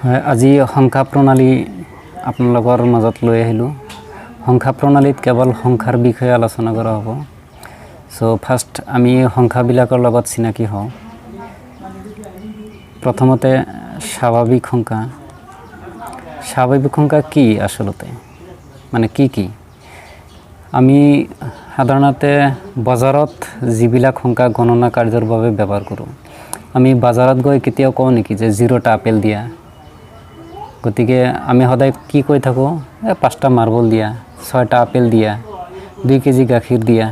হয়, আজি সংখ্যা প্ৰণালী আপোনালোকৰ মাজত লৈ আহিলোঁ। সংখ্যা প্ৰণালীত কেৱল সংখ্যাৰ বিষয়ে আলোচনা কৰা হ'ব। চ' ফাৰ্ষ্ট আমি সংখ্যাবিলাকৰ লগত চিনাকি হওঁ। প্ৰথমতে স্বাভাৱিক সংখ্যা। স্বাভাৱিক সংখ্যা কি আচলতে, মানে কি আমি সাধাৰণতে বজাৰত যিবিলাক সংখ্যা গণনা কাৰ্যৰ বাবে ব্যৱহাৰ কৰোঁ, আমি বজাৰত গৈ কেতিয়াও কওঁ নেকি যে 0টা আপেল দিয়া। গতিকে আমি সদায় কি কৈ থাকোঁ, 5টা মাৰ্বল দিয়া, 6টা আপেল দিয়া, 2 কেজি গাখীৰ দিয়া।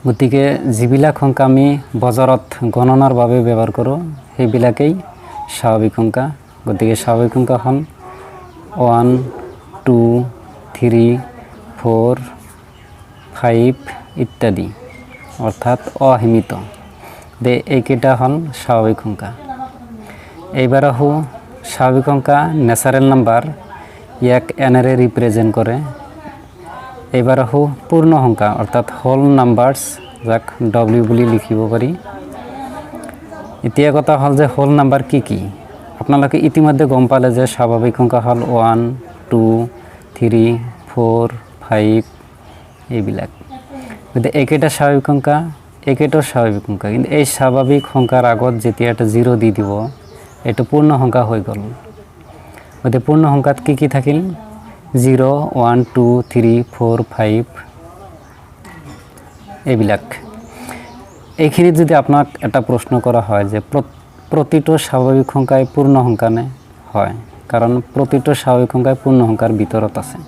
গতিকে যিবিলাক সংখ্যা আমি বজাৰত গণনাৰ বাবে ব্যৱহাৰ কৰোঁ সেইবিলাকেই স্বাভাৱিক সংখ্যা। গতিকে স্বাভাৱিক সংখ্যা হ'ল 1, 2, 3, 4, 5 ইত্যাদি, অৰ্থাৎ অসীমিত। এইকেইটা হ'ল স্বাভাৱিক সংখ্যা। এইবাৰ আহোঁ স্বাভাৱিক সংখ্যা নেচাৰেল নাম্বাৰ, ইয়াক এনেৰে ৰিপ্ৰেজেণ্ট কৰে। এইবাৰ আহোঁ পূৰ্ণ সংখ্যা অৰ্থাৎ হোল নাম্বাৰছ, যাক W বুলি লিখিব পাৰি। এতিয়া কথা হ'ল যে হোল নাম্বাৰ কি আপোনালোকে ইতিমধ্যে গম পালে যে স্বাভাৱিক সংখ্যা হ'ল 1, 2, 3, 4, 5 এইবিলাক। গতিকে এইকেইটা স্বাভাৱিক সংখ্যা, এইকেইটাও স্বাভাৱিক সংখ্যা, কিন্তু এই স্বাভাৱিক সংখ্যাৰ আগত যেতিয়া এটা 0 দি দিব এইটো পূৰ্ণ সংখ্যা হৈ গ'ল। গতিকে পূৰ্ণ সংখ্যাত কি থাকিল? 0, 1, 2, 3, 4, 5 এইবিলাক। এইখিনিত যদি আপোনাক এটা প্ৰশ্ন কৰা হয় যে প্ৰতিটো স্বাভাৱিক সংখ্যাই পূৰ্ণ সংখ্যা নে? হয়, কাৰণ প্ৰতিটো স্বাভাৱিক সংখ্যাই পূৰ্ণ সংখ্যাৰ ভিতৰত আছে।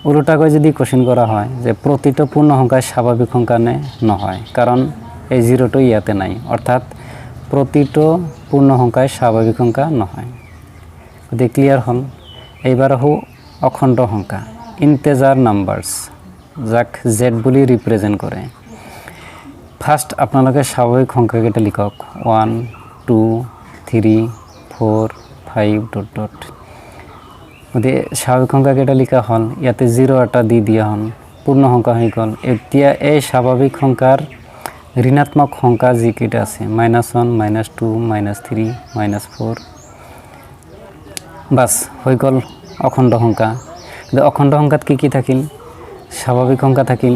ওলোটাকৈ যদি কোৱেশ্যন কৰা হয় যে প্ৰতিটো পূৰ্ণ সংখ্যাই স্বাভাৱিক সংখ্যা নে? নহয়, কাৰণ এই 0টো ইয়াতে নাই, অৰ্থাৎ প্ৰতিটো পূৰ্ণ সংখ্যাই স্বাভাৱিক সংখ্যা নহয়। গতিকে ক্লিয়াৰ হ'ল। এইবাৰ আহোঁ অখণ্ড সংখ্যা, ইণ্টেজাৰ নাম্বাৰছ, যাক Z বুলি ৰিপ্ৰেজেণ্ট কৰে। ফাৰ্ষ্ট আপোনালোকে স্বাভাৱিক সংখ্যাকেইটা লিখক 1, 2, 3, 4, 5 ... গতিকে স্বাভাৱিক সংখ্যাকেইটা লিখা হ'ল, ইয়াতে 0 এটা দি দিয়া হ'ল, পূৰ্ণ সংখ্যা হৈ গ'ল। এতিয়া এই স্বাভাৱিক সংখ্যাৰ ঋণাত্মক সংখ্যা যিকেইটা আছে -1, -2, -3, -4, বাছ হৈ গ'ল অখণ্ড সংখ্যা। কিন্তু অখণ্ড সংখ্যাত কি থাকিল? স্বাভাৱিক সংখ্যা থাকিল,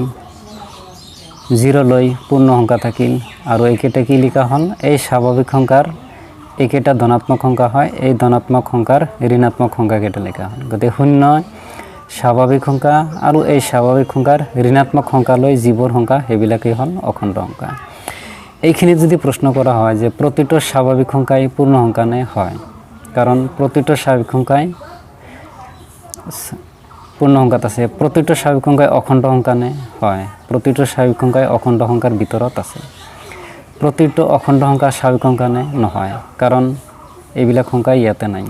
0 লৈ পূৰ্ণ সংখ্যা থাকিল, আৰু এইকেইটা কি লিখা হ'ল? এই স্বাভাৱিক সংখ্যাৰ এইকেইটা ধনাত্মক সংখ্যা হয়, এই ধনাত্মক সংখ্যাৰ ঋণাত্মক সংখ্যাকেইটা লিখা হ'ল। গতিকে 0 স্বাভাৱিক সংখ্যা, আৰু এই স্বাভাৱিক সংখ্যাৰ ঋণাত্মক সংখ্যা লৈ যিবোৰ সংখ্যা সেইবিলাকেই হ'ল অখণ্ড সংখ্যা। এইখিনিত যদি প্ৰশ্ন কৰা হয় যে প্ৰতিটো স্বাভাৱিক সংখ্যাই পূৰ্ণ সংখ্যা নে? হয়, কাৰণ প্ৰতিটো স্বাভাৱিক সংখ্যাই পূৰ্ণ সংখ্যাত আছে। প্ৰতিটো স্বাভাৱিক সংখ্যাই অখণ্ড সংখ্যা নে? হয়, প্ৰতিটো স্বাভাৱিক সংখ্যাই অখণ্ড সংখ্যাৰ ভিতৰত আছে। প্ৰতিটো অখণ্ড সংখ্যা স্বাভাৱিক সংখ্যা নে? নহয়, কাৰণ এইবিলাক সংখ্যা ইয়াতে নাই।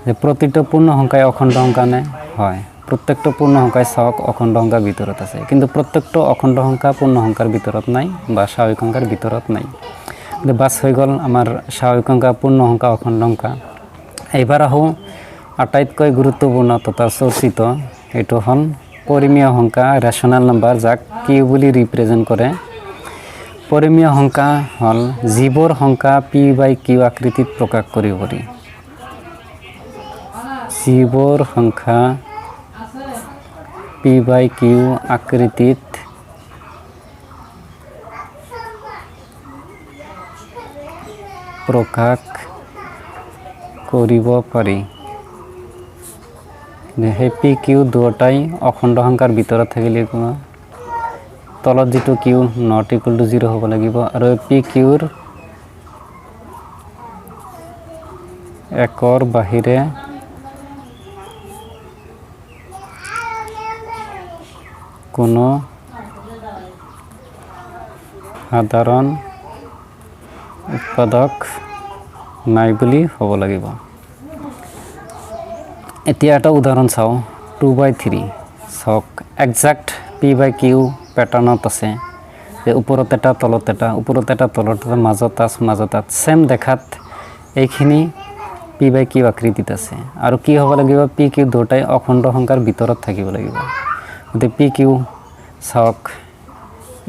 যে প্ৰতিটো পূৰ্ণ সংখ্যাই অখণ্ড সংখ্যা নে? হয়, প্ৰত্যেকটো পূৰ্ণ সংখ্যাই চাওক অখণ্ড সংখ্যাৰ ভিতৰত আছে, কিন্তু প্ৰত্যেকটো অখণ্ড সংখ্যা পূৰ্ণ সংখ্যাৰ ভিতৰত নাই বা স্বাভাৱিক সংখ্যাৰ ভিতৰত নাই। কিন্তু বাছ হৈ গ'ল আমাৰ স্বাভাৱিক সংখ্যা, পূৰ্ণ সংখ্যা, অখণ্ড সংখ্যা। এইবাৰ আহোঁ আটাইতকৈ গুৰুত্বপূৰ্ণ তথা চৰ্চিত, এইটো হ'ল পৰিমেয় সংখ্যা, ৰেচনেল নাম্বাৰ, যাক Q বুলি ৰিপ্ৰেজেণ্ট কৰে। পৰিমেয় সংখ্যা হ'ল যিবোৰ সংখ্যা P/Q আকৃতিত প্ৰকাশ কৰিব পাৰি। যিবোৰ সংখ্যা P/Q আকৃতিত প্ৰকাশ কৰিব পাৰি, সেই P/Q দুয়োটাই অখণ্ড সংখ্যাৰ ভিতৰত থাকিলে তলত যিটো Q ≠ 0 হ'ব লাগিব, আৰু P/Qৰ একৰ বাহিৰে কোনো সাধাৰণ উৎপাদক নাই বুলি হ'ব লাগিব। এতিয়া এটা উদাহৰণ চাওঁ, 2/3 চাওক, একজাক্ট P/Q পেটাৰ্ণত আছে যে ওপৰত এটা, তলত এটা, ওপৰত এটা, তলত এটা, মাজত এটা, ছেম দেখাত এইখিনি P/Q আকৃতিত আছে, আৰু কি হ'ব লাগিব? P/Q দুটাই অখণ্ড সংখ্যাৰ ভিতৰত থাকিব লাগিব। গতিকে P/Q চাওক,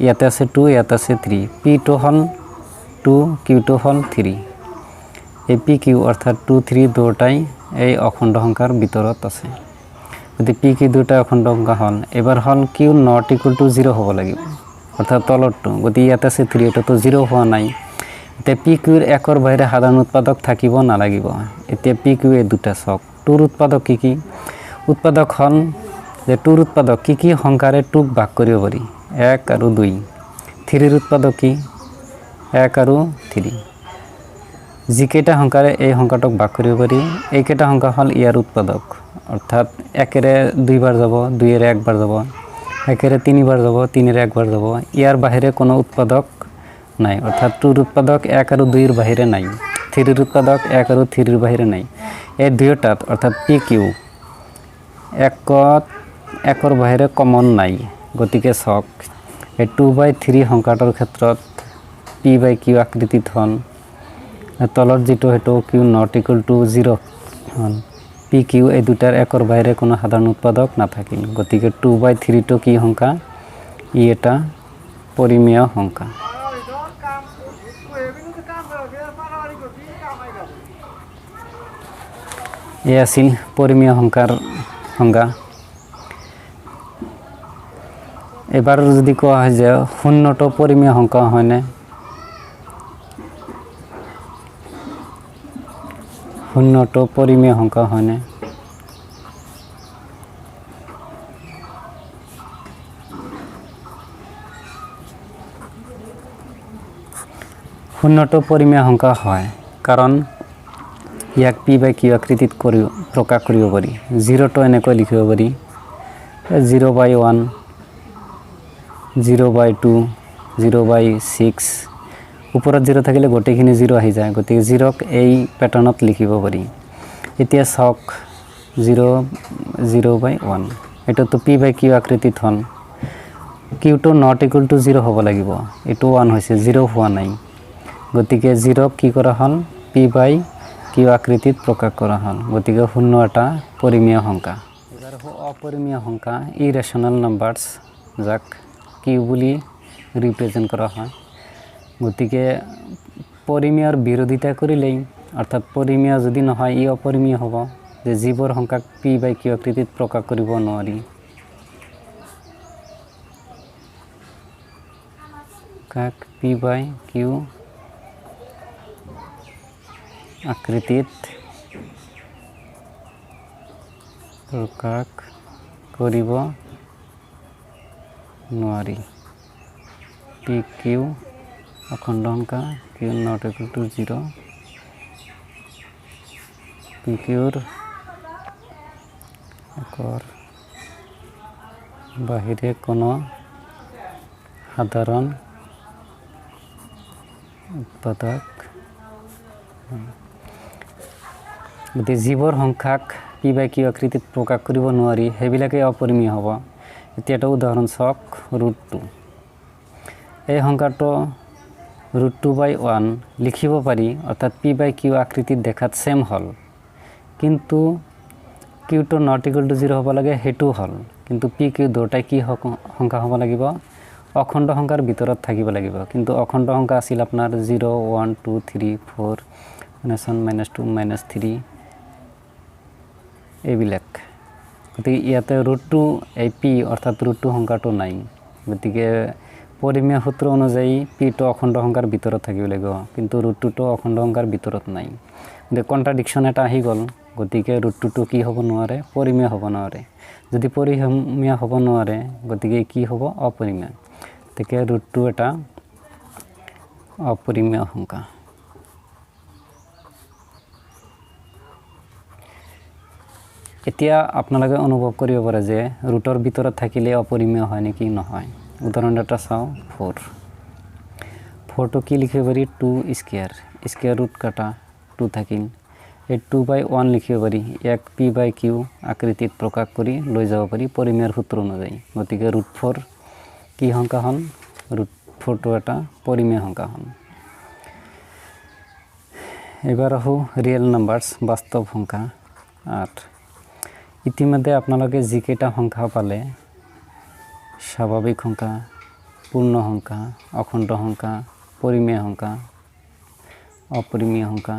ইয়াতে আছে 2, ইয়াতে আছে 3, P2 হ'ল 2, Q2 হ'ল 3। এই পি কিউ অর্থাৎ 2 3 দুটাই এই অখণ্ড সংখ্যাৰ ভিতৰত আছে। যদি পি কিউ দুটা অখণ্ড সংখ্যা হল, এবাৰ হল কিউ নট ইকুয়াল টু 0 হ'ব লাগিব, অৰ্থাৎ তলৰটো। গতিকে ইয়াতে আছে 3, এটাতো 0 হোৱা নাই। এতিয়া পি কিউৰ একৰ বাহিৰে সাধাৰণ উৎপাদক থাকিব নালাগিব। এতিয়া পি কিউ এই দুটা চাওক। টুৰ উৎপাদক কি কি? উৎপাদক হল যে টুৰ উৎপাদক কি কি সংখ্যাৰে টুক ভাগ কৰিব পাৰি? 1 আৰু 2। থ্ৰিৰ উৎপাদক কি? 1 আৰু 3। যিকেইটা সংখ্যাৰে এই সংখ্যাটোক ভাগ কৰিব পাৰি, এইকেইটা সংখ্যা হল ইয়াৰ উৎপাদক। অৰ্থাৎ 1-এৰে 2 বাৰ যাব, 2-এৰে 1 বাৰ যাব, 1-এৰে 3 বাৰ যাব, 3-এৰে 1 বাৰ যাব। ইয়াৰ বাহিৰে কোনো উৎপাদক নাই, অৰ্থাৎ টুৰ উৎপাদক 1 আৰু 2-ৰ বাহিৰে নাই। থ্ৰিৰ উৎপাদক 1 আৰু 3-ৰ বাহিৰে নাই। এই দুয়োটাত অৰ্থাৎ পি কিউ একৰ বাহিৰে কমন নাই। গতিকে চাওক এই 2/3 সংখ্যাটোৰ ক্ষেত্ৰত p/q আকৃতিত হল, তলৰ যেটো হেতু কিউ নট ইকুয়াল টু 0 হল। পি কিউ এই দুটাৰ একৰ বাহিৰে কোনো সাধাৰণ উৎপাদক নাথাকিল। গতিকে 2/3 টো কি সংখ্যা? ই এটা পৰিমেয় সংখ্যা। এই আছিল পৰিমেয় সংখ্যাৰ সংজ্ঞা। এবাৰ যদি কোৱা হয় যে শূন্যটো পৰিমেয় সংখ্যা হয়নে? শূন্যটো পৰিমেয় সংখ্যা হয়নে? শূন্যটো পৰিমেয় সংখ্যা হয়, কাৰণ ইয়াক p/q আকৃতিত প্ৰকাশ কৰিব পাৰি। 0টো এনেকৈ লিখিব পাৰি 0/1, 0/2, 0/6। ওপৰত 0 থাকিলে গোটেইখিনি 0 আহি যায়। গতিকে 0ক এই প্যাটাৰ্ণত লিখিব পাৰি। এতিয়া চাওক 0/1 এটাতো p/q আকৃতিত হল। কিউটো নট ইকুয়াল টু 0 হ'ব লাগিব। এটো 1 হৈছে, 0 হোৱা নাই। গতিকে 0ক কি কৰা হল? p/q আকৃতিত প্ৰকাশ কৰা হল। গতিকে শূন্য এটা পৰিমেয় সংখ্যা। এবাৰ অপৰিমেয় সংখ্যা ইৰেশনাল নাম্বাৰছ, যাক কিউ বুলি ৰিপ্ৰেজেণ্ট কৰা হয়। গতিকে পৰিমেয়ৰ বিৰোধিতা কৰিলেই, অৰ্থাৎ পৰিমেয় যদি নহয় ই অপৰিমেয় হ'ব, যে যিবোৰ সংখ্যাক p/q আকৃতিত প্ৰকাশ কৰিব নোৱাৰি। কাক p/q আকৃতিত প্ৰকাশ কৰিব নোৱাৰি। পি কিউ অখণ্ড সংখ্যা, Q not equal to 0। P কিউৰ একৰ বাহিৰে কোনো সাধাৰণ উৎপাদক। গতিকে যিবোৰ সংখ্যাক p/q আকৃতিত প্ৰকাশ কৰিব নোৱাৰি সেইবিলাকে অপৰিমেয় হ'ব। এতিয়া এটা উদাহৰণ চাওক, √2। এই সংখ্যাটো √2/1 লিখিব পাৰি, অৰ্থাৎ p/q আকৃতিত দেখাত সেম হল, কিন্তু কিউটো নট ইকুয়াল টু 0 হ'ব লাগে, সেইটো হল। কিন্তু পি কিউ দুটাই কি সংখ্যা হ'ব লাগিব? অখণ্ড সংখ্যাৰ ভিতৰত থাকিব লাগিব। কিন্তু অখণ্ড সংখ্যা আছিল আপোনাৰ 0 1 2 3 4 -1 -2 -3 এইবিলাক। গতিকে ইয়াতে √2 এই পি অৰ্থাৎ √2 সংখ্যাটো নাই। গতিকে পৰিমেয় সূত্ৰ অনুযায়ী পিটো অখণ্ড সংখ্যাৰ ভিতৰত থাকিব লাগিব, কিন্তু √2টো অখণ্ড সংখ্যাৰ ভিতৰত নাই। গতিকে কণ্ট্ৰাডিকশ্যন এটা আহি গ'ল। গতিকে √2টো কি হ'ব নোৱাৰে? পৰিমেয় হ'ব নোৱাৰে। যদি পৰিমেয় হ'ব নোৱাৰে, গতিকে কি হ'ব? অপৰিমেয়। গতিকে √2 এটা অপৰিমেয় সংখ্যা। এতিয়া আপোনালোকে অনুভৱ কৰিব পাৰে যে ৰুটৰ ভিতৰত থাকিলে অপৰিমেয় হয় নেকি? নহয়। উদাহৰণ এটা চাওঁ, 4। 4টো কি লিখিব পাৰি? 2 স্কোয়াৰ, স্কোয়াৰ ৰুট কাটা 2 থাকিল। এই 2/1 লিখিব পাৰি। ইয়াক p/q আকৃতিত প্ৰকাশ কৰি লৈ যাব পাৰি পৰিমেয়ৰ সূত্ৰ অনুযায়ী। গতিকে √4 কি সংখ্যা হল? √4টো এটা পৰিমেয় সংখ্যা হল। এবাৰ আহোঁ ৰিয়েল নাম্বাৰছ, বাস্তৱ সংখ্যা 8। ইতিমধ্যে আপোনালোকে যিকেইটা সংখ্যা পালে, স্বাভাৱিক সংখ্যা, পূৰ্ণ সংখ্যা, অখণ্ড সংখ্যা, পৰিমেয় সংখ্যা, অপৰিমেয় সংখ্যা,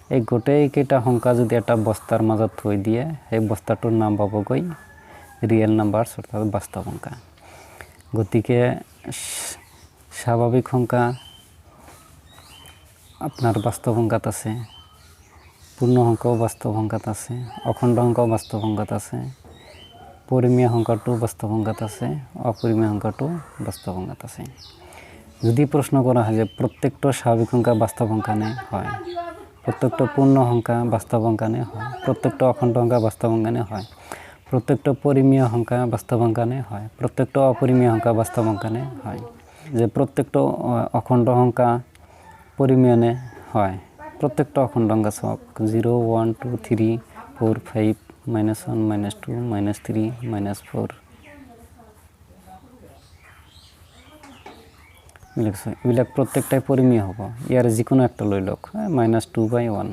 এই গোটেইকেইটা সংখ্যা যদি এটা বস্তাৰ মাজত থৈ দিয়ে সেই বস্তাটোৰ নাম পাবগৈ ৰিয়েল নাম্বাৰছ অৰ্থাৎ বাস্তৱ সংখ্যা। গতিকে স্বাভাৱিক সংখ্যা আপনার বাস্তব সংখ্যাত আছে, পূর্ণ সংখ্যাও বাস্তব সংখ্যাত আছে, অখণ্ড সংখ্যাও বাস্তব সংখ্যাত আছে, পরিমেয় সংখ্যাটো বাস্তব সংখ্যাত আছে, অপরিমেয় সংখ্যাটো বাস্তব সংখ্যাত আছে। যদি প্রশ্ন করা হয় যে প্রত্যেকটা স্বাভাবিক সংখ্যা বাস্তব সংখ্যা নে হয়, প্রত্যেকটা পূর্ণ সংখ্যা বাস্তব সংখ্যা নে হয়, প্রত্যেকটা অখণ্ড সংখ্যা বাস্তব সংখ্যা নে হয়, প্রত্যেকটা পরিমেয় সংখ্যা বাস্তব সংখ্যা নে হয়, প্রত্যেকটা অপরিমেয় সংখ্যা বাস্তব সংখ্যা নে হয়, যে প্রত্যেকটা অখণ্ড সংখ্যা পরিমেয় নে হয়, প্রত্যেকটা অখণ্ড সংখ্যা সব 0 1 2 3 4 5 -1 -2 -3 -4 এইবিলাক প্রত্যেকটাই পরিমেয় হব। ইয়ার যিকোনো একটা লৈ লওক -2/1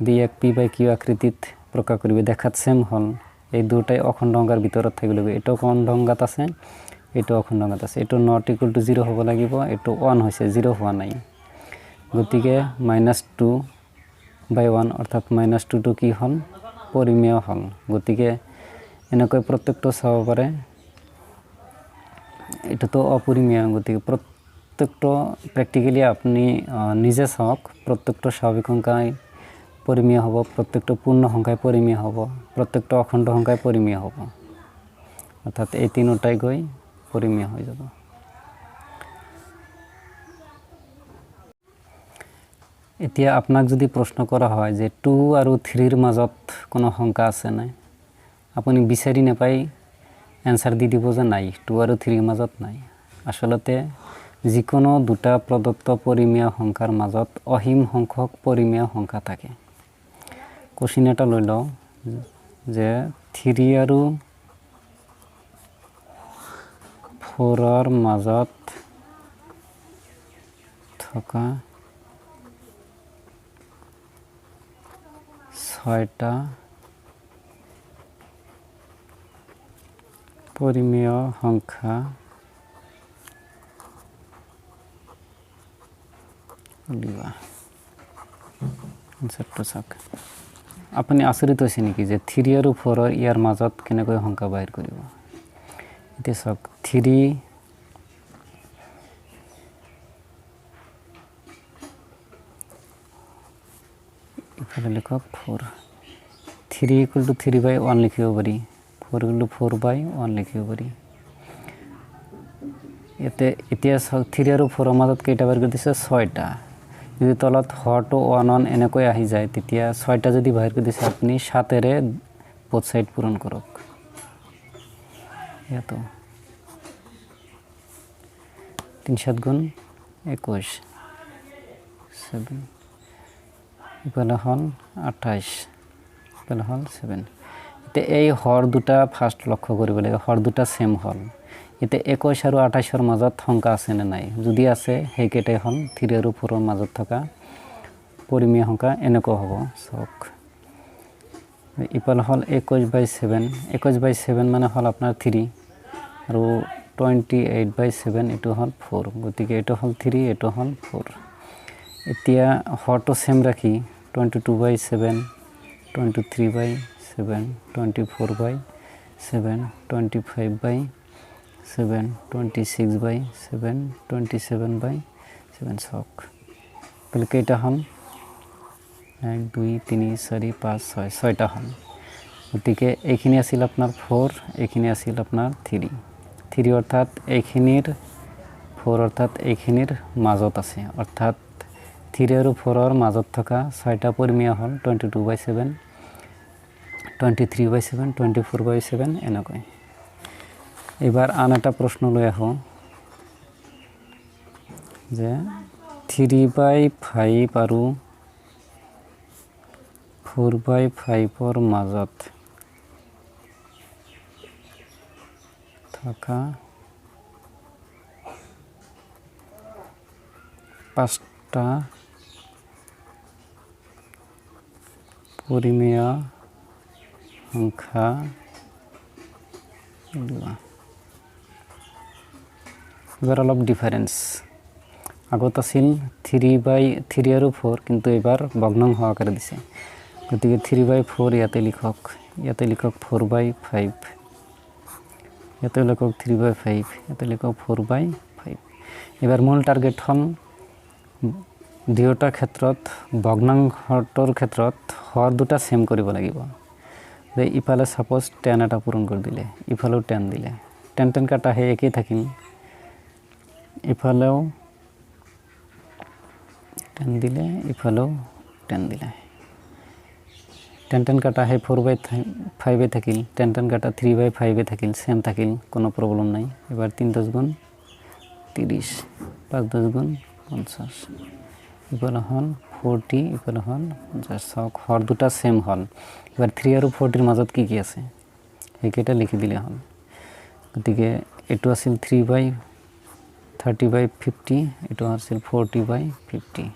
দিয়ে এক পি বাই কিউ আকৃতিত প্রকাশ করিবে দেখাত সেম হল। এই দুটাই অখণ্ড সংখ্যার ভিতৰত থাকিব লাগিব। এটো অখণ্ড সংখ্যাত আছে, এটো অখণ্ড সংখ্যাত আছে। এটো নট ইকুয়াল টু 0 হ'ব লাগিব, এটো 1 হৈছে, 0 হোৱা নাই। গতিকে -2/1 অৰ্থাৎ -2টো কি হল পৰিমেয় হল। গতিকে এনেকৈ প্ৰত্যেকটা চাব পাৰে। এটা তো অপরিমেয়, গতিকে প্রত্যেকটা প্র্যাকটিক্যালি আপনি নিজে চাওক। প্রত্যেকটা স্বাভাবিক সংখ্যায় পরিমেয় হ'ব, প্রত্যেকটা পূর্ণ সংখ্যায় পরিমেয় হ'ব, প্রত্যেকটা অখণ্ড সংখ্যায় পরিমেয় হ'ব, অর্থাৎ এই তিনোটাই গৈ পরিমেয় হৈ যাব। এতিয়া আপোনাক যদি প্ৰশ্ন কৰা হয় যে 2 আৰু 3ৰ মাজত কোনো সংখ্যা আছে নাই, আপুনি বিচাৰি নাপাই এনসাৰ দি দিব যে নাই, 2 আৰু 3ৰ মাজত নাই। আসলতে যিকোনো দুটা প্রদত্ত পরিমেয় সংখ্যার মাজত অসীম সংখ্যক পরিমেয় সংখ্যা থাকে। কোশ্চিন এটা লৈ লওঁ যে 3 আৰু 4ৰ মাজত থকা 6টা পৰিমেয় সংখ্যা উলিওৱা। আনসাৰটো চাওক। আপুনি আচৰিত হৈছে নেকি যে 3 আৰু 4ৰ ইয়াৰ মাজত কেনেকৈ সংখ্যা বাহিৰ কৰিব? এতিয়া চাওক, 3 ইফালে লিখক 4, 3 = 3/1 লিখিব পাৰি, 4 = 4/1 লিখিব পাৰি। এতিয়া চাওক 3 আৰু 4ৰ মাজত কেইটা বাহিৰ কৰি দিছে? 6টা। যদি তলত হৰটো 1 1 এনেকৈ আহি যায়, তেতিয়া 6টা যদি বাহিৰ কৰি দিছে আপুনি 7ৰে বোথ সাইড পূৰণ কৰক। ইয়াতো 3 7 গুণ 21, 7 ইফালে হল 28, ইফালে হল 7। এতিয়া এই হর দুটা ফার্স্ট লক্ষ্য কৰিব লাগে, হৰ দুটা সেম হল। এতিয়া 21 আৰু 28ৰ মাজত সংখ্যা আছে নে নাই? যদি আছে সেইকেইটাই হল 3 আৰু 4ৰ মাজত থকা পৰিমেয় সংখ্যা। এনেকুৱা হ'ব চাওক, ইফালে হল 21/7, 21/7 মানে হল আপনার 3 আৰু 28/7 এটো হল 4। গতিকে এটো হল 3, এটো হল 4। এতিয়া হরটো সেম রাখি 22/7, 23/7, 24/7, 25/7, 26/7, 27/7 চাওক। তাহলে কেইটা হল? 1 2 3 4 5 6, 6টা হল। গতিকে এইখিনি আছিল আপনার 4, এইখিনি আছিল আপনার 3। 3 অর্থাৎ এইখিনির 4 অর্থাৎ এইখিনির মাজত আছে, অর্থাৎ 3 আৰু 4ৰ মাজত থকা 6টা পরিমেয় হল 22/7, 23/7, 24/7 এনেকৈ। এবার আন এটা প্রশ্ন লৈ আহোঁ যে 3/5 আৰু 4/5ৰ মাজত থকা 5টা পৰিমেয় সংখ্যা উলিওৱা। এবাৰ অলপ ডিফাৰেন্স আগত আছিল 3/3 আৰু 4 কিন্তু এবাৰ ভগ্নাংশ আকাৰে দিছে গতিকে 3/4 ইয়াতে লিখক 4/5 ইয়াতে লিখক 3/5 ইয়াতে লিখক 4/5 এবাৰ মূল টাৰ্গেট হ'ল দুয়োটা ক্ষেত্ৰত ভগ্নাংশটোৰ ক্ষেত্ৰত হৰ দুটা সেম কৰিব লাগিব যে ইফালে সাপোজ 10 এটা পূৰণ কৰি দিলে ইফালেও 10 দিলে 10 কাটা হে একই থাকিল ইফালেও 10 দিলে ইফালেও 10 দিলে 10 কাটা হে 4/5 এ থাকিল 10 কাটা 3/5 এ থাকিল সেম থাকিল কোনো প্রবলেম নাই এবার 3 10 গুণ 30 5 10 গুণ 50 ইফালে হল 40 ইফালে হল 50 হর দুটা সেম হল এবার 3 আৰু 40 মাজত কি আছে এইকেইটা লিখি দিলে হল গতিকে এটো আছিল 3/30/50 এটো আছিল 40/50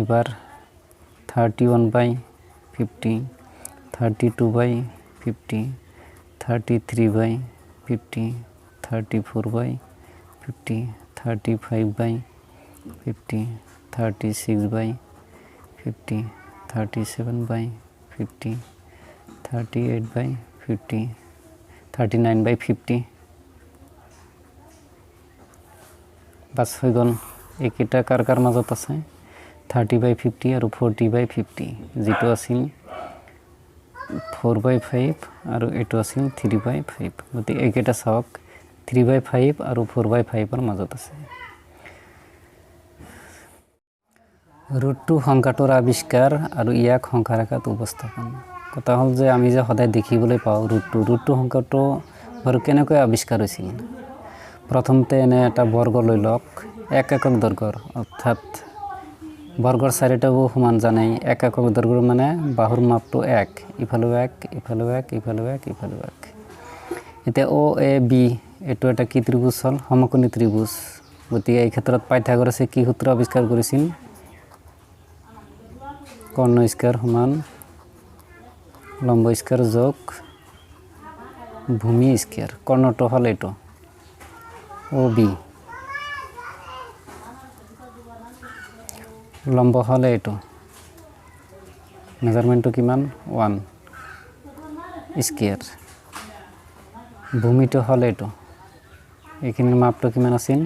এবার 31/50 32/50 33/50 34/50 35/50 36/50 37/50 38/50 39/50 বাস হৈ গল এইকেইটা কাৰ মাজত আছে 30/50 আৰু 40/50 যেটো আছিল 4/5 আৰু এটো আছিল 3/5 গতি এইকেইটা চাওক 3/5 আৰু 4/5 ৰ মাজত আছে √2 সংখ্যাটোৰ আবিষ্কাৰ আৰু ইয়াক সংখ্যা ৰেখাত উপস্থাপন কথা হল যে আমি যে সদায় দেখিবলৈ পাওঁ √2 সংখ্যাটো বাৰু কেনেকৈ আবিষ্কাৰ হৈছিল প্ৰথমতে এনে এটা বৰ্গ লৈ লওক এক একক দৈৰ্ঘ্যৰ অৰ্থাৎ বৰ্গৰ চাৰিটাও সমান জানেই এক একক দৈৰ্ঘ্য মানে বাহুৰ মাপটো 1 ইফালে 1 ইফালে 1 ইফালে 1 ইফালে 1 এতে ও এ বি এটো এটা কি ত্ৰিভুজ হল সমকোণী ত্ৰিভুজ গতিকে এই ক্ষেত্ৰত পাইথাগোৰাছে কি সূত্ৰ আৱিষ্কাৰ কৰিছিল কৰ্ণ স্কয়াৰ সমান লম্ব স্কয়াৰ যোগ ভূমি স্কয়াৰ কৰ্ণটো হল এটো ও বি লম্ব হল এটো মেজারমেন্টটো কিমান 1 স্কয়ার ভূমিটো হল এটো এখানে মাপটো কিমান আছিল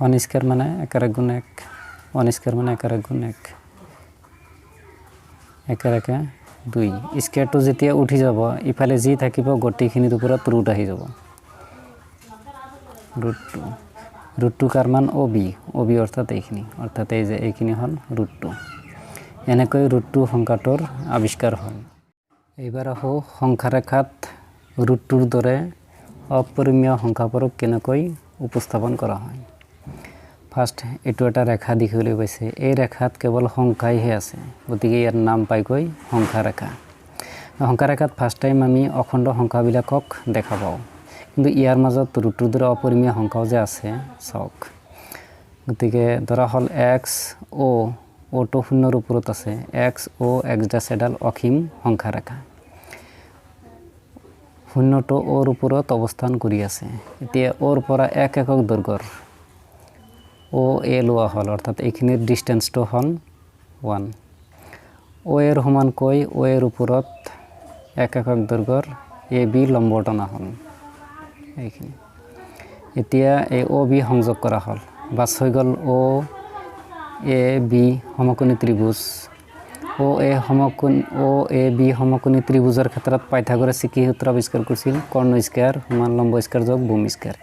1 স্কয়ার মানে 1 গুণ 1 1 স্কয়ার মানে 1 গুণ 1 1 2 স্কয়ারটো যেতিয়া উঠি যাব ইফালে জি থাকিব গটিখিনিৰ ওপৰত ৰুট আহি যাব √2 কাৰ মান ওবি অৰ্থাৎ এইখিনি অৰ্থাৎ এই যে এইখিনি হল √2 এনেকৈ √2 সংখ্যাটোৰ আবিষ্কাৰ হল এইবাৰ আহো সংখ্যা ৰেখাত √2ৰ দৰে অপৰিমেয় সংখ্যাবোৰক কেনেকৈ উপস্থাপন কৰা হয় ফাৰ্স্ট এটো এটা ৰেখা দেখিবলৈ পাইছে এই ৰেখাত কেৱল সংখ্যাইহে আছে গতিকে ইয়াৰ নাম পাইকৈ সংখ্যা ৰেখাত ফাৰ্স্ট টাইম আমি অখণ্ড সংখ্যাবিলাকক দেখা পাওঁ কিন্তু ইয়াৰ মাজত √2ৰ দৰে অপৰিমেয় সংখ্যাও যে আছে চাওক গতিকে ধৰা হল x o টো শূন্যৰ ওপৰত আছে x o x ড্যাশ এডাল অসীম সংখ্যা ৰেখা শূন্যটো ওৰ ওপৰত অৱস্থান কৰি আছে এতিয়া ওৰ পৰা এক একক দৈৰ্ঘ্যৰ ও এ লোৱা হল অৰ্থাৎ এইখিনিৰ ডিসটেন্সটো হল 1 ও এৰ সমানকৈ ও এৰ ওপৰত এক একক দৈৰ্ঘ্যৰ এ বি লম্ব টনা হল এইখিনি এতিয়া এই ও বি সংযোগ কৰা হল বাস হৈ গল ও এ বি সমকোণী ত্ৰিভুজ ও এ বি সমকোণী ত্ৰিভুজৰ ক্ষেত্ৰত পাইথাগোৰাছে কি সূত্ৰ আৱিষ্কাৰ কৰিছিল কৰ্ণ স্কয়াৰ সমান লম্ব স্কয়াৰ যোগ ভূমি স্কয়াৰ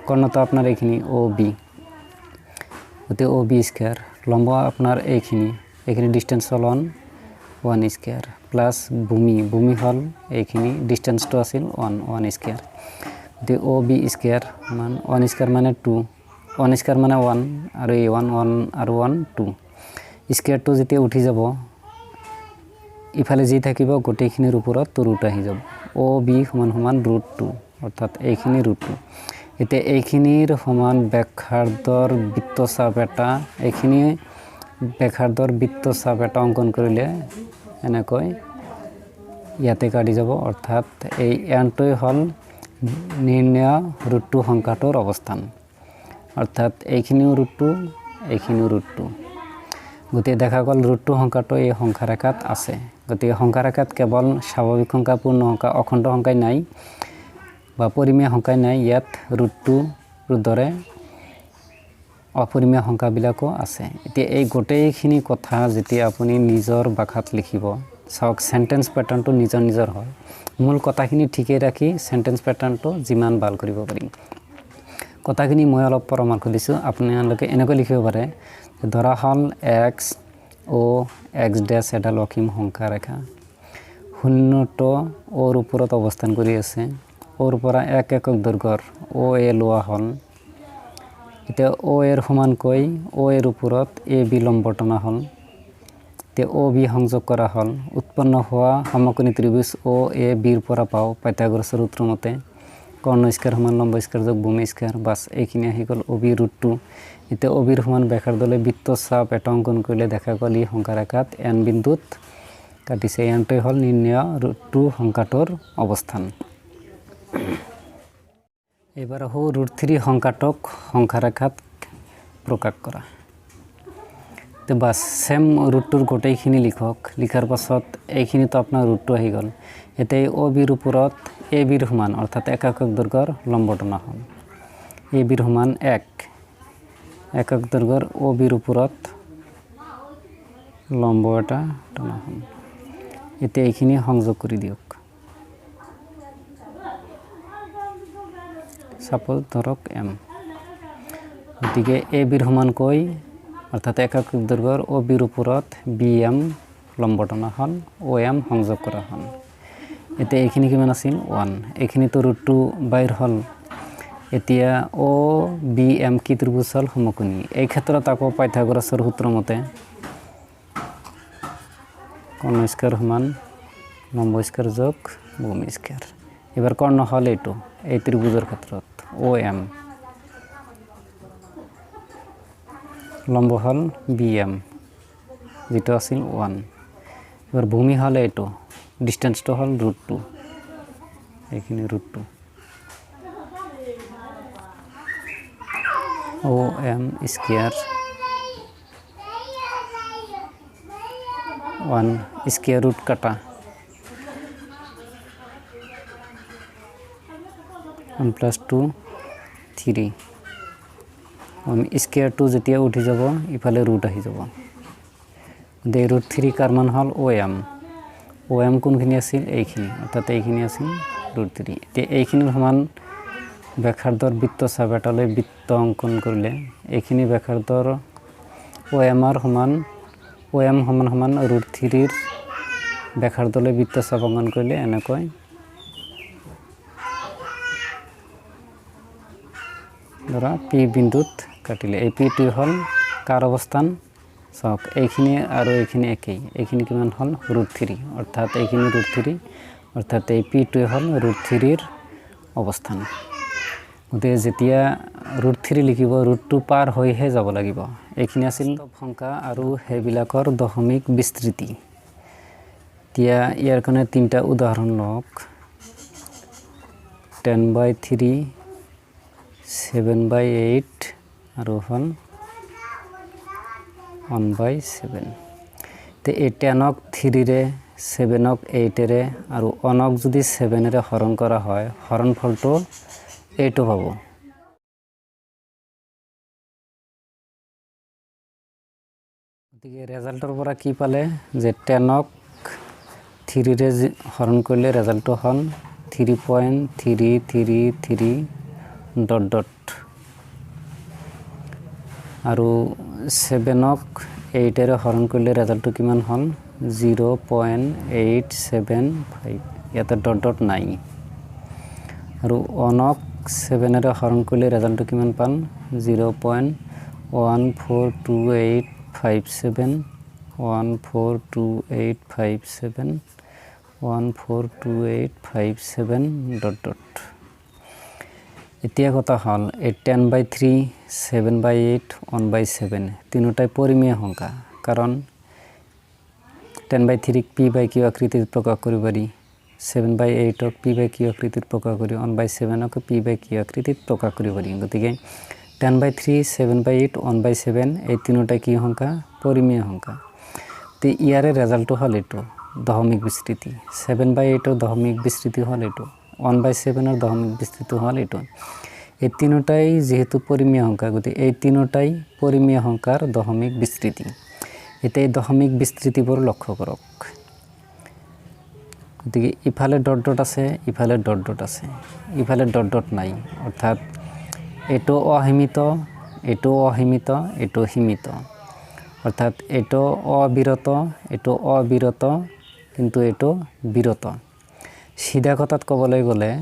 কৰ্ণটো আপোনাৰ এইখিনি ও বি গতি ও বি স্কয়াৰ লম্ব আপোনাৰ এইখিনি ডিসটেন্স হল 1 স্কয়াৰ প্লাস ভূমি হল এইখিনি ডিসটেন্সটো আছিল 1 স্কয়াৰ গতি ও বি স্কয়াৰ মান 1 স্কয়াৰ মানে 2 1 স্কয়াৰ মানে 1 আৰু এই 1 আৰু 1 2 স্কয়াৰটো যেতিয়া উঠি যাব ইফালে যি থাকিব গোটেইখিনিৰ ওপৰত ৰুট আহি যাব ও বি সমান √2 অৰ্থাৎ এইখিনি √2 এতিয়া এইখিনিৰ সমান ব্যাসাৰ্ধৰ বৃত্তচাপ এটা এইখিনি ব্যাসাৰ্ধৰ বৃত্তচাপ এটা অঙ্কন কৰিলে এনেকৈ ইয়াতে কাটি যাব অৰ্থাৎ এই এনটোই হল নিৰ্ণয় ৰুট 2 সংখ্যাটোৰ অৱস্থান অৰ্থাৎ এইখিনিও ৰুট 2 এইখিনিও ৰুট 2 গতিকে দেখা গ'ল ৰুট 2 সংখ্যাটো এই সংখ্যা ৰেখাত আছে গতিকে সংখ্যা ৰেখাত কেৱল স্বাভাৱিক সংখ্যা পূৰ্ণ সংখ্যা অখণ্ড সংখ্যাই নাই বা পৰিমেয় সংখ্যাই নাই ইয়াত ৰুট 2 দৰে অপৰিমেয় সংখ্যাবিলাকো আছে এতিয়া এই গোটেইখিনি কথা যেতিয়া আপুনি নিজৰ ভাষাত লিখিব চাওক সেন্টেন্স প্যাটাৰ্নটো নিজৰ হয় মূল কথাখিনি ঠিকই ৰাখি সেন্টেন্স প্যাটাৰ্নটো যিমান ভাল কৰিব পাৰিম কথাখিনি মই অলপ পৰামৰ্শ দিছোঁ আপোনালোকে এনেকৈ লিখিব পাৰে ধৰা হল x o x ড্যাশ এডাল অসীম সংখ্যা ৰেখা শূন্যটো ওৰ ওপৰত অৱস্থান কৰি আছে ওৰ পৰা এক একক দৈৰ্ঘ্যৰ o a লোৱা হল এতিয়া o এৰ সমানকৈ o এৰ ওপৰত a b লম্ব টনা হল তে o b সংযোগ কৰা হল উৎপন্ন হোৱা সমকোণী ত্ৰিভুজ o a b ৰ পৰা পাও পাইথাগোৰাছৰ সূত্ৰ মতে কৰ্ণ স্কয়াৰ সমান লম্ব স্কয়াৰ যোগ ভূমি স্কয়াৰ বাস এইখিনি আহি গ'ল o b ৰুট 2 এতিয়া o b ৰ সমান ব্যাসাৰ্ধলৈ বৃত্তচাপ এটা অঙ্কন কৰিলে দেখা গ'ল এই সংখ্যা ৰেখাত n বিন্দুত কাটিছে এনটোই হল নিৰ্ণয় ৰুট 2 সংখ্যাটোৰ অৱস্থান এবাৰ হো ৰুট 3 সংখ্যাটোক সংখ্যা ৰেখাত প্ৰকাশ কৰা তো বাস সেম ৰুট 2 গোটেইখিনি লিখক লিখাৰ পাছত এইখিনি তো আপোনাৰ ৰুট 2 আহি গ'ল এতিয়া o b ৰ ওপৰত a b ৰ সমান অৰ্থাৎ একক দৈৰ্ঘ্যৰ লম্ব টনা হল a b ৰ সমান 1 একক দৈৰ্ঘ্যৰ o b ৰ ওপৰত লম্ব এটা টনা হল এতিয়া এইখিনি সংযোগ কৰি দিয়ক সাপোজ ধৰক m গতিকে a b ৰ সমানকৈ অৰ্থাৎ একক দৈৰ্ঘ্যৰ o b ৰ ওপৰত bm লম্ব টনা হল om সংযোগ কৰা হল এতিয়া এইখিনি কিমান আছিল 1 এইখিনি তো ৰুট 2 বাইৰ হল এতিয়া o bm কি ত্ৰিভুজ হল সমকোণী এই ক্ষেত্ৰত আকৌ পাইথাগোৰাছৰ সূত্ৰ মতে কৰ্ণ স্কয়াৰ সমান লম্ব স্কয়াৰ যোগ ভূমি স্কয়াৰ এবাৰ কৰ্ণ হল এইটো এই ত্ৰিভুজৰ ক্ষেত্ৰত om লম্ব হল bm যেটো আছিল 1 এবাৰ ভূমি হল এইটো ডিসটেন্সটো হল ৰুট 2 এইখিনি root 2 om square 1 square root কাটা 1 plus 2 3 স্কয়ার 2 যেতিয়া উঠি যাব ইফালে ৰুট আহি যাব দে ৰুট 3 কাৰ মান হল om কোনখিনি আছিল এইখিনি অৰ্থাৎ এইখিনি আছিল ৰুট 3 তে এইখিনিৰ সমান ব্যাসাৰ্ধৰ বৃত্তচাপ এটালৈ বৃত্ত অঙ্কন কৰিলে এইখিনি ব্যাসাৰ্ধৰ om সমান ৰুট 3 ৰ ব্যাসাৰ্ধলৈ বৃত্তচাপ অঙ্কন কৰিলে এনেকৈ ধৰা p বিন্দুত কাটিলে এই p টো হল কাৰ অৱস্থান সক এইখিনি আৰু এইখিনি একেই এইখিনি কিমান হল ৰুট 3 অৰ্থাৎ এইখিনি ৰুট 3 অৰ্থাৎ এই p টো হল ৰুট 3 ৰ অৱস্থান গতে যেতিয়া ৰুট 3 লিখিব ৰুট 2 পাৰ হৈহে যাব লাগিব এইখিনি আছিল সংখ্যা আৰু হেবিলাকৰ দশমিক বিস্তৃতি তিয়া ইয়াৰ কাৰণে তিনটা উদাহৰণ লওক 10/3 7/8 আৰু হল 1/7 তে এই 10ক 3 ৰে 7ক 8 ৰে আৰু 1ক যদি 7 ৰে হৰণ কৰা হয় হৰণফলটো এইটো পাব গতিকে ৰেজাল্টৰ পৰা কি পালে যে 10ক 3 ৰে হৰণ কৰিলে ৰেজাল্টটো হল 3.333 ... আৰু 7ক 8 ৰে হৰণ কৰিলে ৰেজাল্টটো কিমান হল 0.875 ইয়াতে ... নাই আৰু 1ক 7 ৰে হৰণ কৰিলে রেজাল্টটো কিমান পাম 0.142857 1428571428571 ... এতিয়া কথা হল 10/3 7/8 1/7 তিনটাই পৰিমেয় সংখ্যা কাৰণ 10/3 ক p/q আকৃতিত প্ৰকাশ কৰিব পাৰি 7/8ক p/q আকৃতিত প্ৰকাশ কৰি 1/7ক p/q আকৃতিত প্ৰকাশ কৰিব পাৰি। গতিকে 10/3, 7/8, 1/7 এই তিনিটা কি সংখ্যা? পৰিমেয় সংখ্যা। তো ইয়াৰে ৰেজাল্টটো হ'ল এইটো দশমিক বিস্তৃতি। 7/8ৰ দশমিক বিস্তৃতি হ'ল এইটো, 1/7ৰ দশমিক বিস্তৃতি হ'ল এইটো। এই তিনিটাই যেহেতু পৰিমেয় সংখ্যা, গতিকে এই তিনিটাই পৰিমেয় সংখ্যাৰ দশমিক বিস্তৃতি। এতিয়া এই দশমিক বিস্তৃতিবোৰ লক্ষ্য কৰক। গতিকে ইফালে ডট ডট আছে, ইফালে ডট ডট আছে, ইফালে ডট ডট নাই, অৰ্থাৎ এইটো অসীমিত, এইটো অসীমিত, এইটো সীমিত, অৰ্থাৎ এইটো অবিৰত, এইটো অবিৰত, কিন্তু এইটো বিৰত। সিধা কথাত ক'বলৈ গ'লে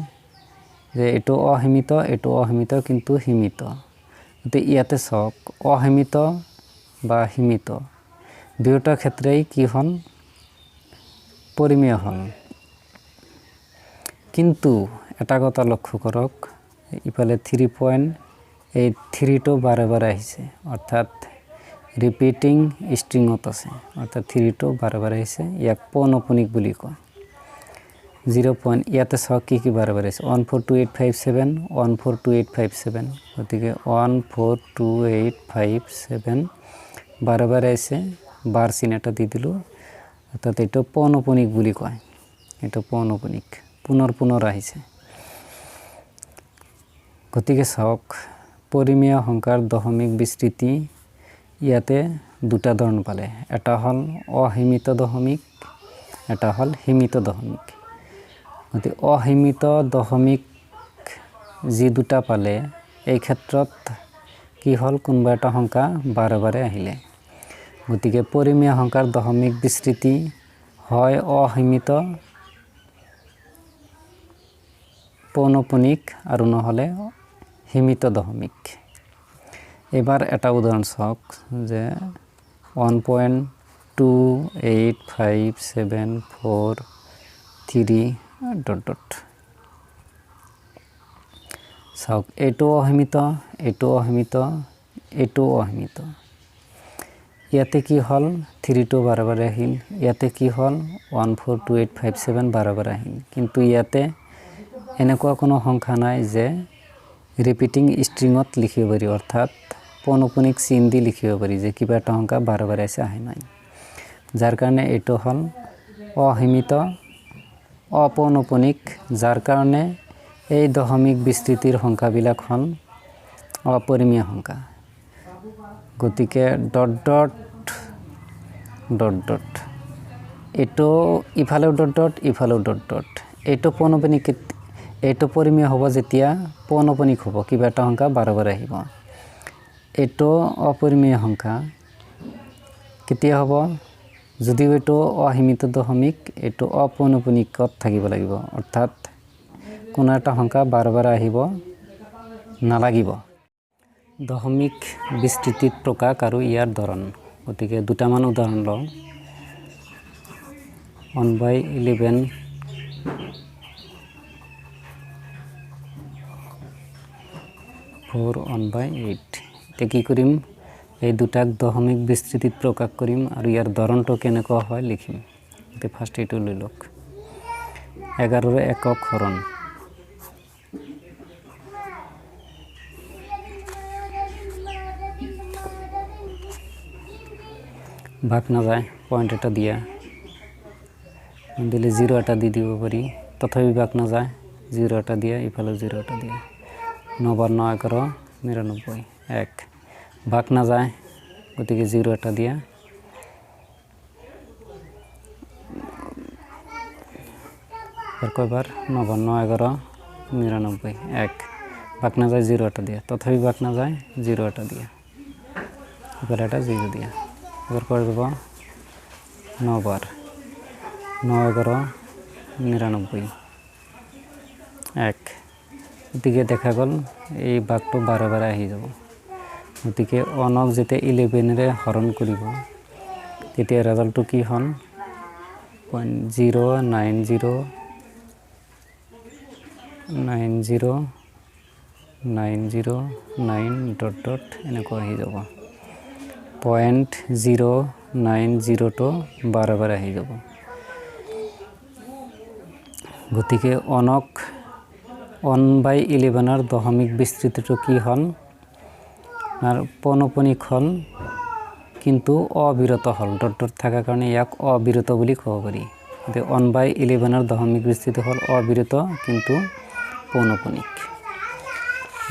যে এইটো অসীমিত, এইটো অসীমিত, কিন্তু সীমিত। গতিকে ইয়াতে চাওক অসীমিত বা সীমিত দুয়োটা ক্ষেত্ৰেই কি হ'ল? পৰিমেয় হ'ল। কিন্তু এটা কথা লক্ষ্য কৰক, ইফালে 3 পইণ্ট, এই 3টো বাৰে বাৰে আহিছে, অৰ্থাৎ ৰিপিটিং ষ্ট্ৰিঙত আছে, অৰ্থাৎ 3টো বাৰে বাৰে আহিছে। ইয়াক পৌনঃপুনিক বুলি কয়। 0 পইণ্ট ইয়াতে চাওক কি কি বাৰে বাৰে আহিছে, 142857, 142857, গতিকে 142857 বাৰে বাৰে আহিছে, বাৰ চিন এটা দি দিলোঁ, অৰ্থাৎ এইটো পৌনঃপুনিক বুলি কয়। এইটো পৌনঃপুনিক, পুনৰ পুনৰ আহিছে। গতিকে চাওক পৰিমেয় সংখ্যাৰ দশমিক বিস্তৃতি ইয়াতে দুটা ধৰণ পালে, এটা হ'ল অসীমিত দশমিক, এটা হ'ল সীমিত দশমিক। গতিকে অসীমিত দশমিক যি দুটা পালে, এই ক্ষেত্ৰত কি হ'ল? কোনোবা এটা সংখ্যা বাৰে বাৰে আহিলে। গতিকে পৰিমেয় সংখ্যাৰ দশমিক বিস্তৃতি হয় অসীমিত, পৌনঃপুনিক, আৰু নহ'লে সীমিত দশমিক। এবাৰ এটা উদাহৰণ চাওক যে 1.285743 ডট ডট। চাওক এইটো অসীমিত, এইটো অসীমিত, এইটো অসীমিত। ইয়াতে কি হ'ল? 3টো বাৰে বাৰে আহিল। ইয়াতে কি হ'ল? 142,857 বাৰে বাৰে আহিল। কিন্তু ইয়াতে এনেকুৱা কোনো সংখ্যা নাই যে ৰিপিটিং ষ্ট্ৰিঙত লিখিব পাৰি, অৰ্থাৎ পৌনঃপুনিক চিন দি লিখিব পাৰি যে কিবা এটা সংখ্যা বাৰে বাৰে আছে, আহে নাই। যাৰ কাৰণে এইটো হ'ল অসীমিত, অপৌনঃপুনিক, যাৰ কাৰণে এই দশমিক বিস্তৃতিৰ সংখ্যাবিলাক হ'ল অপৰিমেয় সংখ্যা। গতিকে ডট ডট ডট ডট, এইটো ইফালেও ডট ডট, ইফালেও ডট ডট। এইটো পৌনঃপুনিক, এইটো পৰিমেয় হ'ব যেতিয়া পৌনঃপুনিক হ'ব, কিবা এটা সংখ্যা বাৰে বাৰে আহিব। এইটো অপৰিমেয় সংখ্যা কেতিয়া হ'ব? যদিও এইটো অসীমিত দশমিক, এইটো অপৌনঃপুনিকত থাকিব লাগিব, অৰ্থাৎ কোনো এটা সংখ্যা বাৰে বাৰে আহিব নালাগিব। দশমিক বিস্তৃতিত প্ৰকাশ আৰু ইয়াৰ ধৰণ। গতিকে দুটামান উদাহৰণ লওঁ। 1/11, 4, 1/8। এতিয়া কি কৰিম? এই দুটাক দশমিক বিস্তৃতিত প্ৰকাশ কৰিম আৰু ইয়াৰ ধৰণটো কেনেকুৱা হয় লিখিম। এতিয়া ফাৰ্ষ্ট এইটো লৈ লওক, 11ৰ একক হৰণ। ভাগ নাযায়, পইণ্ট এটা দিয়া দিলে 0 এটা দি দিব পাৰি, তথাপি ভাগ নাযায়, 0 এটা দিয়া, ইফালে 0 এটা দিয়া। 9 × 9 = 11, 99, 1। ভাগ নাযায়, গতিকে 0 এটা দিয়া। কয়বাৰ? 9 × 9 = 99, 1। ভাগ নাযায়, 0 এটা দিয়া, তথাপি ভাগ নাযায়, 0 এটা দিয়া, ইফালে এটা 0 দিয়া। এবার করে দেব 9 বার, 9 × 11 = 99, 1। গতিকে দেখা গ'ল এই ভাগটো বাৰে বাৰে আহি যাব। গতিকে 1ক যেতিয়া 11ৰে হৰণ কৰিব তেতিয়া ৰেজাল্টটো কি হ'ল? 0.0909009 ডট ডট এনেকুৱা আহি যাব। 0.090টো বাৰে বাৰে আহি যাব। গতিকে অনক 1/11 দশমিক বিস্তৃতিটো কি হল আর পৌনপুনিক হল কিন্তু অবিরত হল ডট ডট থাকার কারণে ইয়াক অবিরত বুলি ক'ব পাৰি 1/11 দশমিক বিস্তৃতি হল অবিরত কিন্তু পৌনপুনিক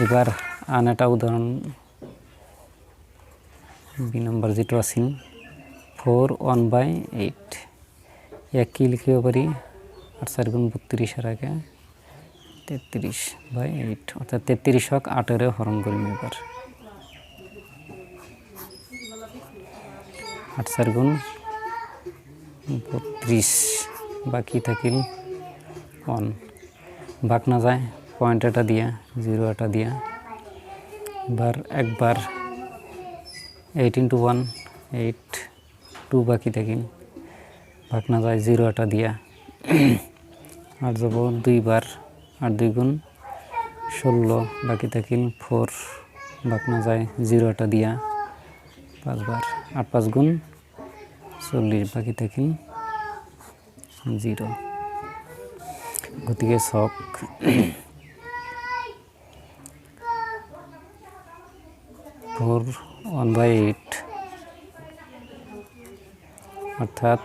এবার আন এটা উদাহরণ বি নম্বর যেটো আছিল 4/1/8 ইয়াক কি লিখিব পারি 8 × 32 এর আগে 33/8 অর্থাৎ 33ক 8 এর হরণ করিম এবার 8 × 32 বাকি থাকিল 1 ভাগ না যায় পয়েন্ট এটা দিয়া 0 এটা দিয়া এবার একবার 8 × 1 8 2 বাকি থাকিল ভাগ না যায় 0 এটা দিয়া আর যাব দুইবার 8 2 × 16 বাকি থাকিল 4 ভাগ না যায় 0 এটা দিয়া 5 বার 8 5 × 40 বাকি থাকিল 0 গতিকে সক 4/1/8 অর্থাৎ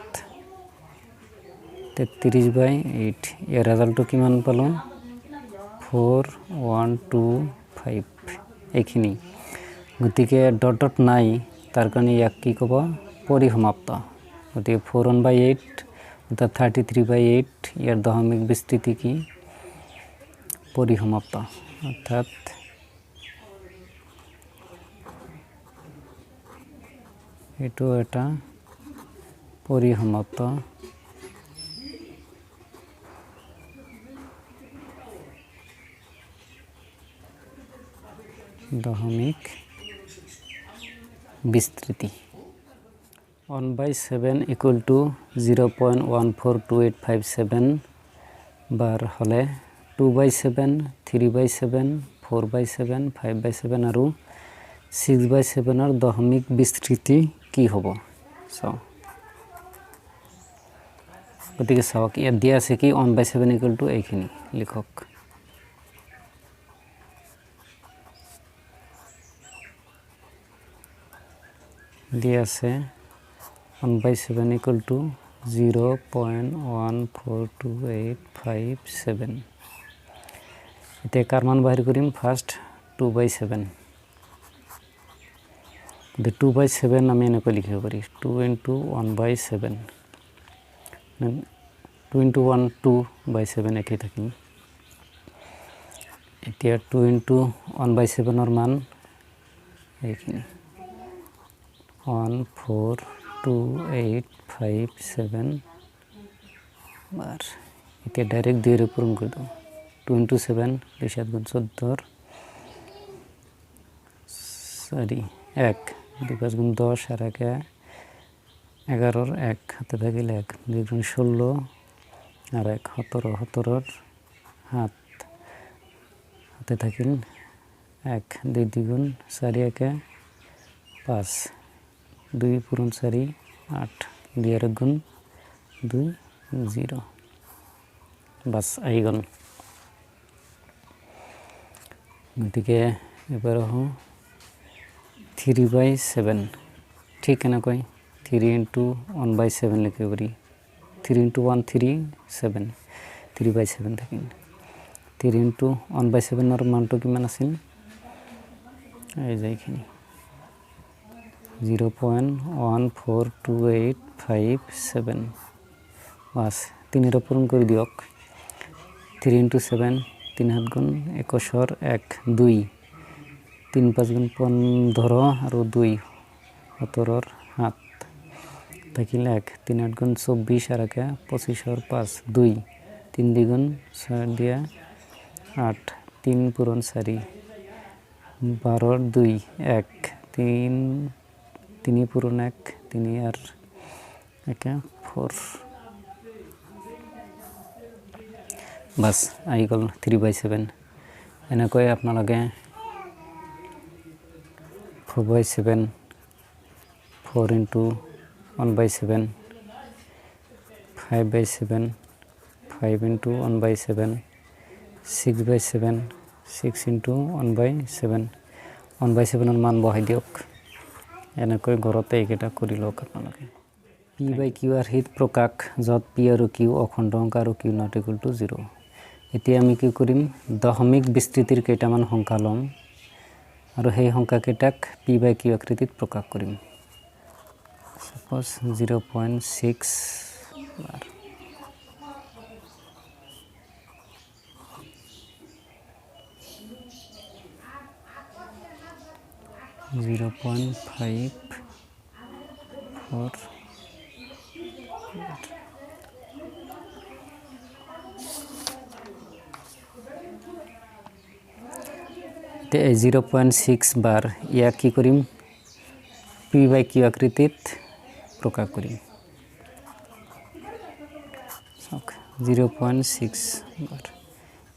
33/8 এর রেজাল্টটো কিমান পালো 4125 এইখিনি গতিকে ডট ডট নাই তার কারণে ইয়াক কি কব পরিসমাপ্ত গতিকে 4/1/8 অর্থাৎ 33/8 এর দশমিক বিস্তৃতি কি পরিসমাপ্ত অর্থাৎ এটো এটা পরিসমাপ্ত দশমিক বিস্তৃতি 1/7 = 0.142857 বার হলে 2/7 3/7 4/7 5/7 আৰু 6/7 এর দশমিক বিস্তৃতি কি হব চাও গতিকে চাওক ইয়াত দিয়া আছে কি 1/7 = এইখিনি লিখক দিয়া আছে 1/7 = 0.142857 এতে কার মান বাহির করিম ফার্স্ট 2/7 the 2/7 আমি এনেকৈ লিখিব পারি 2 × 1/7 2 × 1 2/7 একেই থাকিল এতিয়া 2 × 1/7 এর মান এইখিনি 14287 বার এতিয়া ডাইরেক্ট 2 এর পূরণ করে দাও 2 × 7 2 7 × 14 সরি 1 2 5 × 10 আর 11 1 হাতে থাকিল 1 2 × 16 আর 1 17 17 হাতে থাকিল 1 2 2 4 1 5 2 পূরণ 4 8 2 আর 1 2 0 বাস আই গেল গতিকে এবার 3/7 ঠিক এনেকৈ 3 × 1/7 লিখিব পারি 3 × 1 3 7 3/7 থাকিল 3 × 1/7 এর মানটো কিমান আছিল এই যে এইখিনি 0.142857 বাস 3 এর পূরণ করে দিয়ক 3 × 7 3 7 × 21 1 2 3 5 × 15 আর 2 17 7 থাকিল 1 3 8 × 24 আর 25 5 2 3 2 6 দিয়া 8 3 পূরণ 4 12 2 1 3 3 পূরণ 1 3 আর 4 বাস আই গেল 3/7 এনেকৈ আপোনালোকে 4/7 4 × 1/7 5/7 5 into 1 by 7 6 by 7 6 into 1 by 7 1 by 7 মান বহাই দিয়ক এনেকৈ ঘৰতে এইকেইটা কৰি লওক আপোনালোকে পি বাই কিউ হিট প্ৰকাশ য'ত পি আৰু কিউ অখণ্ড সংখ্যা আৰু কিউ নট ইকুৱেল টু 0 এতিয়া আমি কি কৰিম দশমিক বিস্তৃতিৰ কেইটামান সংখ্যা ল'ম আৰু সেই সংখ্যাকেইটাক পি বাই কিউ আকৃতিত প্ৰকাশ কৰিম সাপোজ 0.6 বাৰ 0.54 0.6 বাৰ ইয়াক কি কৰিম পি বাই কিউ আকৃতিত প্ৰকাশ কৰিম 0.6 বাৰ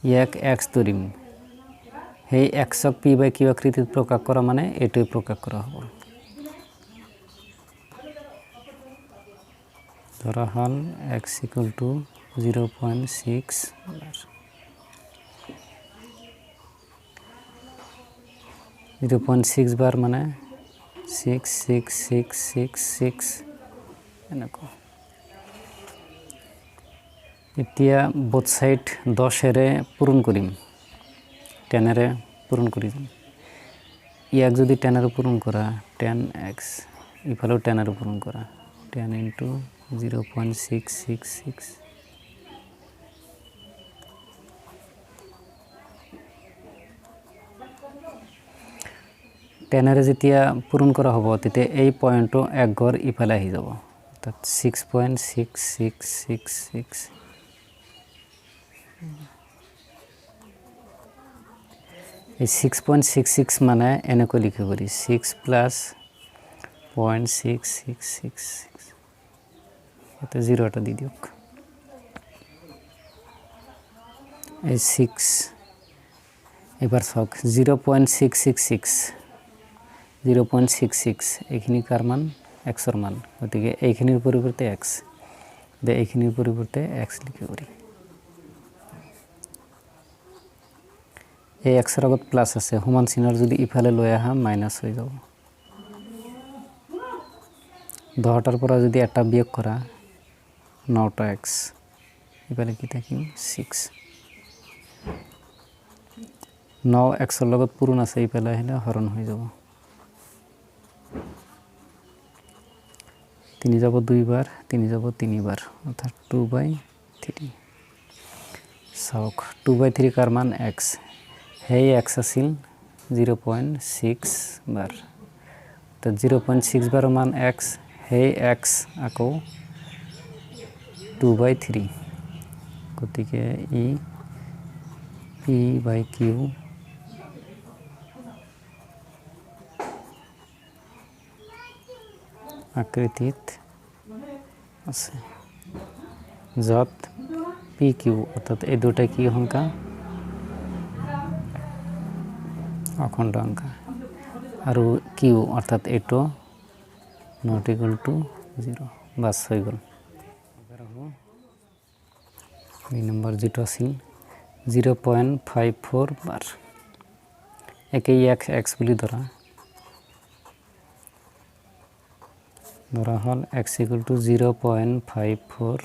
ইয়াক x ধৰিম সেই xক পি বাই কিউ আকৃতিত প্ৰকাশ কৰা মানে এইটোই প্ৰকাশ কৰা হ'ব ধৰা হল x equal to 0.6 বাৰ 0.6 বাৰ মানে 66666 এনেকুৱা এতিয়া বোথ সাইড 10 এৰে পূৰণ কৰিম 10 এৰে পূৰণ কৰি যাম ইয়াক যদি 10 এৰে পূৰণ কৰা 10x ইফালেও 10 এৰে পূৰণ কৰা 10 into 0.666 10 এৰে যেতিয়া পূৰণ কৰা হ'ব তেতিয়া এই পয়েন্টটো এক ঘৰ ইফালে আহি যাব অৰ্থাৎ 6.6666 এই 6.66 মানে এনেকৈ লিখিব পাৰি 6 plus 0.6666 এটা 0 এটা দি দিয়ক এই 6 এবার সক 0.666 0.66 এইখিনি কার মান x এর মান গতিকে এইখিনির পরিবর্তে x দে এইখিনির পরিবর্তে x লিখে করি এই x এর আগত প্লাস আছে সমান চিহ্নৰ যদি ইফালে লৈ আহা মাইনাস হৈ যাব 10টাৰ পৰা যদি এটা বিয়োগ কৰা 9টা x ইফালে কি থাকিম 6 9 x এর লগত পূরণ আছে ইফালে আহিলে হরণ হৈ যাব 3 যাব 2 বার 3 যাব 3 বার অর্থাৎ 2/3 সক 2/3 কার মান x হেই x আছিল 0.6 বার তো 0.6 বার মান x হেই x আকৌ 2/3 গতিকে ই p/q আকৃতিত আছে যত pq অর্থাৎ এই দুটা কি সংখ্যা অখণ্ড সংখ্যা আৰু q অৰ্থাৎ এটো not equal to 0 বাস হৈ গল এই নম্বৰ যেটো আছিল 0.54 বাৰ একেই x বুলি ধৰা হল x equal to 0.54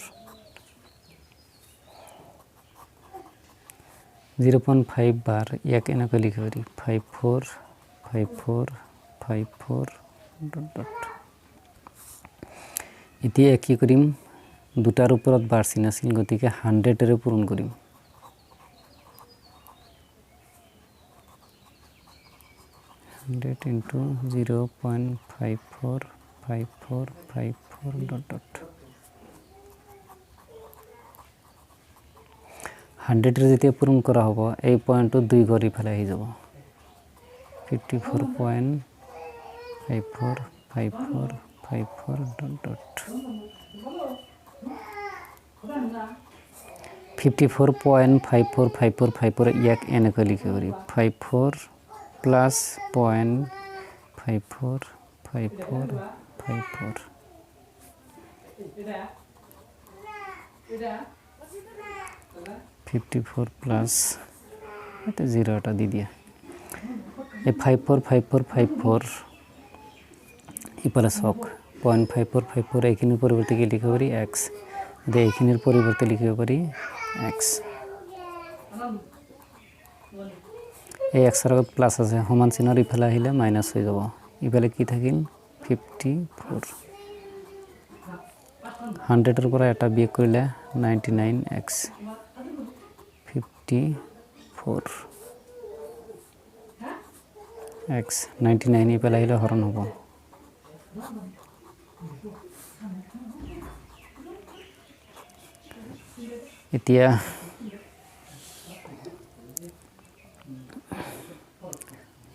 0.5 বাৰ ইয়াক এনেকৈ লিখিব পাৰি 54 54 54 ডট ডট এতিয়া কি কৰিম দুটাৰ ওপৰত বাৰ চিন আছিল গতিকে 100 এৰে পূৰণ কৰিম 100 into 0.54 54 54 dot dot 100 রে যেতিয়া পূরণ করা হ'ব এই পয়েন্টটো দুই ঘর ইফালে আহি যাব 54.54 54 54 dot dot 54.5454 ইয়াক এনেকৈ লিখিব পাৰি 54 plus 0.54 54 54 54 প্লাস এটা 0 এটা দি দিয়া এই 54 ইপারে সক 0.54 এইখিনির পরিবর্তে কি লিখতে পারি x এইখিনির পরিবর্তে লিখতে পারি x এই x এর আগত প্লাস আছে সমান চিহ্নৰ ইফালে আহিলে মাইনাস হৈ যাব ইফালে কি থাকিল 54 100 এর পৰা এটা বিয়োগ কৰিলে 99x 54 x 99 ইফালে আহিলে হৰণ হ'ব এতিয়া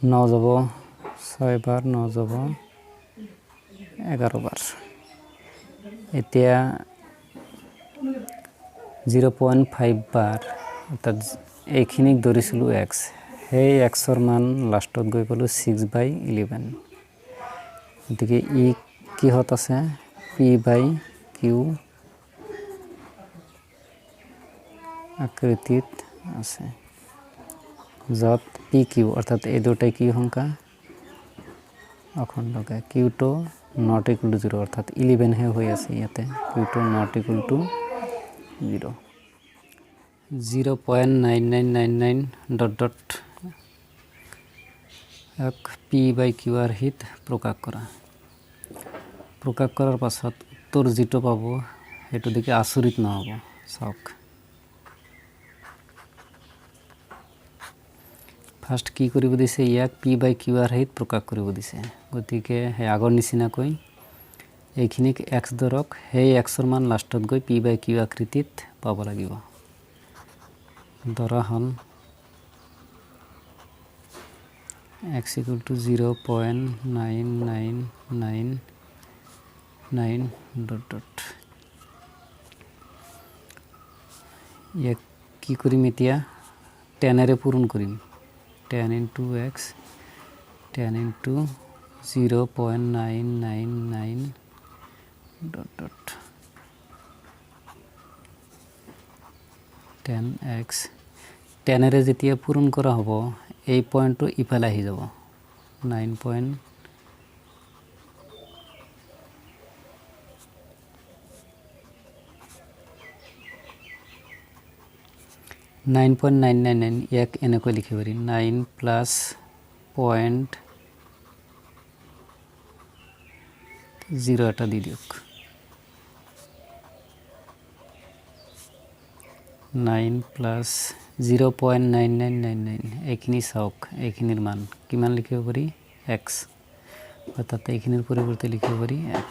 9 যাব 6 বার 9 যাব 11 বার এতিয়া 0.5 বার অর্থাৎ এইখিনিক ধৰিছিলো x সেই x ৰ মান লাষ্টত গৈ পালো 6/11 গতিকে ই কিহত আছে p/q আকৃতিত আছে যত pq অর্থাৎ এই দুটাই কি সংখ্যা অখণ্ডকে q2 not equal to 0 অর্থাৎ 11 হে হৈ আছে ইয়াতে q2 not equal to 0 0.9999 dot dot এক p/q ৰ হিত প্ৰকাশ কৰাৰ পাছত উত্তৰ যেটো পাব হেতু দেখি আচৰিত নহব চাওক ফাৰ্স্ট কি কৰিব দিছে ইয়াক p/q ৰ হিত প্ৰকাশ কৰিব দিছে গতিকে হে আগৰ নিচিনাকৈ এইখিনিক x ধৰক সেই x ৰ মান লাষ্টত গৈ p/q আকৃতিত পাব লাগিব ধৰা হন x equal to 0.9999 dot dot ইয়াক কি কৰিম এতিয়া 10 এৰে পূৰণ কৰিম 10 into x 10 into 0.999 dot dot 10x 10 এৰে যেতিয়া পূৰণ কৰা হ'ব এই পয়েন্টটো ইফালে আহি যাব 9.999 ইয়াক এনেকৈ লিখিব পাৰি 9 প্লাস 0 এটা দি দিয়ক 9 প্লাস 0.9999 এইখিনি চাওক এইখিনিৰ মান কিমান লিখিব পাৰি x অৰ্থাৎ এইখিনিৰ পৰিৱৰ্তে লিখিব পাৰি x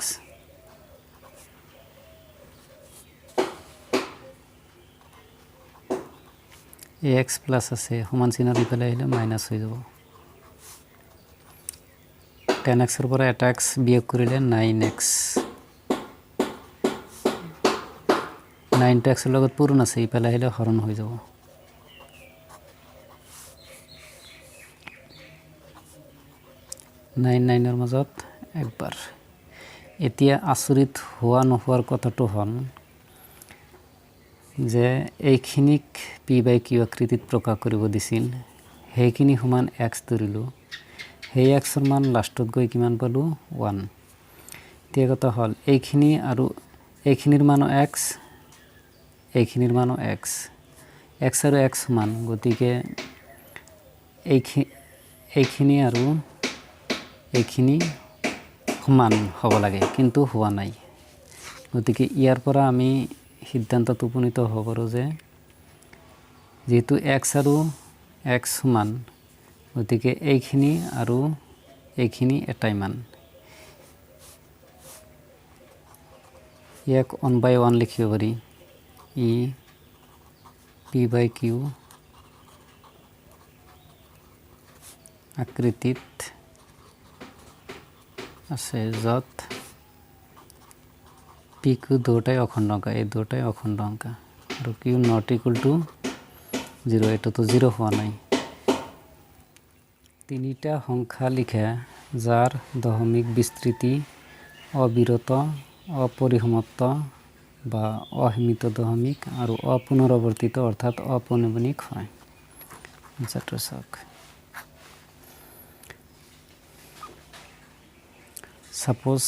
x প্লাস আছে সমান চিহ্নৰ ইফালে আহিলে মাইনাস হৈ যাব 10x ৰ পৰা এটা x বিয়োগ কৰিলে 9x 9 টো x ৰ লগত পূৰণ আছে ইফালে আহিলে হৰণ হৈ যাব 9 ৰ মাজত একবাৰ এতিয়া আচৰিত হোৱা নোহোৱাৰ কথাটো হল যে এইখিনিক p/q আকৃতিত প্ৰকাশ কৰিব দিছিল সেইখিনি সমান x ধৰিলো সেই x ৰ মান লাষ্টত গৈ কিমান পালো 1 এতিয়া কথা হল এইখিনি আৰু এইখিনিৰ মান x এইখিনিৰ মান x x আৰু x সমান গতিকে এইখিনি আৰু এইখিনি সমান হ'ব লাগে কিন্তু হোৱা নাই গতিকে ইয়াৰ পৰা আমি সিদ্ধান্তত উপনীত হ'ব পাৰো যে যেহেতু x আৰু x সমান গতিকে এইখিনি আৰু এইখিনি এটাই মান ইয়াক 1/1 লিখিব পাৰি ই p/q আকৃতিত আছে যত p/q দুটাই অখণ্ড অংক এই দুটাই অখণ্ড অংক আৰু q not equal to 0 এটা তো 0 হোৱা নাই তিনিটা সংখ্যা লিখা যাৰ দশমিক বিস্তৃতি অবিৰত অপৰিসমাপ্ত বা অসীমিত দশমিক আৰু অপুনৰাবৰ্তিত অৰ্থাৎ অপৌনঃপুনিক হয়। আনসাৰটো চাওক। সাপোজ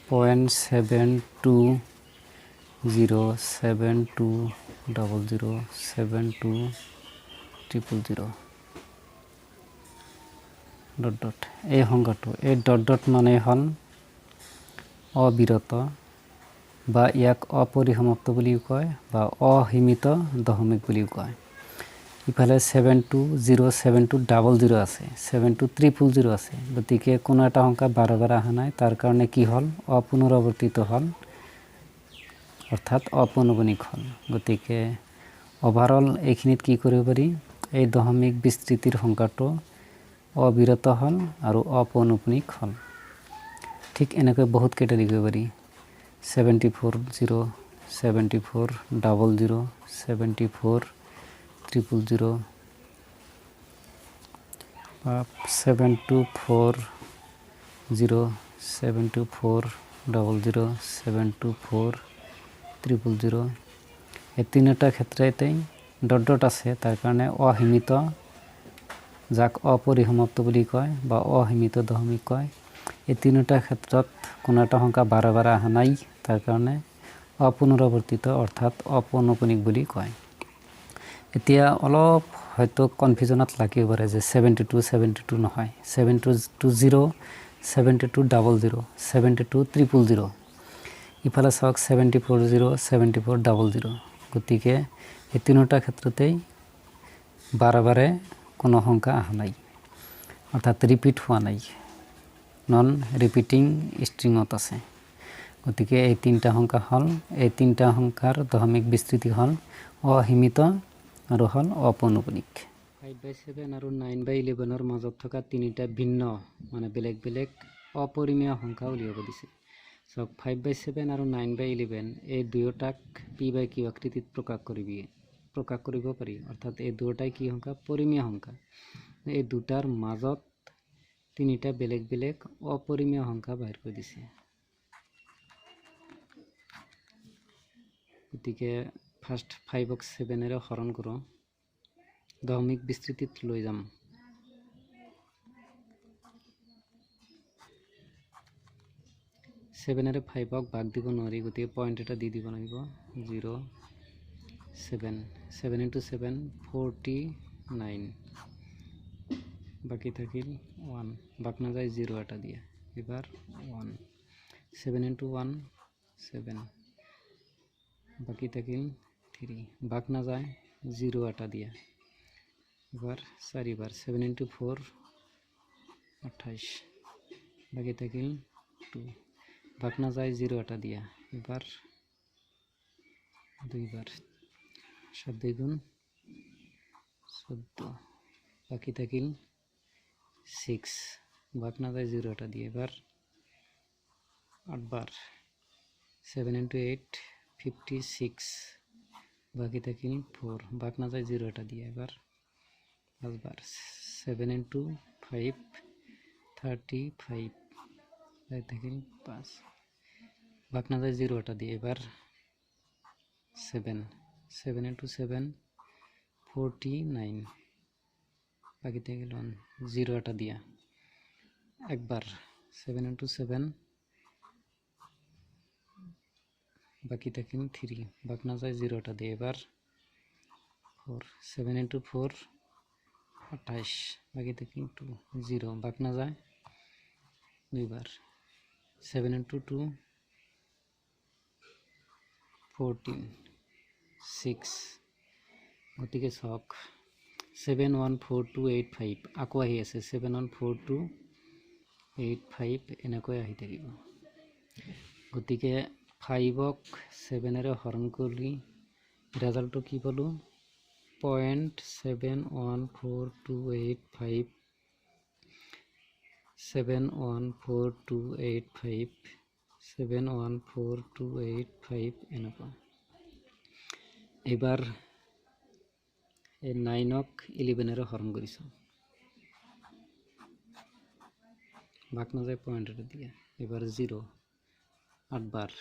0.720720072000 ডট ডট এই সংখ্যাটো এই ডট ডট মানে হ'ল অবিৰত বা ইয়াক অপৰিসমাপ্ত বুলিও কয় বা অসীমিত দশমিক বুলিও কয়। ইফালে 72072000 আছে, 72300 আছে, গতিকে কোনো এটা সংখ্যা বাৰে বাৰে অহা নাই, তাৰ কাৰণে কি হ'ল অপুনৰাবৰ্তিত হ'ল অৰ্থাৎ অপৌনঃপুনিক হ'ল। গতিকে অভাৰঅল এইখিনিত কি কৰিব পাৰি, এই দশমিক বিস্তৃতিৰ সংখ্যাটো অবিৰত হ'ল আৰু অপৌনঃপুনিক হ'ল। ঠিক এনেকৈ বহুত কেইটা লিখিব পাৰি, 740, 7400, 74000, 7240, 72400, 72400। এই তিনিটা ক্ষেত্ৰতেই ডট ডট আছে, তাৰ কাৰণে অসীমিত, যাক অপৰিসমাপ্ত বুলি কয় বা অসীমিত দশমিক কয়। এই তিনিটা ক্ষেত্ৰত কোনো এটা সংখ্যা বাৰে বাৰে অহা নাই, তাৰ কাৰণে অপুনৰাবৰ্তিত অৰ্থাৎ অপৌনঃপুনিক বুলি কয়। এতিয়া অলপ হয়তো কনফিউজনত লাগিব পাৰে যে 72 নহয়, 720, 7200, 72300। ইফালে চাওক 7400, 7400। গতিকে এই তিনিটা ক্ষেত্ৰতেই বাৰে বাৰে কোনো সংখ্যা অহা নাই, অৰ্থাৎ ৰিপিট হোৱা নাই, নন ৰিপিটিং ষ্ট্ৰিঙত আছে। গতিকে এই তিনিটা সংখ্যা হ'ল, এই তিনিটা সংখ্যাৰ দশমিক বিস্তৃতি হ'ল অসীমিত আৰু হ'ল অপৌনঃপুনিক। 5/7 আৰু 9/11 মাজত থকা তিনিটা ভিন্ন মানে বেলেগ বেলেগ অপৰিমেয় সংখ্যা উলিয়াব দিছে। চাওক 5/7 আৰু 9/11 এই দুয়োটাক p/q আকৃতিত প্ৰকাশ কৰিব পাৰি, অৰ্থাৎ এই দুয়োটাই কি সংখ্যা, পৰিমেয় সংখ্যা। এই দুটাৰ মাজত তিনিটা বেলেগ বেলেগ অপৰিমেয় সংখ্যা বাহিৰ কৰি দিছে। গতিকে ফাৰ্ষ্ট 5ক 7ৰে হৰণ কৰোঁ, দশমিক বিস্তৃতিত লৈ যাম। 7ৰে 5ক ভাগ দিব নোৱাৰি, গতিকে পইণ্ট এটা দি দিব লাগিব, 0, 7, 7 × 7 49, বাকী থাকিল 1, ভাগ নাযায় 0 এটা দিয়ে, এবার 1, 7 × 1 7, বাকি থাকিল 3, ভাগ নাযায় 0 এটা দিয়ে, এবার 4 বার, 7 × 4 28, বাকি থাকিল 2, ভাগ না যায় 0 এটা দিয়া, এবার 2 বার, 7 2 গুণ 14, বাকি থাকিল 6, ভাগ না যায় 0 এটা দিয়ে, এবার 8 বার, 7 × 8 56, বাকি থাকিল 4, ভাগ না যায় 0 এটা দিয়ে, এবার 5 বার, 7 × 5 35, বাকি থাকিল 5, ভাগ না যায় 0 এটা দিয়ে, এবার 7, 7 × 7 49, বাকি থাকিল 1, 0 এটা দিয়া, একবার 7 × 7, বাকি থাকিল 3, ভাগ না যায় 0 এটা দিয়ে, এবার 4, 7 × 4 28, বাকি থাকিল 2, 0, ভাগ না যায় 2 বার, 7 × 2 14, 6, গতিকে চাওক 714285 আকৌ আহি আছে, 714285 এনেকৈ আহি থাকিব। গতিকে 5ক 7ৰে হৰণ কৰি ৰেজাল্টটো কি পালোঁ, 0.714285, 71428 71428 এনেকুৱা। এবাৰ এই 9ক 11ৰে হৰণ কৰিছোঁ, ভাগ না যায় পয়েন্ট এটা দিয়ে, এবার 0, 8 বার,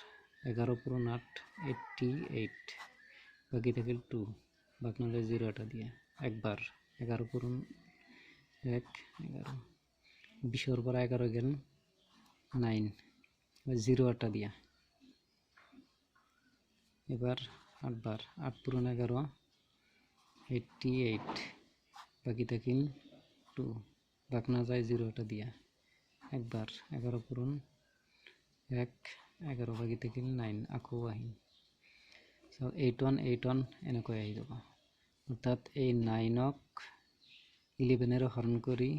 11 পূরণ 8 88 বাকি থাকিল 2 বাকি নালে 0 এটা দিয়ে একবার 11 পূরণ 1 11 20 পর 11 গেল 9 0 এটা দিয়া এবার 8 বার 8 পূরণ 11 88 বাকি থাকিল 2 বাকি না যায় 0 এটা দিয়া একবার 11 পূরণ 1 11 বাকি থাকিল 9 আকো আহিল সো 8 1 এনেকৈ আহি যাব অর্থাৎ এই 9ক 11 এর হরণ করি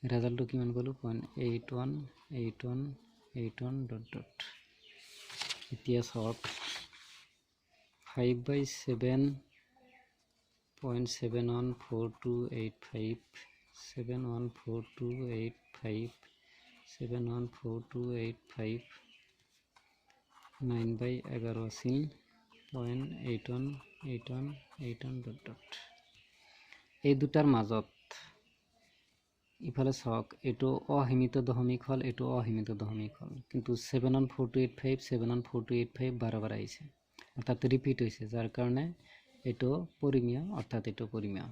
রেজাল্টটো কিমান পালো 0.818181 ডট ডট এতিয়া চাওক 5/7.714285 71428571428 9/11 আছিল 0.818181 ডট ডট এই দুটাৰ মাজত ইফালে চাওক এটো অসীমিত দশমিক হল এটো অসীমিত দশমিক হল কিন্তু 7142857 71428 বারবার আইছে অর্থাৎ রিপিট হইছে যার কারণে এটো পরিমেয় অর্থাৎ এটো পরিমেয়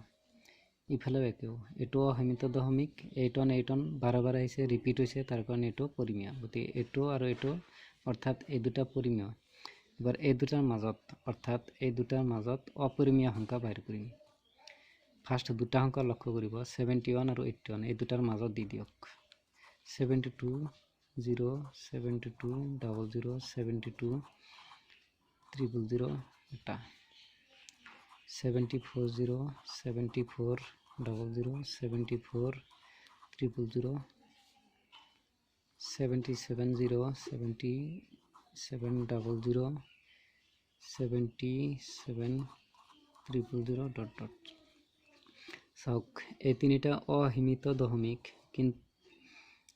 ইফালেও একেও এটো অসীমিত দশমিক 8181 বারবার আইছে রিপিট হইছে তার কারণে এটো পরিমেয় গতি এটো আর এটো অর্থাৎ এই দুটা পরিমেয় এবার এই দুটার মাজত অর্থাৎ এই দুটার মাজত অপরিমেয় সংখ্যা বাইর কৰিম ফাৰ্স্ট দুটা সংখ্যা লক্ষ্য কৰিব 71 আৰু 81 এই দুটাৰ মাজত দি দিয়ক 72 0 72 00 72 000 এটা 74 0 74 00 74 000 77 0 77 00 77 000 ডট ডট চাওক এই তিনিটা অসীমিত দশমিক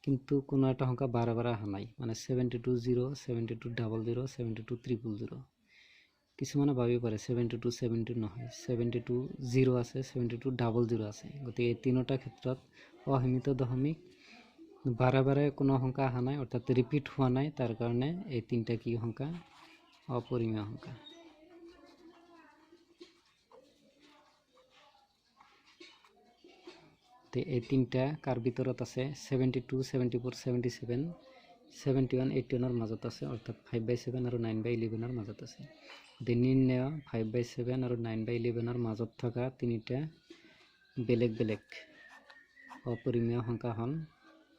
কিন্তু কোনো একটা সংখ্যা বারবার আহা নাই মানে 72 0 72 00 72 000 কিছুমানে ভাবিব পাৰে 72 70 নহয় 72 0 আছে 72 00 আছে গতিকে এই তিনিটা ক্ষেত্ৰত অসীমিত দশমিক বারবারে কোনো সংখ্যা আহা নাই অর্থাৎ রিপিট হওয়া নাই তার কারণে এই তিনটা কি সংখ্যা অপরিমেয় সংখ্যা তে এই তিনটা কার ভিতৰত আছে 72 74 77 71 81 মাজত আছে অৰ্থাৎ 5/7 আৰু 9/11 মাজত আছে নিৰ্ণয় 5/7 আৰু 9/11 মাজত থকা তিনিটা বেলেগ বেলেগ অপরিমেয় সংখ্যা হল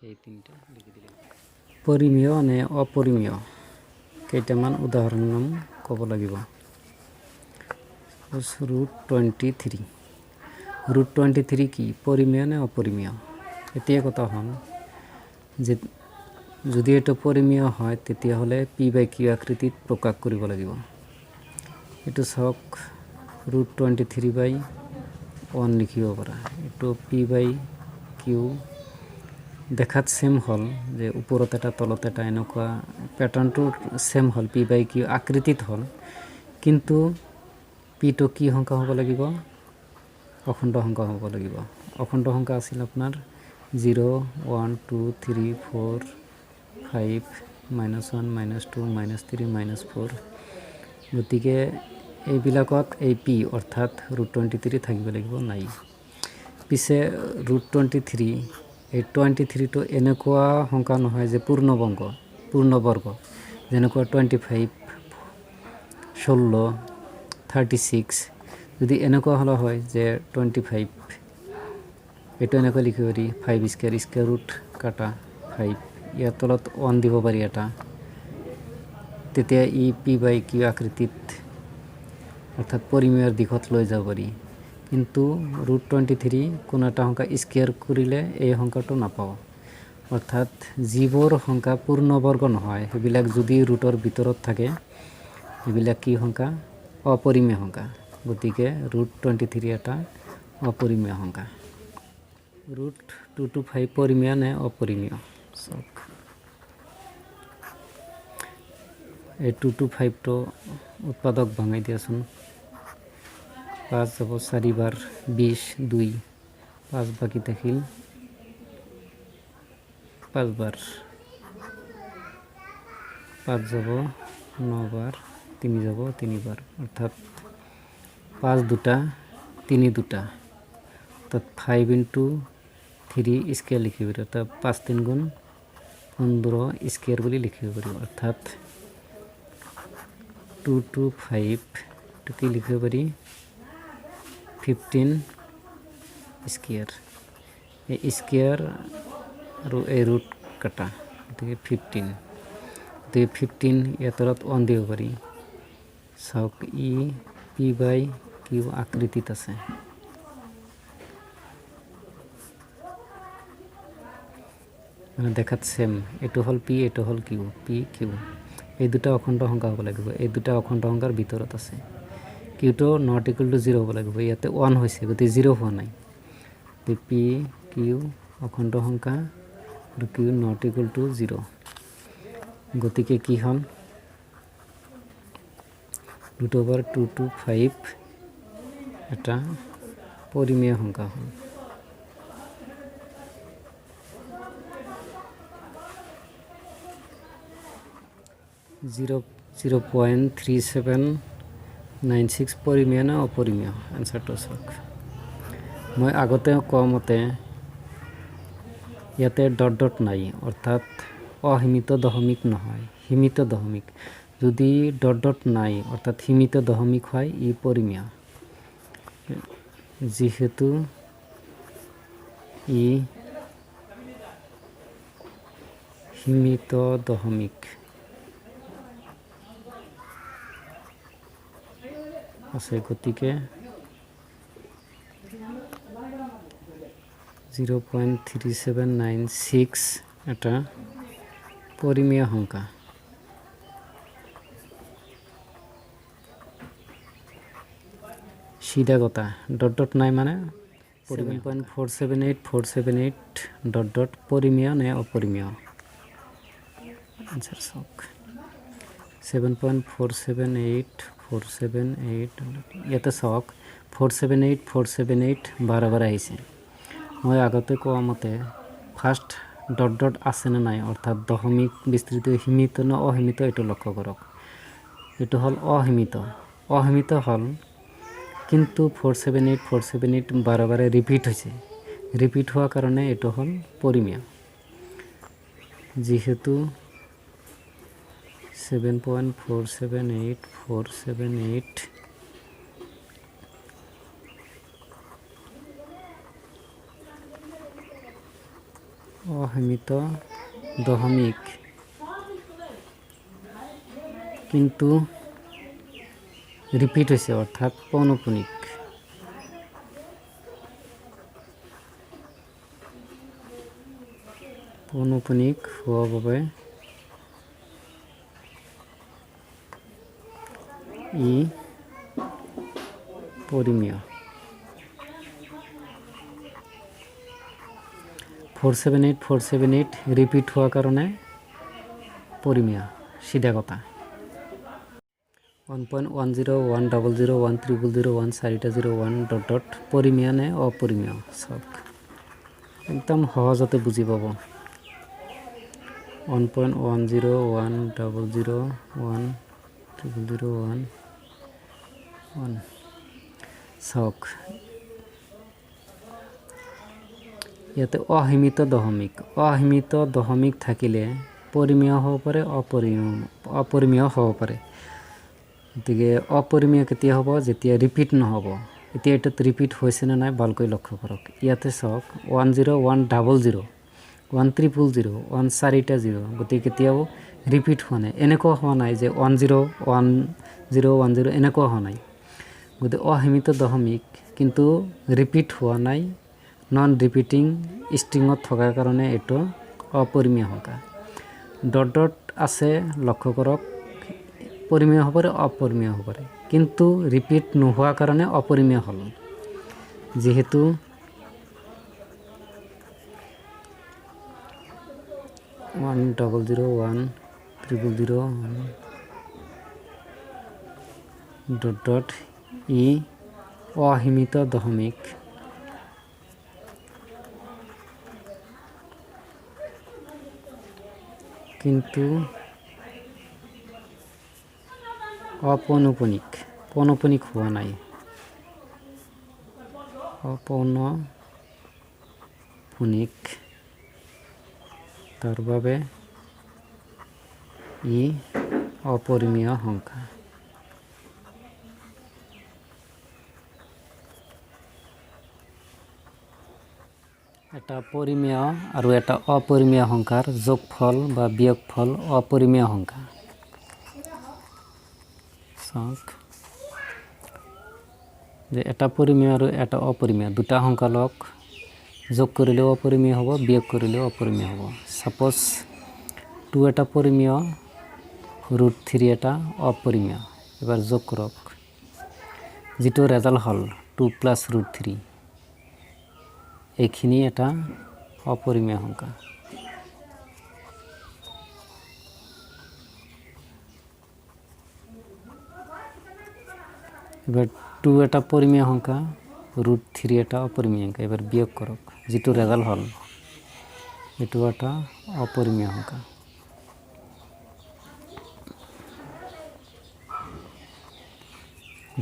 এই তিনটা লিখি দিলে পরিমেয় নে অপরিমেয় কেইটামান উদাহরণ নাম ক'ব লাগিব √23 √23 কি পরিমেয় নে অপরিমেয় এতিয়া কথা হল যে যদি এটা পরিমেয় হয় তেতিয়াহলে p/q আকৃতিত প্রকাশ কৰিব লাগিব এটো চাওক √23/1 লিখিব পাৰা এটো p/q দেখাত সেম হল যে উপৰত এটা তলত এটা এনেকুৱা প্যাটাৰ্নটো সেম হল p/q আকৃতিত হল কিন্তু p তো কি সংখ্যা হ'ব লাগিব অখণ্ড সংখ্যা হ'ব লাগিব অখণ্ড সংখ্যা আছিল আপোনাৰ 0 1 2 3 4 5 -1 -2 -3 -4 গতিকে এইবিলাকত এই p অৰ্থাৎ √23 থাকিব লাগিব নাই পিছে √23 এই 23 টো এনেকুৱা সংখ্যা নহয় যে পূৰ্ণবৰ্গ যেনেকুৱা 25 16 36 যদি এনেকুৱা হলো হয় যে 25 এটা এনেকৈ লিখিব পাৰি 5 স্কয়াৰ ৰুট কাটা 5 ইয়াৰ তলত 1 দিব পাৰি এটা তেতিয়া ই p/q আকৃতিত অৰ্থাৎ পৰিমেয়ৰ দিশত লৈ যাব পাৰি কিন্তু √23 কোনো এটা সংখ্যা স্কয়াৰ কৰিলে এই সংখ্যাটো নাপাও অৰ্থাৎ যিবোৰ সংখ্যা পূৰ্ণবৰ্গ নহয় সেইবিলাক যদি ৰুটৰ ভিতৰত থাকে এইবিলাক কি সংখ্যা অপরিমেয় সংখ্যা গতিকে √23 এটা অপরিমেয় সংখ্যা √225 পরিমেয় নে অপরিমেয় চাওক এই 225 টো উৎপাদক ভাঙাই দিয়াচোন 5 যাব 4 বার 20 2 5 বাকি থাকিল 5 বার 5 যাব 9 বার 3 যাব 3 বার অর্থাৎ 5 দুটা 3 দুটা অর্থাৎ 5 ইন্টু 3 স্কোয়ার লিখিব পারি অর্থাৎ 5 3 গুণ 15 স্কোয়ার বলে লিখিব পারি অর্থাৎ 2 2 5 কি লিখিব পারি 15 স্কোয়ার এই স্কোয়ার আর এই রুট কাটা গতিকে 15 গতিকে 15 এতৰত 1 দিব পাৰি চাওক ই পি বাই কিউ আকৃতিত আছে মানে দেখাত সেম এটো হল পি এটো হল কিউ পি কিউ এই দুটা অখণ্ড সংখ্যা হ'ব লাগিব এই দুটা অখণ্ড সংখ্যাৰ ভিতৰত আছে কিউটো নট ইকুয়াল টু 0 হ'ব লাগিব ইয়াতে 1 হৈছে গতিকে 0 হোৱা নাই পি কিউ অখণ্ড সংখ্যা আৰু কিউ নট ইকুয়াল টু 0 গতিকে কি হ'ল √2/5 এটা পৰিমেয় সংখ্যা হ'ল 0.3796 পৰিমেয় না অপৰিমেয় আনসাৰটো চাওক মই আগতে কোৱা মতে ইয়াতে ডট ডট নাই অৰ্থাৎ অসীমিত দশমিক নহয় সীমিত দশমিক যদি ডট ডট নাই অর্থাৎ সীমিত দশমিক হয় ই পরিমেয় যেহেতু ই সীমিত দশমিক আছে গতিকে 0.3796 এটা পরিমেয় সংখ্যা सीधा कथा डट डट नाई माने 7.478478 डट डट परिमेय ने अपरिमेय आंसर सक 7.478478 ইয়াতে সক 478478 বাৰ বাৰ আহিছে মই আগতে কোৱা মতে ফাৰ্স্ট ডট ডট আছে না নাই অৰ্থাৎ দশমিক বিস্তৃত সীমিত না অসীমিত এটো লক্ষ্য কৰক এটো হল অসীমিত অসীমিত হল কিন্তু 478 বাৰে বাৰে ৰিপিট হৈছে ৰিপিট হোৱা কাৰণে এটো হল পৰিমেয় যেহেতু 7.478478 অসীমিত দশমিক কিন্তু রিপিট হয়েছে অর্থাৎ পৌনপুনিক হওয়ার বাবে ই পরিমেয় 478 রিপিট হওয়ার কারণে পরিমেয় সিধা কথা 1.10 চাৰিটা 01 ডট ডট পৰিমেয় নে অপৰিমেয় সব একদম সহজতে বুজি পাব 1.1010010001 চাওক ইয়াতে অসীমিত দশমিক থাকিলে পৰিমেয় হ'ব পাৰে অপৰিমেয় হ'ব পাৰে গতিকে অপৰিমেয় কেতিয়া হ'ব যেতিয়া ৰিপিট নহব এতিয়া এটাত ৰিপিট হৈছে না নাই ভালকৈ লক্ষ্য কৰক ইয়াতে চাওক 10100 1300 চাৰিটা 0 গতিকে কেতিয়াও ৰিপিট হোৱা নাই এনেকুৱা হোৱা নাই যে 1010 এনেকুৱা হোৱা নাই গতিকে অসীমিত দশমিক কিন্তু ৰিপিট হোৱা নাই নন ৰিপিটিং স্ট্ৰিংত থকাৰ কাৰণে এটো অপৰিমেয় সংখ্যা ডট ডট আছে লক্ষ্য কৰক পৰিমেয় হ'ব পাৰে অপৰিমেয় হ'ব পাৰে কিন্তু ৰিপিট নোহোৱা কাৰণে অপৰিমেয় হ'ল যেহেতু 1001300 ডট ডট ই অসীমিত দশমিক কিন্তু অপৌনপুনিক, পৌনপুনিক হোৱা নাই, অপৌনপুনিক, তাৰ বাবে ই অপৰিমেয় সংখ্যা। এটা পৰিমেয় আৰু এটা অপৰিমেয় সংখ্যাৰ যোগফল বা বিয়োগফল অপৰিমেয় সংখ্যা। চাওক যে এটা পৰিমেয় আৰু এটা অপৰিমেয় দুটা সংখ্যা লওক, যোগ কৰিলেও অপৰিমেয় হ'ব, বিয়োগ কৰিলেও অপৰিমেয় হ'ব। সাপোজ 2 এটা পৰিমেয়, √3 এটা অপৰিমেয়। এবাৰ যোগ কৰক, যিটো রেজাল্ট হল 2 + √3, এইখিনি এটা অপরিমেয় সংখ্যা। এবার 2 এটা পরিমেয় সংখ্যা, √3 এটা অপরিমেয় সংখ্যা। এবার বিয়োগ করক, যেটো রেজাল্ট হল এটো একটা অপরিমেয় সংখ্যা।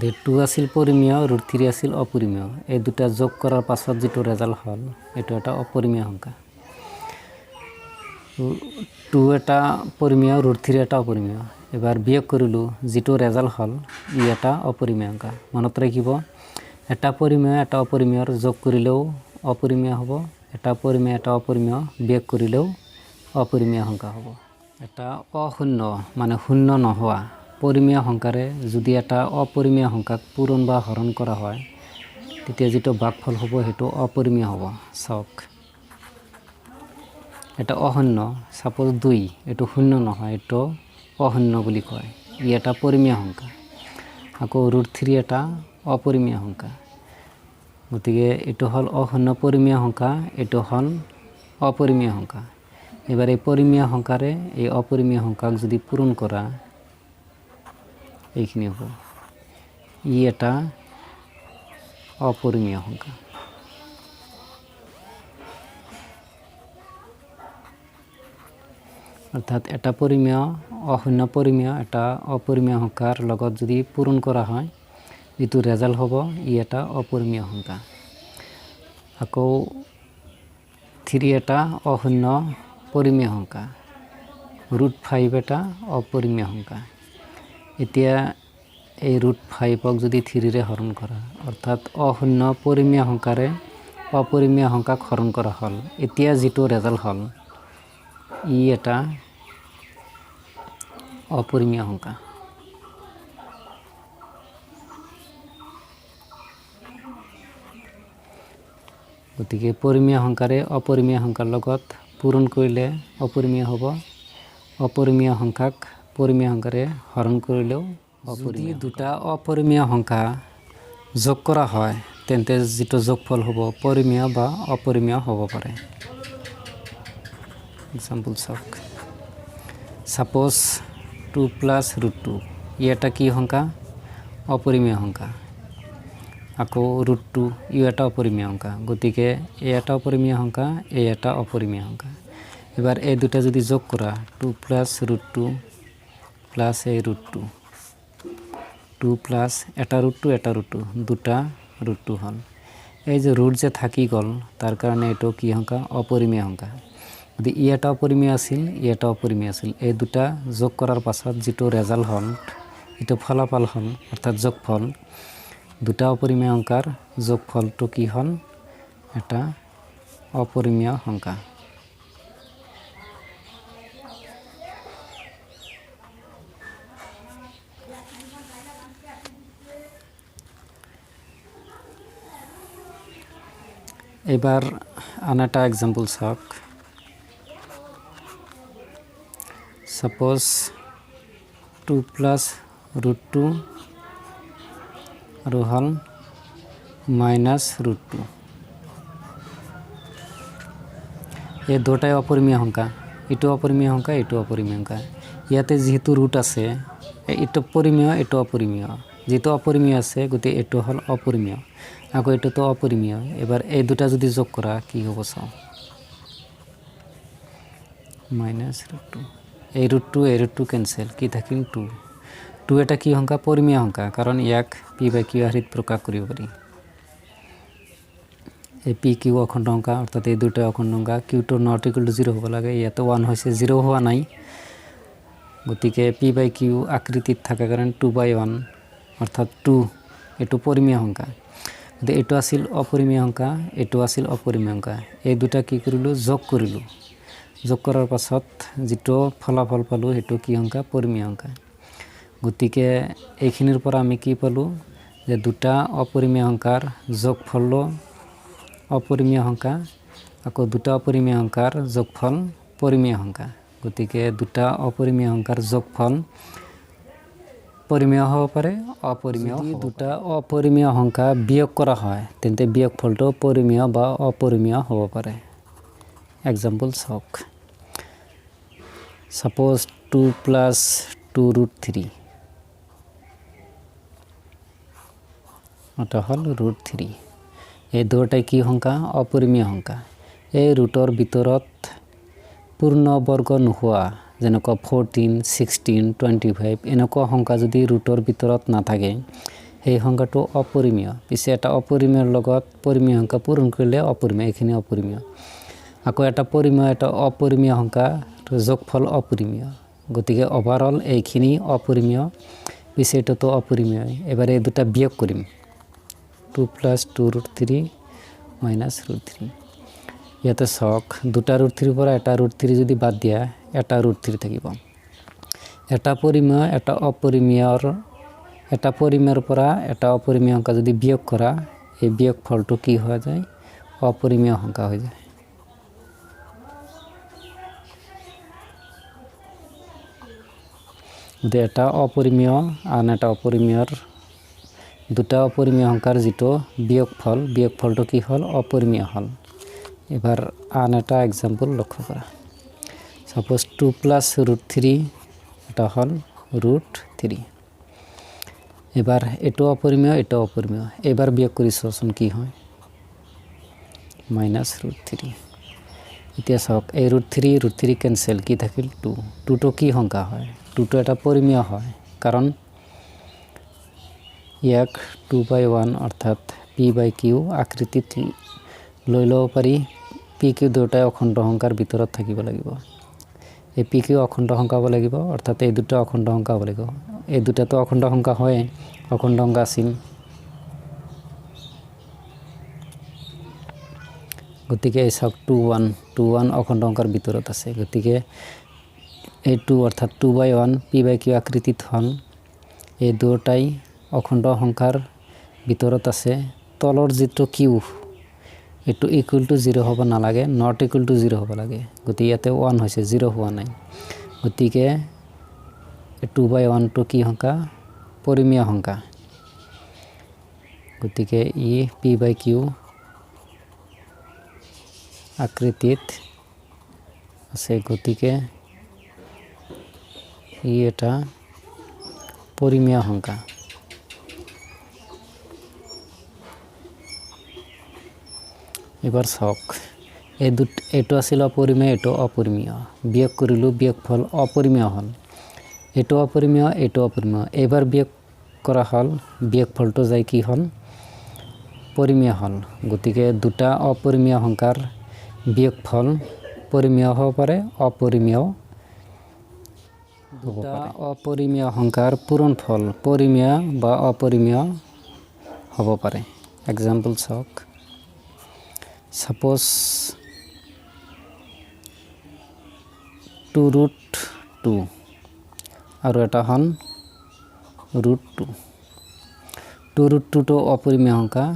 যে 2 আছিল পরিমেয়, √3 আছিল অপরিমেয়। এই দুটা যোগ করার পাছত যেটো রেজাল্ট হল এটো একটা অপরিমেয় সংখ্যা। 2 এটা পরিমেয়, √3 এটা অপরিমেয়। এবার বিয়োগ কৰিলো, যেটো ৰেজাল্ট হল ই এটা অপৰিমেয় সংখ্যা। মনত ৰাখিব, এটা পৰিমেয় এটা অপৰিমেয়ৰ যোগ কৰিলেও অপৰিমেয় হ'ব, এটা পৰিমেয় এটা অপৰিমেয় বিয়োগ কৰিলেও অপৰিমেয় সংখ্যা হ'ব। এটা অশূন্য মানে শূন্য নোহোৱা পৰিমেয় সংখ্যাৰে যদি এটা অপৰিমেয় সংখ্যাক পূৰণ বা হৰণ কৰা হয়, তেতিয়া যেটো ভাগফল হ'ব সেইটো অপরিমেয় হ'ব। চাওক, এটা অশূন্য, সাপোজ 2, এটো শূন্য নহয়, এটো অশূন্য বুলি কয়, ই এটা পৰিমেয় সংখ্যা। আকৌ √3 এটা অপৰিমেয় সংখ্যা। গতিকে এটো হল অশূন্য পৰিমেয় সংখ্যা, এটো হল অপৰিমেয় সংখ্যা। এবাৰ এই পৰিমেয় সংখ্যাৰে এই অপরিমেয় সংখ্যাক যদি পূরণ করা, এইখিনি হ'ব, ই এটা অপরিমেয় সংখ্যা। অর্থাৎ এটা পরিমেয় অশূন্য পৰিমেয় এটা অপৰিমেয় সংখ্যাৰ লগত যদি পূরণ করা হয়, যেটো রেজাল্ট হ'ব ই এটা অপরিমেয় সংখ্যা। আকৌ 3 এটা অশূন্য পৰিমেয় সংখ্যা, √5 এটা অপৰিমেয় সংখ্যা। এতিয়া এই √5ক যদি 3ৰে হৰণ কৰা, অৰ্থাৎ অশূন্য পৰিমেয় সংখ্যাৰে অপৰিমেয় সংখ্যাক হৰণ কৰা হল, এতিয়া যেটো ৰেজাল্ট হল ই এটা অপৰিমেয় সংখ্যা। গতিকে পৰিমেয় সংখ্যাৰে অপৰিমেয় সংখ্যাৰ লগত পূৰণ কৰিলে অপৰিমেয় হ'ব, অপৰিমেয় সংখ্যাক পৰিমেয় সংখ্যাৰে হৰণ কৰিলেও অপৰিমেয়। যদি দুটা অপৰিমেয় সংখ্যা যোগ কৰা হয়, তেন্তে যেটো যোগফল হ'ব পৰিমেয় বা অপৰিমেয় হ'ব পাৰে। এক্সাম্পল চাওক, সাপোজ 2 + √2, ই এটা কি সংখ্যা? অপরিমেয় সংখ্যা। আকৌ √2 ই এটা অপরিমেয় সংখ্যা। গতিকে এই এটা অপরিমেয় সংখ্যা, এই এটা অপরিমেয় সংখ্যা। এবার এই দুটা যদি যোগ কৰা, 2 + √2 প্লাস এই √2, 2 প্লাস এটা √2 দুটা √2 হল। এই যে ৰুট যে থাকি গ'ল, তাৰ কাৰণে এইটো কি সংখ্যা? অপৰিমেয় সংখ্যা। যদি ই এটা অপৰিমেয় আছিল, ই এটা অপৰিমেয় আছিল, এই দুটা যোগ কৰাৰ পাছত যেটো ৰেজাল্ট হল, এটো ফলাফল হল, অৰ্থাৎ যোগফল, দুটা অপৰিমেয় সংখ্যাৰ যোগফলটো কি হল? এটা অপৰিমেয় সংখ্যা। এবাৰ আন একটা এক্সাম্পল চাওক, সাপোজ 2 + √2 আৰু হল -√2। এই দুটাই অপৰিমেয় সংখ্যা, এটো অপৰিমেয় সংখ্যা, এটো অপৰিমেয় সংখ্যা। ইয়াতে যেহেতু ৰুট আছে, এটো পৰিমেয়, এটো অপৰিমেয়। যেটো অপৰিমেয় আছে, গতিকে এটো হল অপৰিমেয়। আকৌ এটো তো অপৰিমেয়। এবাৰ এই দুটা যদি যোগ কৰা কি হ'ব চাও, -√2, এই √2 এই √2 ক্যান্সেল, কি থাকিল 2। টু এটা কি সংখ্যা পৰিমেয় সংখ্যা কাৰণ ইয়াক পি বাই কিউ আকাৰত প্ৰকাশ কৰিব পাৰি এই পি কিউ অখণ্ড সংখ্যা অৰ্থাৎ এই দুটা অখণ্ড সংখ্যা কিউটো নট ইকুৱেল টু 0 হ'ব লাগে ইয়াতে 1 হৈছে 0 হোৱা নাই গতিকে পি বাই কিউ আকৃতিত থকা কাৰণে 2/1 অৰ্থাৎ 2 এটো পৰিমেয় সংখ্যা যদি এটো আছিল অপৰিমেয় সংখ্যা এটো আছিল অপৰিমেয় সংখ্যা এই দুটা কি কৰিলো যোগ কৰিলো যোগ কৰাৰ পাছত যেটো ফলাফল পালো হেতু কি সংখ্যা পৰিমেয় সংখ্যা গতিকে এইখিনিৰ পৰা আমি কি পালো যে দুটা অপৰিমেয় সংখ্যাৰ যোগফল অপৰিমেয় সংখ্যা আকৌ দুটা অপৰিমেয় সংখ্যাৰ যোগফল পৰিমেয় সংখ্যা গতিকে দুটা অপৰিমেয় সংখ্যাৰ যোগফল পৰিমেয় হ'ব পাৰে অপৰিমেয় যদি দুটা অপৰিমেয় সংখ্যা বিয়োগ কৰা হয় তেন্তে বিয়োগফলটো পৰিমেয় বা অপৰিমেয় হ'ব পাৰে এক্সাম্পল চাওক suppose 2 plus 2 root 3 এটা হল root 3 এই দুটাই কি সংখ্যা অপৰিমেয় সংখ্যা এই ৰুটৰ ভিতৰত পূৰ্ণ বৰ্গ নোহোৱা যেনেকুৱা 14 16 25 এনেকুৱা সংখ্যা যদি ৰুটৰ ভিতৰত নাথাকে এই সংখ্যাটো অপৰিমেয় পিছে এটা অপৰিমেয়ৰ লগত পৰিমেয় সংখ্যা পূৰণ কৰিলে অপৰিমেয় এখিনি অপৰিমেয় আকৌ এটা পৰিমেয় এটা অপৰিমেয় সংখ্যা যোগফল অপৰিমেয় গতিকে ওভাৰঅল এইখিনি অপৰিমেয় পিছে এটাতো অপৰিমেয় এবাৰে এই দুটা বিয়োগ কৰিম 2 plus 2 root 3 minus root 3 ইয়াতে সক দুটা root 3 পৰা এটা root 3 যদি বাদ দিয়া এটা root 3 থাকিব এটা পৰিমেয় এটা অপৰিমেয়ৰ এটা পৰিমেয়ৰ পৰা এটা অপৰিমেয় সংখ্যা যদি বিয়োগ কৰা এই বিয়োগ ফলটো কি হৈ যায় অপৰিমেয় সংখ্যা হৈ যায় এটা অপৰিমেয় আন এটা অপৰিমেয়ৰ দুটা অপৰিমেয় সংখ্যাৰ যেটো বিয়োগফলটো কি হল অপৰিমেয় হল এবাৰ আন এটা एग्जांपल লক্ষ্য কৰা সাপোজ 2 plus root 3 এটা হল root 3 এবাৰ এটো অপৰিমেয় এটো অপৰিমেয় এবাৰ বিয়োগ কৰিছোন কি হয় minus root 3 এতিয়া সক এই root 3 ক্যান্সেল কি থাকিল 2 2 তো কি সংখ্যা হয় 2 তো এটা পৰিমেয় হয় কাৰণ ইয়াক 2/1 অৰ্থাৎ p/q আকৃতিত লৈ লব পাৰি pq দুটা অখণ্ড সংখ্যাৰ ভিতৰত থাকিব লাগিব এই pq অখণ্ড সংখ্যা হ'ব লাগিব অৰ্থাৎ এই দুটা অখণ্ড সংখ্যা হ'ব লাগিব এই দুটা তো অখণ্ড সংখ্যা হয় অখণ্ড সংখ্যা আছিল গতিকে এই সক 21 অখণ্ড সংখ্যাৰ ভিতৰত আছে গতিকে এই 2 অৰ্থাৎ 2/1 p/q আকৃতিত হল এই দুটাই অখণ্ড সংখ্যাৰ ভিতৰত আছে তলৰ যেটো কিউ এটো ইকুৱেল টু 0 হ'ব নালাগে নট ইকুৱেল টু 0 হ'ব লাগে গতি ইয়াতে 1 হৈছে 0 হোৱা নাই গতিকে 2/1 তো কি সংখ্যা পৰিমেয় সংখ্যা গতিকে ই p/q আকৃতিত আছে গতিকে ই এটা পৰিমেয় সংখ্যা এবাৰ সক এটো আছিল অপৰিমেয় এটো অপৰিমেয় বিয়োগ কৰিলো বিয়োগফল অপৰিমেয় হল এটো অপৰিমেয় এটো অপৰিমেয় এবাৰ বিয়োগ কৰা হল বিয়োগফলটো যাই কি হল পৰিমেয় হল গতিকে দুটা অপৰিমেয় সংখ্যাৰ বিয়োগফল পৰিমেয় হ'ব পাৰে অপৰিমেয় দুটা অপৰিমেয় সংখ্যাৰ পূৰণফল পৰিমেয় বা অপৰিমেয় হ'ব পাৰে एग्जांपल সক suppose 2 root 2 আৰু এটা হল root 2 2 root 2 তো অপৰিমেয় সংখ্যা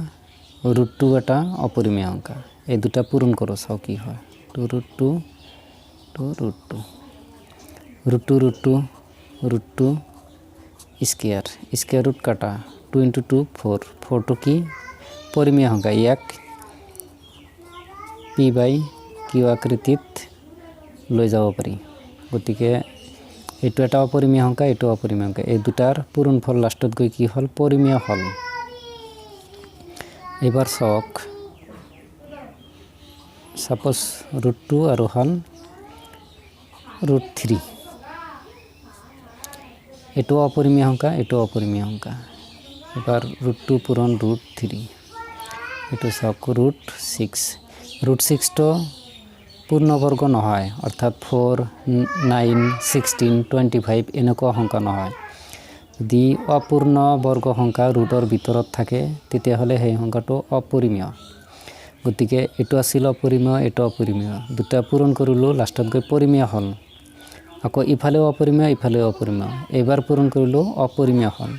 root 2 এটা অপৰিমেয় সংখ্যা এই দুটা পূৰণ কৰক চাও কি হয় 2 root 2 to root 2 root 2 root 2 root 2 square root কাটা 2 into 2 4 4 to কি পৰিমেয় সংখ্যা ইয়াক p/q আকৃতিত লৈ যাব পাৰি গতিকে এটো এটা অপৰিমেয় সংখ্যা এটো অপৰিমেয় সংখ্যা এই দুটাৰ পূৰণফল লাষ্টত গৈ কি হল পৰিমেয় হল এবাৰ সক সাপোজ root 2 আৰু হল root 3 এইটো অপৰিমেয় সংখ্যা, এইটো অপৰিমেয় সংখ্যা। এবাৰ √2 পূৰণ √3, এইটো চাওক √6। √6টো পূৰ্ণবৰ্গ নহয়, অৰ্থাৎ 4, 9, 16, 25 এনেকুৱা সংখ্যা নহয়। যদি অপূৰ্ণ বৰ্গ সংখ্যা ৰুটৰ ভিতৰত থাকে তেতিয়াহ'লে সেই সংখ্যাটো অপৰিমেয়। গতিকে এইটো আছিল অপৰিমেয়, এইটো অপৰিমেয়, দুটা পূৰণ কৰিলোঁ, লাষ্টত গৈ পৰিমেয় হ'ল। আকৌ ইফালেও অপৰিমেয়, ইফালেও অপৰিমেয়, এইবাৰ পূৰণ কৰিলোঁ অপৰিমেয় হ'ল।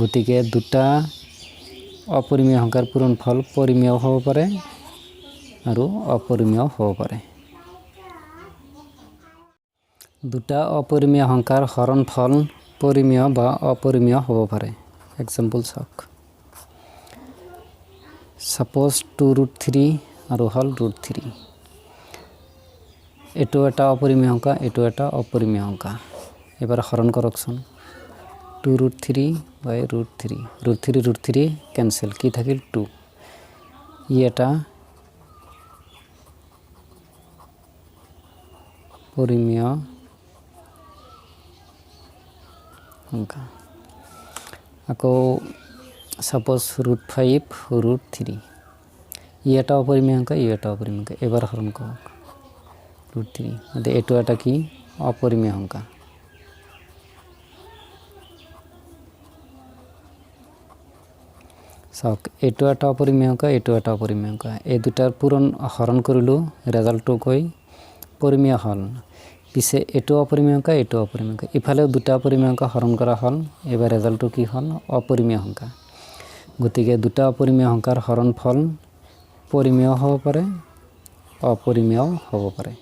গতিকে দুটা অপৰিমেয় সংখ্যাৰ পূৰণফল পৰিমেয় হ'ব পাৰে আৰু অপৰিমেয় হ'ব পাৰে। দুটা অপৰিমেয় সংখ্যাৰ হৰণফল পৰিমেয় বা অপৰিমেয় হ'ব পাৰে। এক্সাম্পল চাওক, সাপোজ 2√3 আৰু হ'ল √3। এইটো এটা অপৰিমেয় সংখ্যা, এইটো এটা অপৰিমেয় সংখ্যা। এবাৰ হৰণ কৰকচোন, 2√3 বাই √3, √3 কেনসেল, কি থাকিল 2। ই এটা পৰিমেয় সংখ্যা। আকৌ সাপোজ √5 √3, ই এটা অপৰিমেয় সংখ্যা, ই এটা অপৰিমেয় সংখ্যা। এবাৰ হৰণ কৰক √3, এইটো এটা কি অপৰিমেয় সংখ্যা। চাওক, এইটো এটা অপৰিমেয় সংখ্যা, এইটো এটা অপৰিমেয় সংখ্যা। এই দুটাৰ পূৰণ হৰণ কৰিলোঁ, ৰেজাল্টটো গৈ পৰিমেয় হ'ল। পিছে এইটো অপৰিমেয় সংখ্যা, এইটো অপৰিমেয় সংখ্যা, ইফালেও দুটা অপৰিমেয় সংখ্যা হৰণ কৰা হ'ল, এবাৰ ৰেজাল্টটো কি হ'ল অপৰিমেয় সংখ্যা। গতিকে দুটা অপৰিমেয় সংখ্যাৰ হৰণফল পৰিমেয় হ'ব পাৰে, অপৰিমেয় হ'ব পাৰে।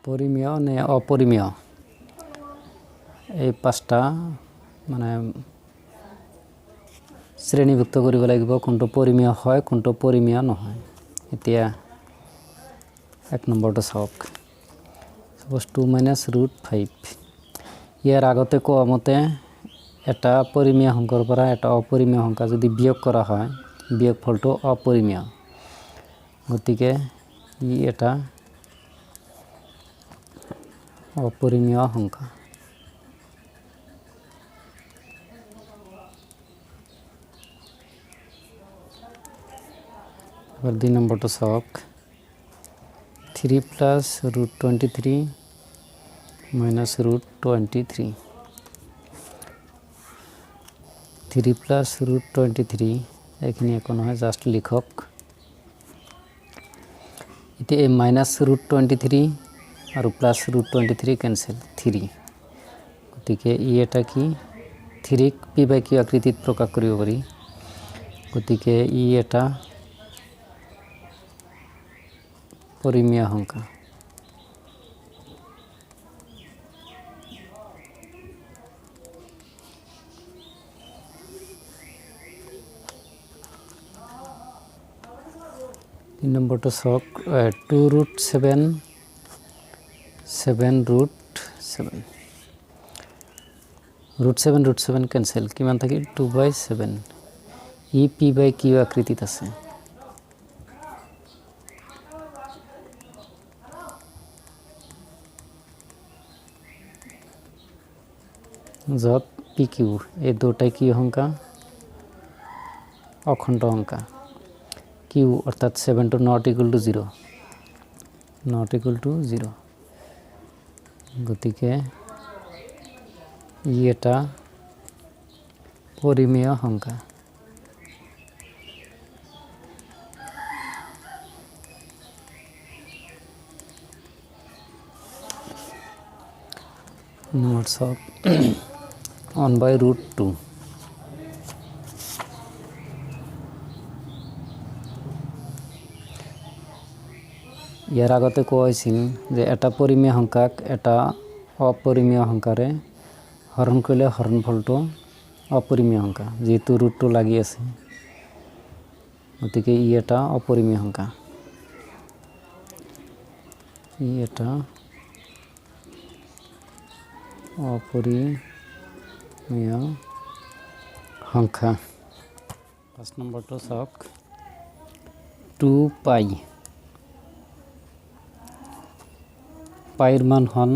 পৰিমেয় নে অপৰিমেয়, এই পাঁচটা মানে শ্ৰেণীভুক্ত কৰিব লাগিব, কোনটো পৰিমেয় হয়, কোনটো পৰিমেয় নহয়। এতিয়া 1 নম্বৰটো চাওক, সাপোজ 2 - √5। ইয়াৰ আগতে কোৱা মতে এটা পৰিমেয় সংখ্যাৰ পৰা এটা অপৰিমেয় সংখ্যা যদি বিয়োগ কৰা হয়, বিয়োগফলটো অপৰিমেয়। গতিকে ই এটা অপরিমেয় সংখ্যা। এবার 2 নম্বরটা চাওক, 3 + √23 - √23। 3 + √23 এখানে একো নহয়, জাস্ট লিখক। এতিয়া এই -√23 আৰু +√23 কেনসেল, 3। গতিকে ই এটা কি 3ক p/q আকৃতিত প্ৰকাশ কৰিব পাৰি। গতিকে ই এটা পৰিমেয় সংখ্যা। নম্বৰটো চাওক, 2√7 7√7। √7 কেনসেল, কিমান থাকিল 2/7। ই p/q আকৃতিত আছে। য'ত pq এই দুটাই কি সংখ্যা, অখণ্ড সংখ্যা। q অর্থাৎ 7 to not equal to 0, not equal to 0। গতিকে ই এটা পৰিমেয় সংখ্যা। নম্বৰ 1/√2। ইয়াৰ আগতে কোৱা হৈছিল যে এটা পৰিমেয় সংখ্যাক এটা অপৰিমেয় সংখ্যাৰে হৰণ কৰিলে হৰণফলটো অপৰিমেয় সংখ্যা, যেহেতু ৰুটটো লাগি আছে। গতিকে ই এটা অপৰিমেয় সংখ্যা। ই এটা অপৰিমেয় সংখ্যা। 5 নম্বৰটো চাওক, 2π। পাইৰ মান হ'ল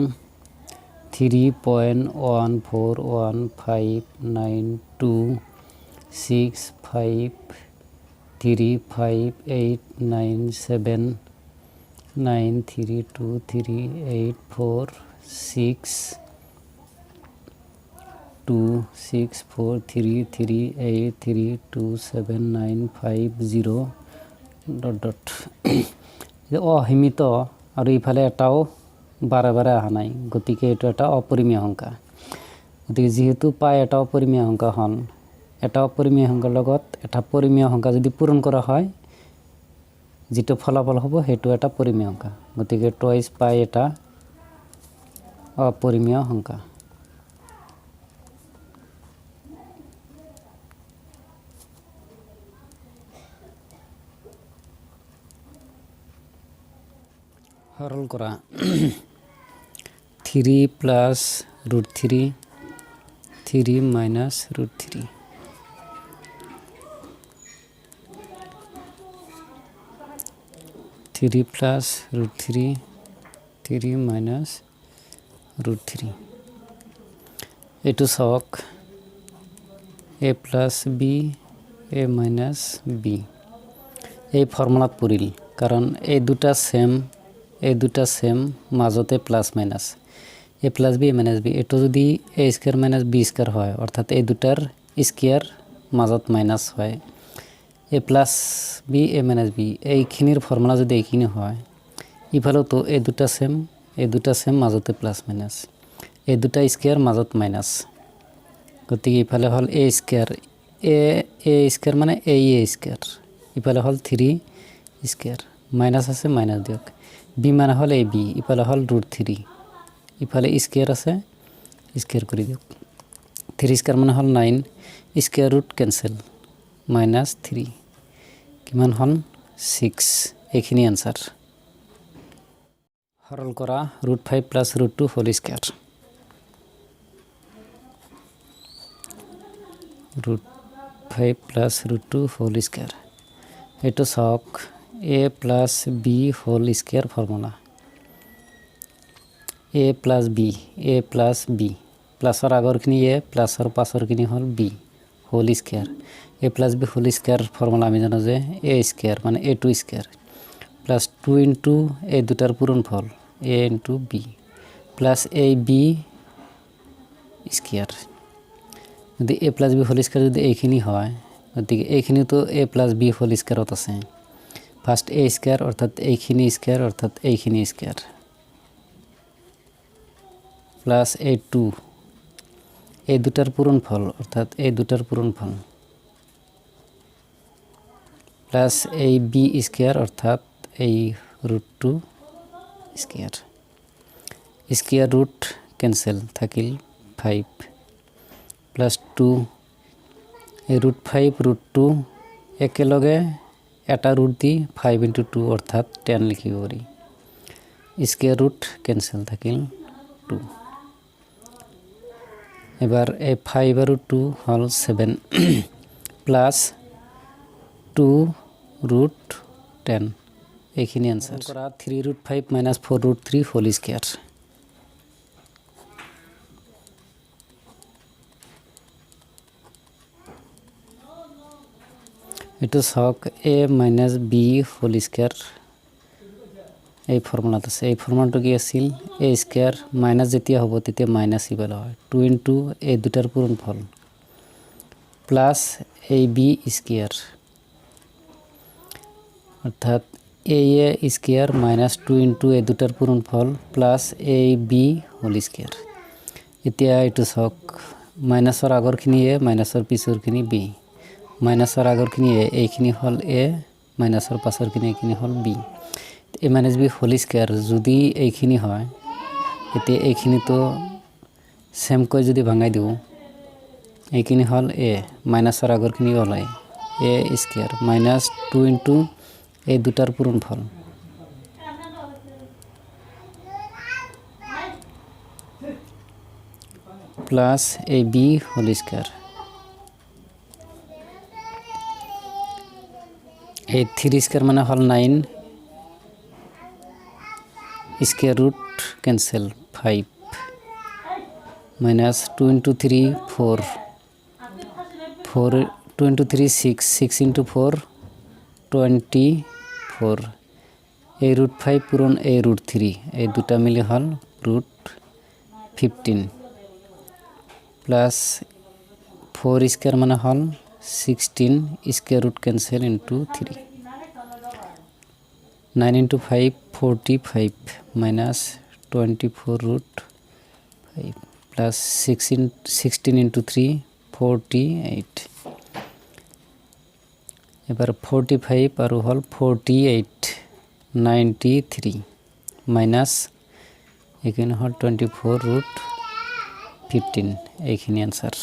3.1 1 5 9 2 6 5 3 5 8 9 7 9 3 2 3 8 4 6 2 6 4 3 3 8 3 2 7 9 5 0 ডট ডট অসীমিত আৰু ইফালে এটাও বাৰে বাৰে অহা নাই গতিকে এইটো এটা অপৰিমেয় সংখ্যা গতিকে যেহেতু পাই এটা অপৰিমেয় সংখ্যা হল এটা অপৰিমেয় সংখ্যাৰ লগত এটা পৰিমেয় সংখ্যা যদি পূৰণ কৰা হয় যেটো ফলাফল হ'ব হেতু এটা পৰিমেয় সংখ্যা গতিকে টুৱাইস পাই এটা অপৰিমেয় সংখ্যা সৰল কৰা 3 plus root 3 3 minus root 3 3 plus root 3 3 minus root 3 এটো সক a plus b a minus b এই ফর্মুলাত পৰিল কাৰণ এই দুটা সেম মাজতে plus minus a plus b a minus b এটো যদি a square minus b square হয় অর্থাৎ এই দুটার স্কয়ার মাজত মাইনাস হয় a plus b a minus b এইখিনিৰ ফর্মুলা যদি এইখিনি হয় ইফালে তো এই দুটা সেম মাজতে প্লাস মাইনাস এই দুটা স্কয়ার মাজত মাইনাস গতিকে ইফালে হল a স্কয়ার মানে a স্কয়ার ইফালে হল 3 স্কয়ার মাইনাস আছে মাইনাস দিয়ক b মানে হল ab ইফালে হল √3 ইফালে স্কয়ার আছে স্কয়ার কৰি দিয়ক 3 স্কয়াৰ মানে হল 9 স্কয়াৰ ৰুট ক্যান্সেল -3 কিমান হল 6 এইখিনি आंसर সৰল কৰা √5 + √2 হোল স্কয়ার √5 + √2 হোল স্কয়ার এটো সক a plus b whole square formula a plus b প্লাসৰ আগৰখিনি a প্লাসৰ পাছৰখিনি হল b whole square a plus b whole square formula আমি জানো যে a স্কয়ার মানে a2 square plus 2 into a দুটাৰ পূৰণফল a into b plus ab square যদি a plus b whole square যদি এইখিনি হয় গতিকে এইখিনি তো a plus b হোল স্কয়ারত আছে ফার্স্ট a স্কয়ার অর্থাৎ এইখিনি স্কয়ার অর্থাৎ এইখিনি স্কয়ার প্লাস a2 এই দুটার পূরণফল অর্থাৎ এই দুটার পূরণফল প্লাস এই b স্কয়ার অর্থাৎ এই √2 স্কয়ার স্কয়ার রুট ক্যান্সেল থাকিল 5 প্লাস 2 এই √5 √2 একেলগে এটা ৰুট দি 5 into 2 অৰ্থাৎ 10 লিখিব পাৰি স্কয়াৰ ৰুট ক্যান্সেল থাকিল 2 এবাৰ এই 5 আৰু 2 হল 7 প্লাস 2 √10 এইখিনি आंसर কৰা 3√5 - 4√3 হোল স্কয়ার এটো সক a minus b whole square এই ফর্মুলাত আছে এই ফর্মুলাটো কি আছিল a স্কয়ার মাইনাস যেতিয়া হ'ব তেতিয়া মাইনাস ইবাল হয় 2 into a দুটাৰ পূৰণফল প্লাস ab স্কয়াৰ অৰ্থাৎ a square minus 2 into a দুটাৰ পূৰণফল প্লাস ab হোল স্কয়াৰ এতিয়া এটো সক মাইনাসৰ আগৰখিনি a মাইনাসৰ পিছৰখিনি b মাইনাসৰ আগৰখিনি a এইখিনি হল a মাইনাসৰ পাছৰখিনি এইখিনি হল b a minus b whole square যদি এইখিনি হয় এতে এইখিনি তো সেম কৈ যদি ভাঙাই দিও এইখিনি হল a মাইনাসৰ আগৰখিনি হল a square minus 2 into a দুটাৰ পূৰণফল প্লাস ab হোল স্কয়ার এই 3 স্কয়ার মানে হল 9 square root cancel 5 minus 2 into 3 4 4 2 into 3 6 6 into 4 24 এই root 5 পূরণ এই root 3 এই দুটা মিলে হল root 15 plus 4 square মানে হল 16 square root cancel into 3 9 into 5 45 minus 24 root 5 plus 16 into 3 48 এবার 45 আর হল 48 93 মাইনাস এখানে হল 24 root 15 এইখানে आंसर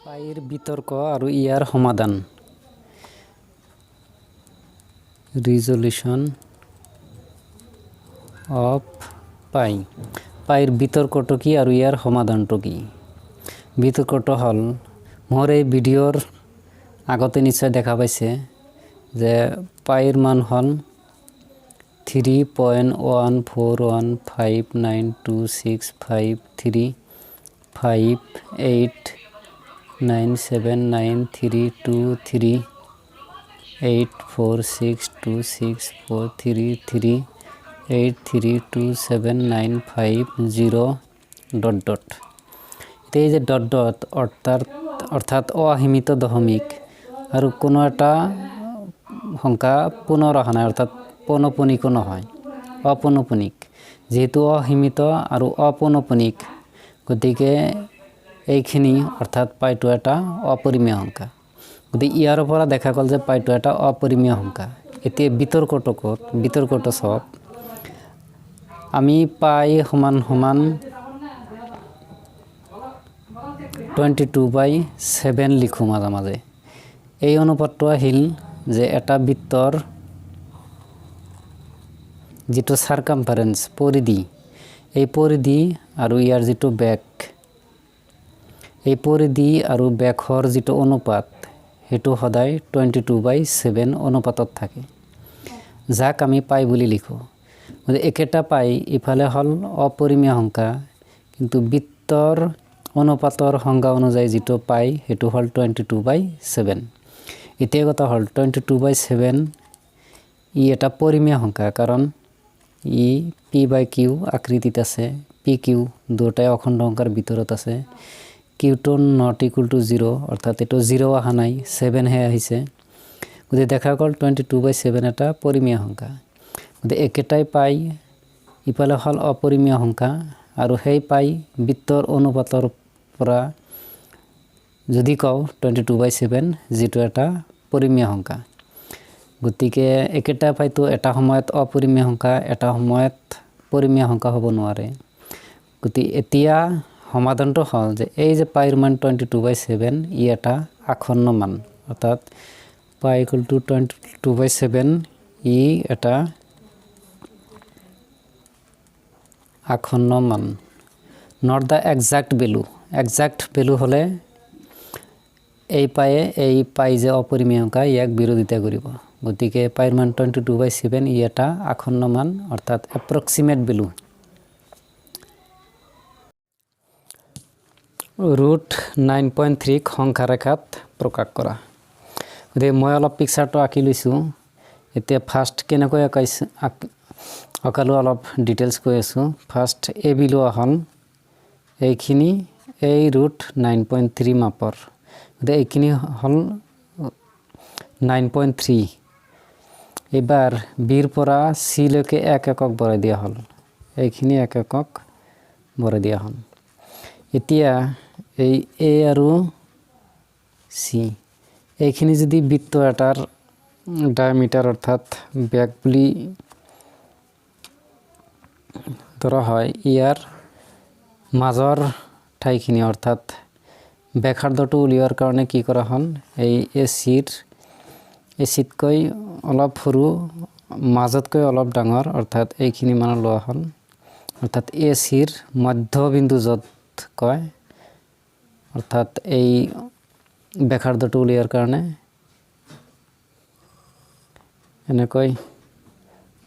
পাইর বিতর্ক আর ইয়ার সমাধান রিজলিউশন অফ পাইর বিতর্কটো কি আর ইয়ার সমাধানটো কি বিতর্কটো হল মোর এই ভিডিওর আগতে নিশ্চয় দেখা পাইছে যে পাইর মান হল 3.145926353846263832795 এই যে ডট ডট অর্থাৎ অসীমিত দশমিক আর কোনো একটা সংখ্যা পুনৰ অহা নাই অৰ্থাৎ পৌনঃপুনিকও নহয় অপৌনঃপুনিক যেহেতু অসীমিত আৰু অপৌনঃপুনিক গতিকে এইখিনি অৰ্থাৎ পাইটো এটা অপৰিমেয় সংখ্যা গতিকে ইয়াৰ পৰা দেখা গ'ল যে পাইটো এটা অপৰিমেয় সংখ্যা এতিয়া বিতৰ্কটো সব আমি পাই সমান সমান 22/7 লিখো মাজে মাজে এই অনুপাতটো আহিল যে এটা বৃত্তৰ যেটো সারকামফারেন্স পরিধি এই পরিধি আর ইয়ার যেটো ব্যাক এই পরিধি আর ব্যাকর যেটো অনুপাত হেতু সদায় 22/7 অনুপাতত থাকে যাক আমি পাই বুলি লিখো একেটা পাই ইফালে হল অপরিমেয় সংখ্যা কিন্তু বৃত্তৰ অনুপাতৰ সংজ্ঞা অনুযায়ী যেটো পাই হেতু হল 22/7 এতিয়া কথা হল 22/7 ই এটা পরিমেয় সংখ্যা কারণ ই p/q আকৃতিত আছে pq দুটাই অখণ্ড সংখ্যাৰ ভিতৰত আছে q2 not equal to 0 অর্থাৎ এটো 0 আহা নাই 7 হে আহিছে গতি দেখা গল 22/7 এটা পরিমেয় সংখ্যা গতি একেটাই পাই ইফালে হল অপরিমেয় সংখ্যা আৰু সেই পাই বৃত্তৰ অনুপাতৰ পৰা যদি কও 22/7 যেটো এটা পরিমেয় সংখ্যা গতিকে একেটা পাইতো এটা সময়ত অপরিমেয় সংখ্যা এটা সময়ত পরিমেয় সংখ্যা হ'ব নোৱাৰে গতি এতিয়া সমাধানটো হল যে এই যে পাইৰ মান 22/7 ই এটা আখন্ন মান অৰ্থাৎ পাই ইকুয়াল টু 22/7 ই এটা আখন্ন মান নট দা এক্সাক্ট ভ্যালু হলে এই পাই যে অপরিমেয় সংখ্যা ইয়াক বিৰোধিতা কৰিব গতিকে পাইৰ মান 22/7 ই এটা আখন্ন মান অৰ্থাৎ অ্যাপ্ৰক্সিমেট ভ্যালু ৰুট 9.3 সংখ্যা ৰেখাত প্ৰকাশ কৰা গতিকে মই অলপ পিকচাৰটো আঁকি লৈছোঁ এতিয়া ফাৰ্ষ্ট কেনেকৈ আঁকালো অলপ ডিটেইলছ কৈ আছোঁ ফাৰ্ষ্ট এ বিলো হল এইখিনি এই ৰুট 9.3 মাপৰ গতিকে এইখিনি হল 9.3 এবাৰ বিৰ পৰা সি লৈকে এক একক বঢ়াই দিয়া হল এইখিনি এক একক বঢ়াই দিয়া হল এতিয়া এই এ আৰু সি এইখিনি যদি বৃত্ত এটাৰ ডায়ামিটাৰ অৰ্থাৎ ব্যাস বুলি ধৰা হয় ইয়াৰ মাজৰ ঠাইখিনি অৰ্থাৎ ব্যাসাৰ্ধটো উলিওৱাৰ কাৰণে কি কৰা হল এই এচিতকৈ অলপ সৰু মাজতকৈ অলপ ডাঙৰ অৰ্থাৎ এইখিনি মান লোৱা হল অৰ্থাৎ এচিৰ মধ্যবিন্দু যত কয় অৰ্থাৎ এই ব্যাসাৰ্ধটো উলিওৱাৰ কাৰণে এনেকৈ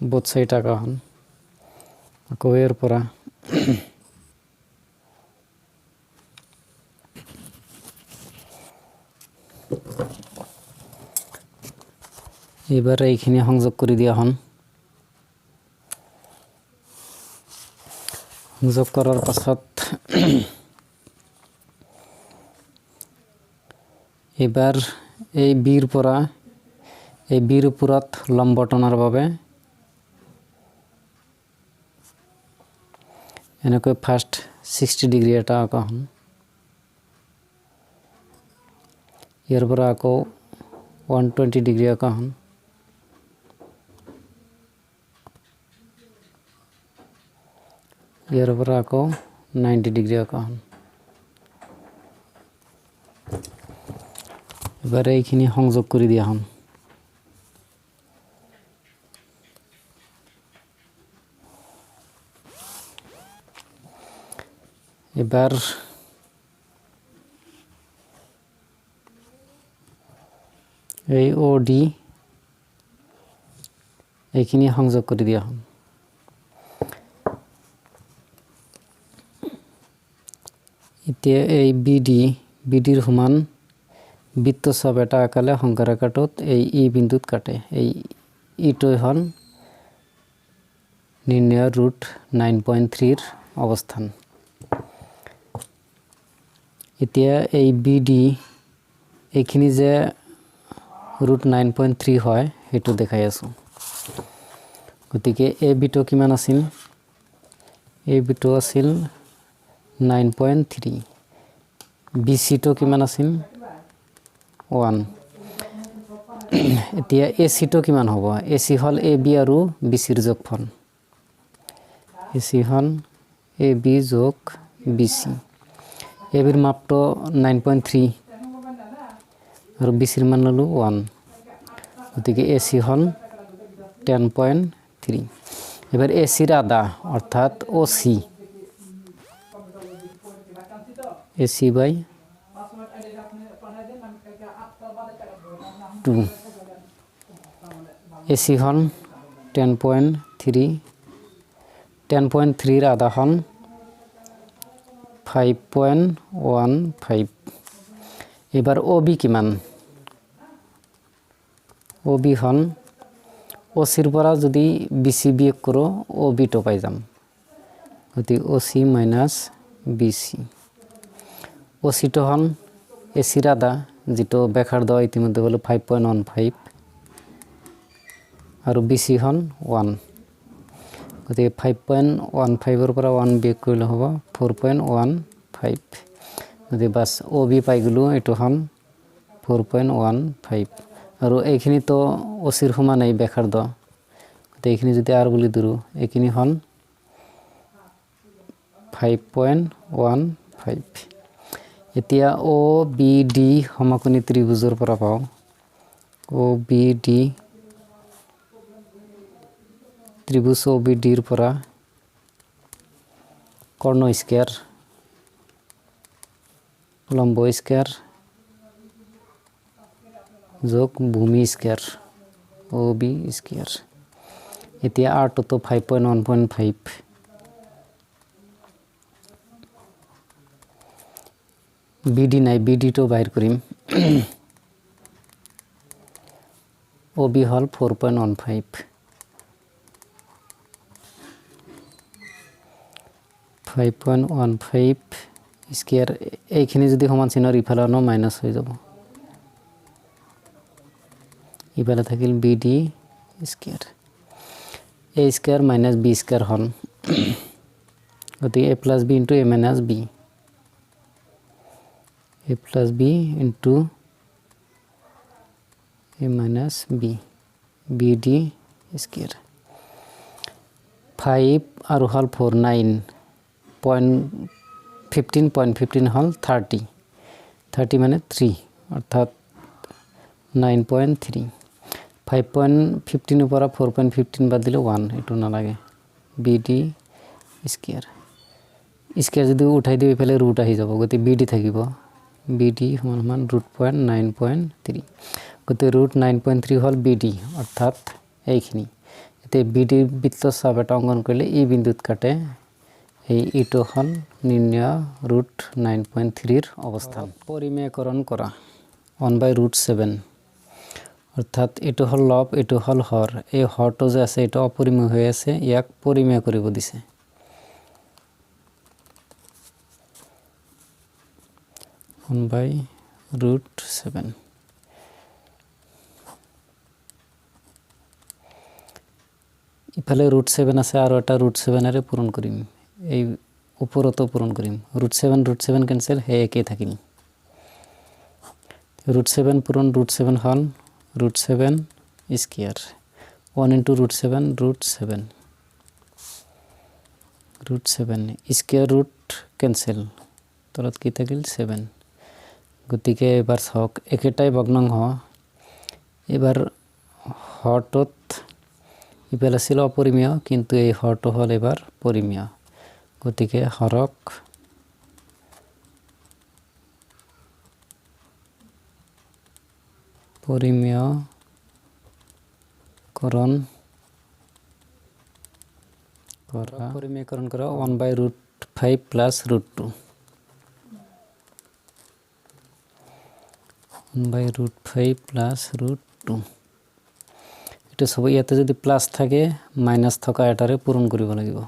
বোথ সাইড আঁকা হল আকৌ ইয়াৰ পৰা এইবাৰ এইখিনি সংযোগ কৰি দিয়া হন। সংযোগ কৰাৰ পাছত এইবাৰ এই বিৰ পৰা এই বিৰ ওপৰত লম্ব টনাৰ বাবে এনেকৈ ফাৰ্ষ্ট 60 ডিগ্ৰী এটা আঁকা হন। ইয়াৰ পৰা আকৌ 120 ডিগ্ৰী আঁকা হন। ইয়াৰ পৰা আকৌ 90 ডিগ্ৰী আঁকা হন। এবাৰ এইখিনি সংযোগ কৰি দিয়া হন। এবাৰ এই ওডি এইখিনি সংযোগ কৰি দিয়া হন। এতিয়া এই বিডিৰ সমান বৃত্তচাপ এটা আঁকালে সংখ্যাৰেখাটোত এই ই বিন্দুত কাটে। এই ইটোই হল নির্ণয় রুট 9.3 অবস্থান। এতিয়া এই বিডি এইখিনি যে রুট 9.3 হয় সেইটো দেখাই আছো। গতিকে এ বিটো কিমান আছিল? এ বিটো আছিল 9.3। বিসিটো কিমান আছিল? 1। এতিয়া এসিটো কিমান হ'ব? এসি হল এ বি আৰু বিসিৰ যোগফল। এসি হল এ বি যোগ বিসি। এ বিৰ মাপটো 9.3 আৰু বিসিৰ মান হলো 1। গতিকে এসি হল 10.3। এবার এসির আধা অর্থাৎ ওসি, এসি বাই 2। এসি হল 10.3। 10.3 আধা হল 5.15। এবার ওবি কিমান? ওবি হল ওসির পৰা যদি বিসি বিয়োগ করো ওবিটো পাই যাম। গতিকে ওসি মাইনাস বিসি। ওসিটো হল এসির আধা, যেটো ব্যাসার্ধ ইতিমধ্যে হলো 5.15 আৰু বিসি হল 1। গতিকে 5.15 পৰা 1 বিয়োগ কৰিলে হ'ব 4.15। গতিকে বাস ওবি পাই গলো, এইটো হল 4.15। আৰু এইখিনি তো ওসিৰ সমান এই ব্যাসাৰ্ধ, গতিকে এইখিনি যদি আৰ বুলি ধৰো এইখিনি হল 5.15। এতিয়া ও বি ডি সমকোণী ত্ৰিভুজৰ পৰা পাওঁ ও বি ডি ত্ৰিভুজ ও বি ডিৰ পৰা কর্ণ স্কয়ার, লম্ব স্কয়ার যোগ ভূমি স্কয়ার ও বি স্কয়ার। এতিয়া আর তো 5.1.5। বিডি নাই, বিডি তো বাহির করিম। ও বি হল 4.15। 5.15 স্কয়ার। এইখিনি যদি সমান চিহ্নৰ ইফালে আনো মাইনাস হৈ যাব। ইফালে থাকিল বিডি স্কয়ার। এ স্কয়ার মাইনাস বি স্কয়ার হল, গতিকে এ প্লাস বি ইন্টু এ মাইনাস বি। এ প্লাস বি ইন্টু এ মাইনাস বি, বিডি স্কয়ার। 5 আৰু হল 4 9.15 হল 30। 30 মানে 3 অৰ্থাৎ 9.3। 5.15 পৰা 4.15 বাদ দিলে 1, এটো না লাগে। বিডি স্কয়ার। স্কয়ার যদি উঠাই দিও ইফালে রুট আহি যাব, গতি বিডি থাকিব। বিডি সমান সমান √9.3। গতি √9.3 হল বিডি অর্থাৎ এইখিনি। এতে বিডি বৃত্তচাপ এটা অঙ্কন করলে ই বিন্দুত কাটে এই ইটো হল নির্ণয় √9.3 এর অবস্থান। পরিমেয়করণ করা 1/√7, অর্থাৎ এটো হল লব, এটো হল হর। এই হরটো যে আছে এটা অপরিমেয় হয়ে আছে, ইয়াক পরিমেয় করিব দিছে। 1/√7 ইফালে √7 আছে আর এটা √7 এর পূরণ করিম, এই উপরতো পূরণ করিম। √7 ক্যান্সেল, হে একে থাকিল। √7 পূরণ √7 হল √7 স্কয়ার, 1 * √7 √7 স্কয়ার রুট ক্যান্সেল, তলত কি থাকিল 7। গতিকে এবার ছক একেটাই ভগ্নাংশ। এবার হরটত ইফালে ছিল অপরিমেয়, কিন্তু এই হরটো হল এবার পরিমেয়। গতিকে হরক পরিমেয়করণ করা 1/√5 প্লাস √2, 1/√5 প্লাস √2। এটা সবাই ইয়াতে যদি প্লাস থাকে মাইনাস থাকা এটারে পূরণ করিব লাগিব।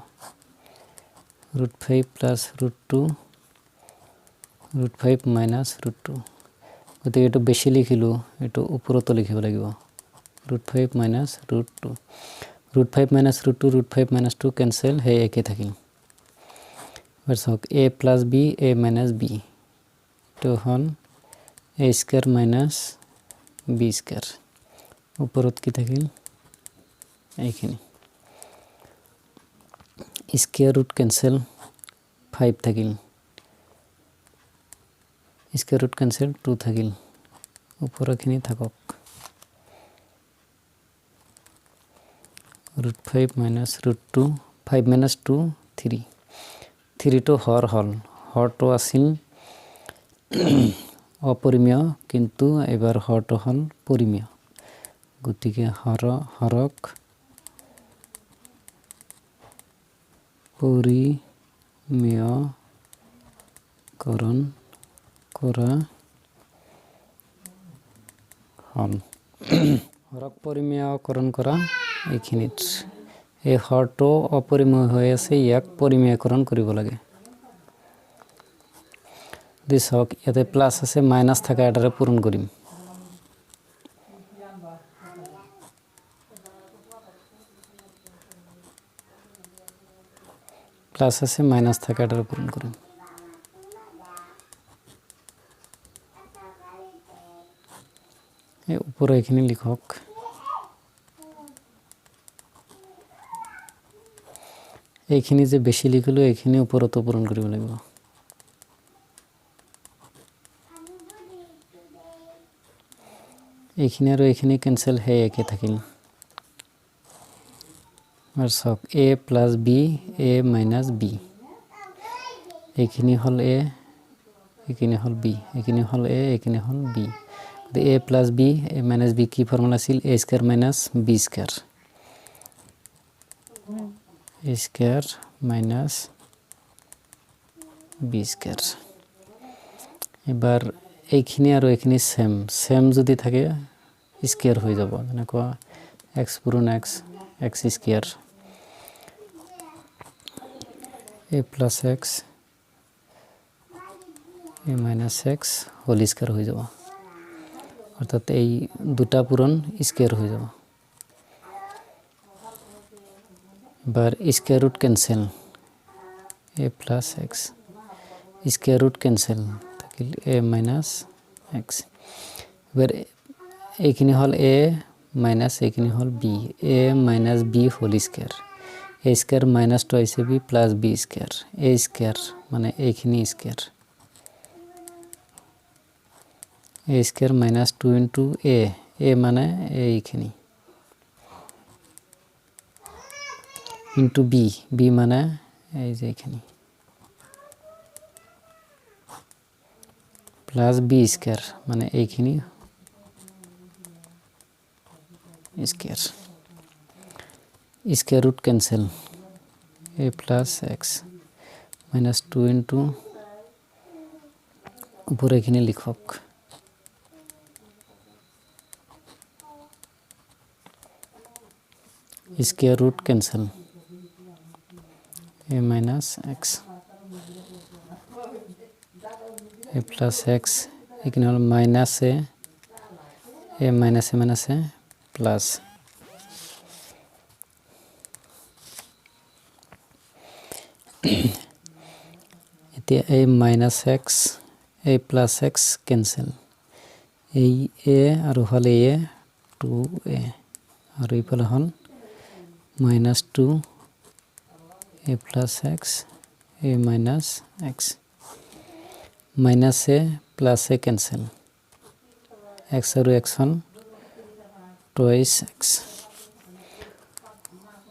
√5 প্লাস √2, √5 মাইনাস √2। গতিকে এটা বেশি লিখিলো, এটা উপরতো লিখিব লাগিব। √5 মাইনাস √2, √5 মাইনাস √2, √5 মাইনাস 2 ক্যান্সেল, হে একে থাকিল। এবার ছক a plus b, a minus b, এটা হল a square minus b square. উপরত কি থাকিল এইখানে, স্কয়ার রুট ক্যান্সেল, 5 থাকিল। স্কয়ার রুট ক্যান্সেল, 2 থাকিল। উপরখিনি থাকক। √5 মাইনাস √2, 5 মাইনাস 2 3, 3 টো হর হল। হরটো আছিল অপরিমেয়, কিন্তু এবার হরটো হল পরিমেয়। গতিকে হরক পরিমেয়করণ করা হল। হরক পরিমেয়করণ করা এইখিনিত। এই হরটো অপরিমেয় হয়ে আছে, ইয়াক পরিমেয়করণ করিব লাগে। দিছক ইয়াতে প্লাস আছে, মাইনাস থাকা এটারে পূরণ করিম। প্লাস আছে, মাইনাস থাকা এটারে পূরণ করিম। উপরে এখানে লিখক। এইখিনি যে বেশি লিখিলো, এইখিনি উপরতো পূরণ করিব লাগিব। এইখিনি আর এইখিনি ক্যান্সেল, হে একে থাকিল। আর ছক a plus b, a minus b, এইখিনি হল a, এইখিনি হল b, এইখিনি হল a, এইখিনি হল b। a plus b, a minus b কি ফর্মুলা ছিল, a square minus b square, a square minus b square. এবার এইখিনি আর এইখিনি সেম যদি থাকে স্কয়ার হয়ে যাব। যেনেকুৱা x পূরণ x, x square, a plus x, a minus x whole square হয়ে যাব। অর্থাৎ এই দুটা পূরণ স্কয়ার হয়ে যাব। এবার square root cancel, a plus x, square root cancel থাকিল a মাইনাস x। এবার এইখিনি হল a মাইনাস, এইখিনি হল b, a minus b whole square, a square minus 2ab plus b square, a square মানে এইখিনি square, a square minus 2 into a, a মানে এইখিনি, ইন্টু b, b মানে এই যে এইখানে, প্লাস b স্কয়ার মানে এইখানে square. Square root cancel a plus X minus 2 into উপরে এখানে লিখক square root cancel a minus X a plus X এখানে হল minus A minus A plus এতিয়া a minus X a plus X cancel এই A আৰু হলে A 2a আৰু ইফালে হল minus 2 a plus X a minus X minus A plus A cancel X আৰু এক্স হল টুৱাইছ এক্স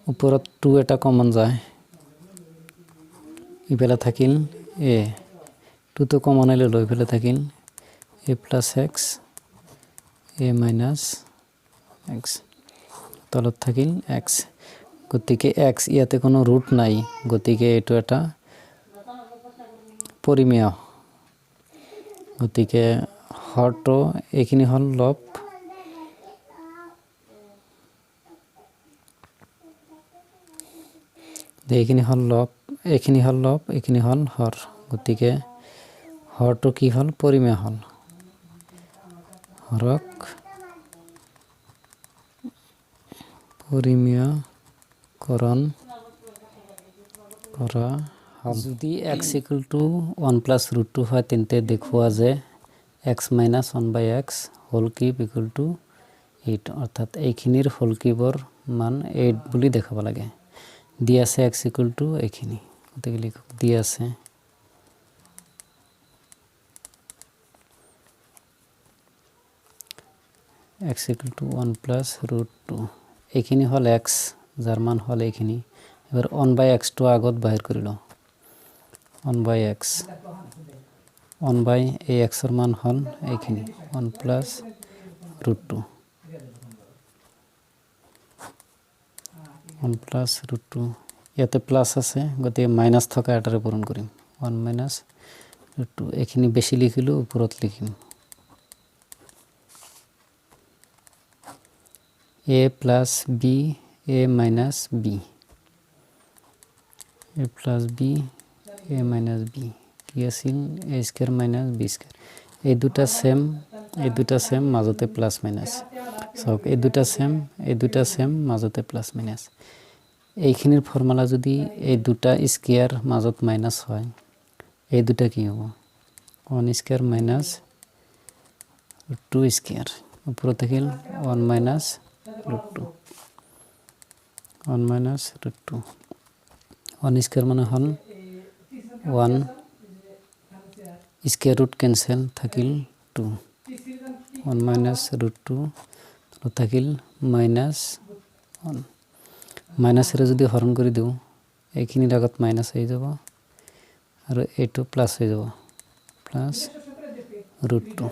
ওপৰত 2 এটা কমন যায় ইফালে থাকিল এ 2 তো কমন আইলে লৈ ইফালে থাকিল a plus X a minus x তলত থাকিল এক্স গতিকে এক্স ইয়াতে কোনো রুট নাই গতিকে এটো এটা পরিমেয় গতিকে হরটো এখানে হল লব এখানে হল লব এখানে হল লব এখানে হল হর গতিকে হরটো কি হল পরিমেয় হল হরক পরিমেয়করণ করা যদি x equal to 1 plus root 2 হয় তেন্তে দেখুয়া যে x minus 1 by x whole cube equal to 8 অর্থাৎ এইখিনির হোল কিউবর মান 8 বুলি দেখাব লাগে দি আছে x ইকুয়াল টু এইখিনি গতিকে লিখক দি আছে x equal to 1 plus root 2 এইখিনি হল x যার মান হল এইখিনি এবার 1 বাই x টো আগত বাহির করিল 1 বাই x 1 বাই এই x এর মান হল এইখিনি 1 প্লাস রুট 2 1 প্লাস রুট 2 ইয়াতে প্লাস আছে গতিকে মাইনাস থকা এটারে পূরণ করিম 1 মাইনাস রুট 2 এইখিনি বেশি লিখিলো উপরত লিখিম a plus b a minus b a plus b a minus b কি আছিল a square minus b square এই দুটা সেম মাজতে প্লাস মাইনাস সব এই দুটা সেম মাজতে প্লাস মাইনাস এইখিনির ফর্মুলা যদি এই দুটা স্কয়ার মাজত মাইনাস হয় এই দুটা কি হবে 1 স্কয়ার মাইনাস 2 স্কয়ার উপরে থাকিল 1 minus root 2 1 minus root 2 1 square মানে হল 1 square root cancel থাকিল 2 1 minus root 2 থাকিল minus 1 মাইনাস এর যদি হরণ কৰি দিও এইখিনি আগত মাইনাস হৈ যাব আৰু এটো প্লাস হৈ যাব প্লাস root 2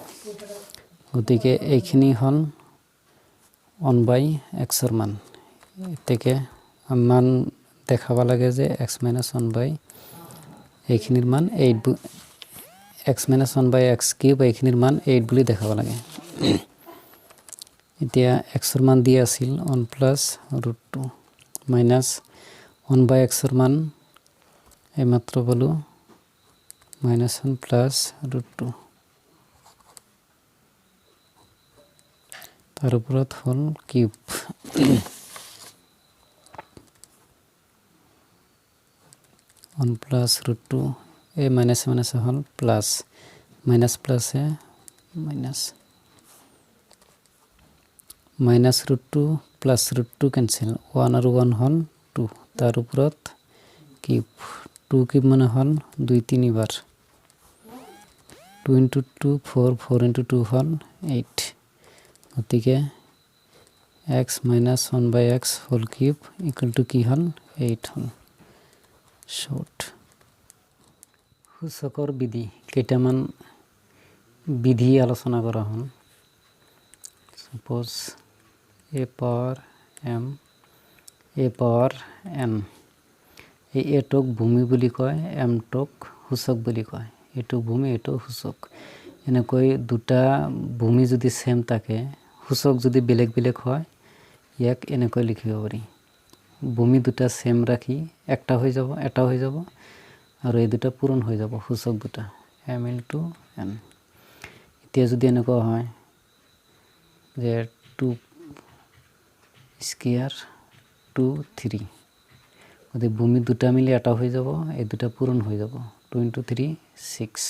গতিকে এইখিনি হল 1 বাই x এর মান থেকে মান দেখাবা লাগে যে x minus 1 বাই এইখিনির মান 8 x minus 1 by x cube এইখিনির মান 8 বুলি দেখাবা লাগে এতিয়া x এর মান দিয়া আছিল 1 plus root 2 minus 1 by x এর মান এই মাত্র বলো মাইনাস 1 প্লাস root 2 তার উপরত হল cube 1 plus root 2 a minus minus হল plus minus plus A minus minus root 2 plus root 2 cancel 1 আর 1 হল 2 তার উপরত কিউব 2 কিউব মানে হল 2 3 বার 2 into 2 4 4 into 2 হল 8 গতিকে x minus 1 by x whole cube equal to কি হল 8 হল শর্ট সূচকৰ বিধি কেইটামান বিধি আলোচনা কৰা হল suppose a power m A power N. এই এটোক ভূমি বুলি কয়, এমটোক সূচক বুলি কয়। এইটো ভূমি, এইটো সূচক। এনেকৈ দুটা ভূমি যদি সেম থাকে, সূচক যদি বেলেগ বেলেগ হয়, ইয়াক এনেকৈ লিখিব পাৰি। ভূমি দুটা সেম ৰাখি এটা হৈ যাব আৰু এই দুটা পূৰণ হৈ যাব, সূচক দুটা এম ইনটু এন। এতিয়া যদি এনেকুৱা হয় যে 2 স্কয়ার 2 3, গতিকে ভূমি দুটা মিলি এটা হৈ যাব, এই দুটা পূৰণ হৈ যাব। 2 × 3 6।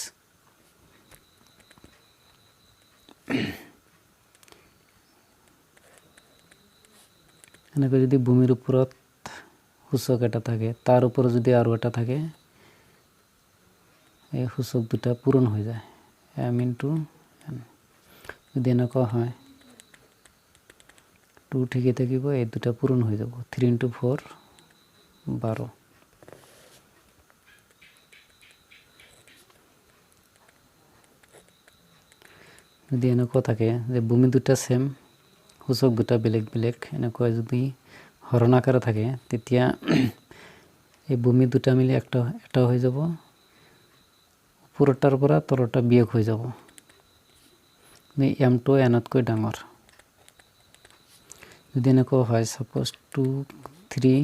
এনেকৈ যদি ভূমিৰ ওপৰত সূচক এটা থাকে, তাৰ ওপৰত যদি আৰু এটা থাকে, এই সূচক দুটা পূৰণ হৈ যায়, এম ইনটু এন। যদি এনেকুৱা হয় 2 ঠিকে থাকিব, এই দুটা পূৰণ হৈ যাব। 3 × 4 12। যদি এনেকুৱা থাকে যে ভূমি দুটা সেম, সূচক দুটা বেলেগ বেলেগ, এনেকুৱা যদি হৰণ আকাৰে থাকে, তেতিয়া এই ভূমি দুটা মিলি এটা হৈ যাব, ওপৰটাৰ পৰা তলৰটা বিয়োগ হৈ যাব। এমটো এনতকৈ ডাঙৰ। যদি এনেকুৱা হয়, সাপোজ 2 3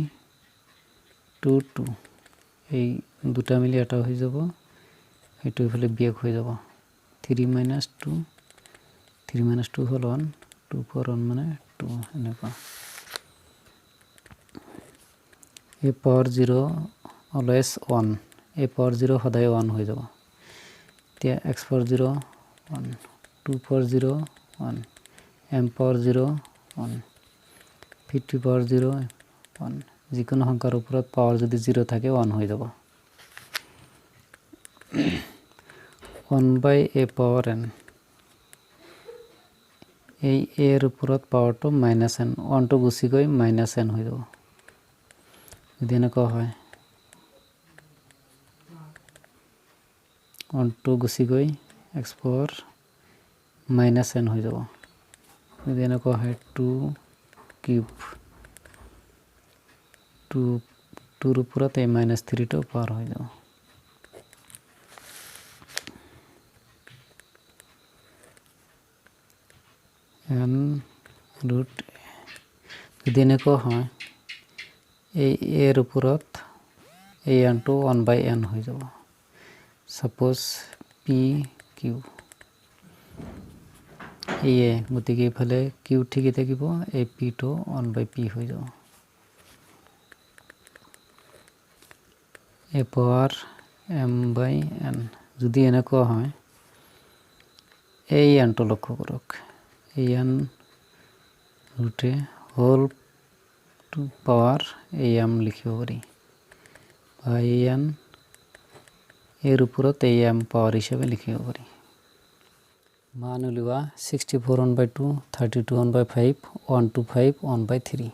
2 2, এই দুটা মিলি এটা হৈ যাব, এইটো ইফালে বিয়োগ হৈ যাব। 3 - 2, 3 - 2 হ'ল 1, 2 × 1 মানে 2, এনেকুৱা। A power 0 always 1, a power 0 সদায় 1 হৈ যাব। এতিয়া x power 0 1, 2 power 0 1, m power 0 1, 50 power 0 1। যিকোনো সংখ্যাৰ ওপৰত পাৱাৰ যদি 0 থাকে, 1 হৈ যাব। 1/a পাৱাৰ n, এই এৰ ওপৰত পাৱাৰটো -n, 1টো গুচি গৈ -n হৈ যাব। যদি এনেকুৱা হয়, 1টো গুচি গৈ x পাৱাৰ -n হৈ যাব। যদি এনেকুৱা হয় 2 কিউব, 2ৰ ওপৰত এই -3টো পাৰ হৈ যাব। n root. যদি এনেকুৱা হয়, এই এৰ ওপৰত এই এনটো 1/n হৈ যাব। সাপোজ পি কিউ, এই এ, গতিকে এইফালে কিউ ঠিকে থাকিব, এই পিটো 1/p হৈ যাব। এ পাৱাৰ m/n। যদি এনেকুৱা হয়, এই এনটো লক্ষ্য কৰক, এই এন ৰুটে হোল পাৱাৰ এই এম লিখিব পাৰি, বা এই এন এৰ ওপৰত এই এম পাৱাৰ হিসাবে লিখিব পাৰি। মান উলিওৱা 64 1/2, 32 1/5, 125 1/3।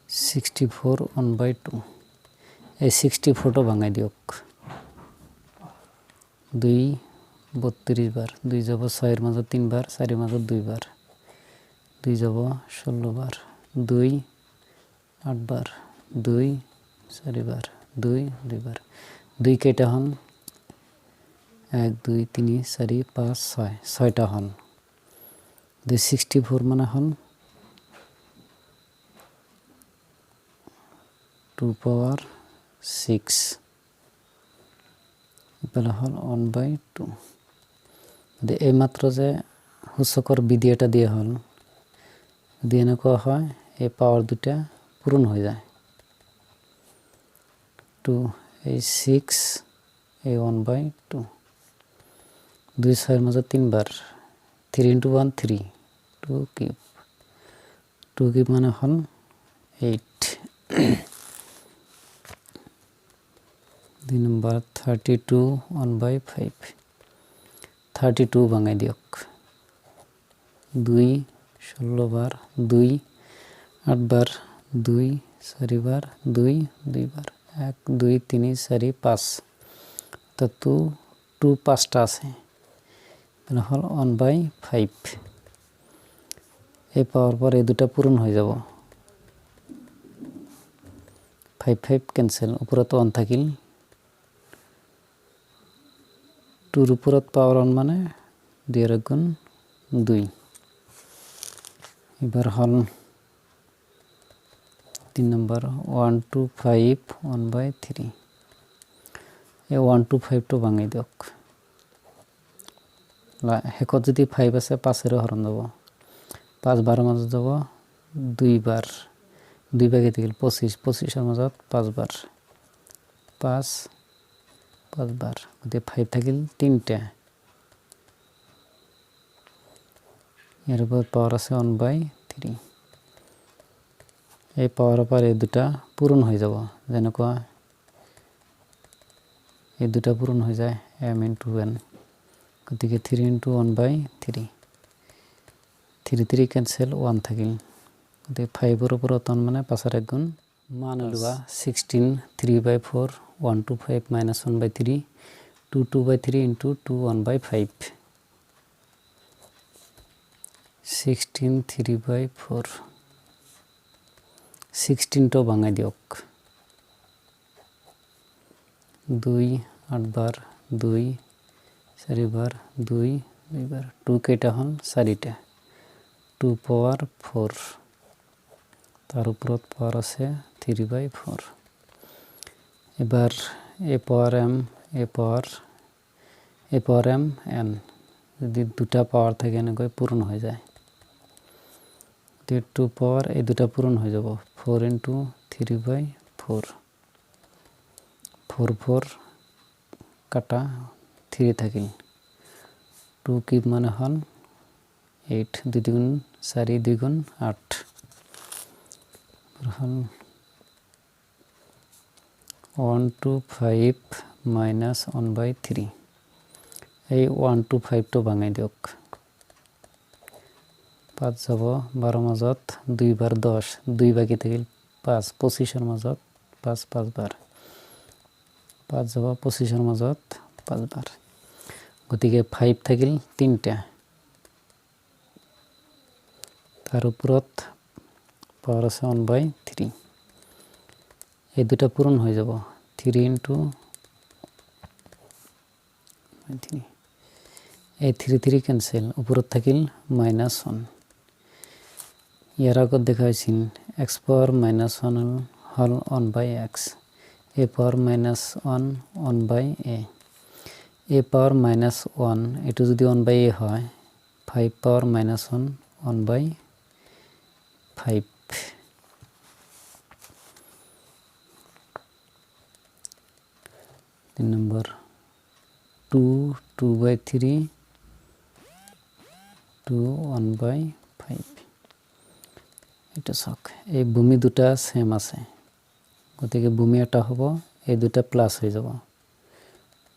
64 1/2, এই 64টো ভাঙাই দিয়ক। 2 32 বাৰ, 2 যাব 6ৰ মাজত 3 বাৰ, 4ৰ মাজত 2 বাৰ, 2 যাব 16 বাৰ, 2 8 বাৰ, 2 4 বাৰ, 2 2 বাৰ, 2 কেইটা হন, 1 2 3 4 5 6, 6টা হন। 64 মানে হন 2 পাৱাৰ 6, ইফালে হল 1/2। এই মাত্ৰ যে সূচকৰ বিধি এটা দিয়া হল, যদি এনেকুৱা হয়, এই পাৱাৰ দুটা পূৰণ হৈ যায়। 2 এই 6, এই 1/2, 2 6ৰ মাজত 3 বাৰ, 3 × 1 3, 2 কিউব, 2 কিউব মানে হল 8। 2 নম্বৰ 32 1/5, 32 ভাঙাই দিয়ক। 2 16 বাৰ, 2 8 বাৰ, 2 4 বাৰ, 2 2 বাৰ, 1 2 3 4 5, তো 2 5টা আছে, হল 1/5। এই পাওয়ার পর এই দুটা পূরণ হয়ে যাব 5 5 ক্যান্সেল উপরত 1 থাকিল 2 উপরত পাওয়ার 1 মানে 2 এর গুণ 2 এবার হল 3 নম্বর 1 2 5 1/3 এই 1 2 5 টো ভাঙাই দিয়ক হেকত যদি 5 আছে 5 এর হরণ দেব 5 12 মাঝে যাব 2 বার 2 ভাগে থাকিল 25 25 এর মাঝে 5 বার 5 5 বার গতি 5 থাকিল 3টা এর উপর পাওয়ার আছে 1/3 এই পাওয়ার পর এই দুটা পূরণ হয়ে যাব যেনকা এই দুটা পূরণ হয়ে যায় m * n গতিকে 3 * 1/3 3 3 ক্যান্সেল 1 থাকিল গতিকে 5 এর উপর 1 মানে 5 এর গুণ মান লওয়া 16 3/4 125 - 1/3 2 2/3 * 2 1/5 16 3/4 16 টো ভাঙাই দিয়ক 2 8 বার 2 4 বার 2 2 বার 2 কেটা হল 4টা 2 পাওয়ার 4 তার উপর পাওয়ার আছে 3/4 এবার a power m a power m n যদি দুটা পাওয়ার থাকে না কই পূরণ হয়ে যায় 2 পাওয়ার এই দুটা পূরণ হয়ে যাব 4 * 3/4 4 4 কাটা 3 থাকিল 2 কিউব মানে হল 8 2 গুণ 4 2 গুণ 8 হল 125 - 1/3 এই 125 টো ভাঙাই দিয়ক 5 যাব 12 মাজত 2 বার 10 2 বাকি থাকিল 5 25 এর মাজত 5 5 বার 5 যাব 25 এর মাজত 5 বার গতিকে 5 থাকিল 3টা তার উপরত পাওয়ার আছে 1/3 এই দুটা পূরণ হয়ে যাব 3 * 3 এই 3 3 ক্যান্সেল উপরত থাকিল -1 ইয়ার আগত দেখাইছি x power -1 hall 1/x a power -1 1/a a পাওয়ার -1 এটু যদি 1/a হয় 5 পাওয়ার -1 1/5 3 নম্বর 2 2/3 2 1/5 এটা সক এই ভূমি দুটা সেম আছে গতিকে ভূমি এটা হবে এই দুটা প্লাস হয়ে যাব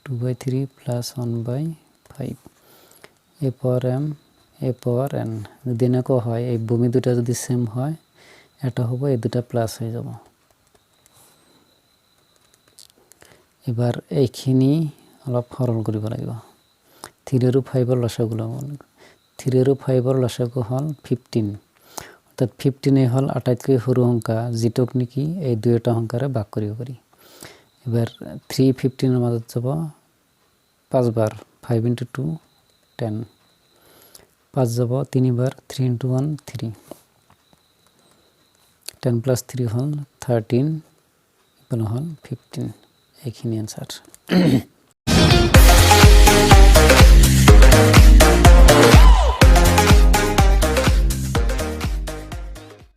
2/3 + 1/5 a power m a power n যদি নাকো হয় এই ভূমি দুটা যদি সেম হয় এটা হবে এই দুটা প্লাস হয়ে যাব এবার এইখিনি অলপ সরল কৰিব লাগিব 3 আৰু 5 এৰ লসাগুলো 3 আৰু 5 এৰ লসাগু হল 15 অৰ্থাৎ 15 হল আটাইতকৈ সৰু সংখ্যা যেটোক নেকি এই দুইটা সংখ্যাৰে ভাগ কৰিব পাৰি এবার 3 15 এর মাজত যাব 5 বার 5 * 2 10 5 যাব 3 বার 3 * 1 3 10 + 3 হল 13 ইকুয়াল হল 15 এইখিনি आंसर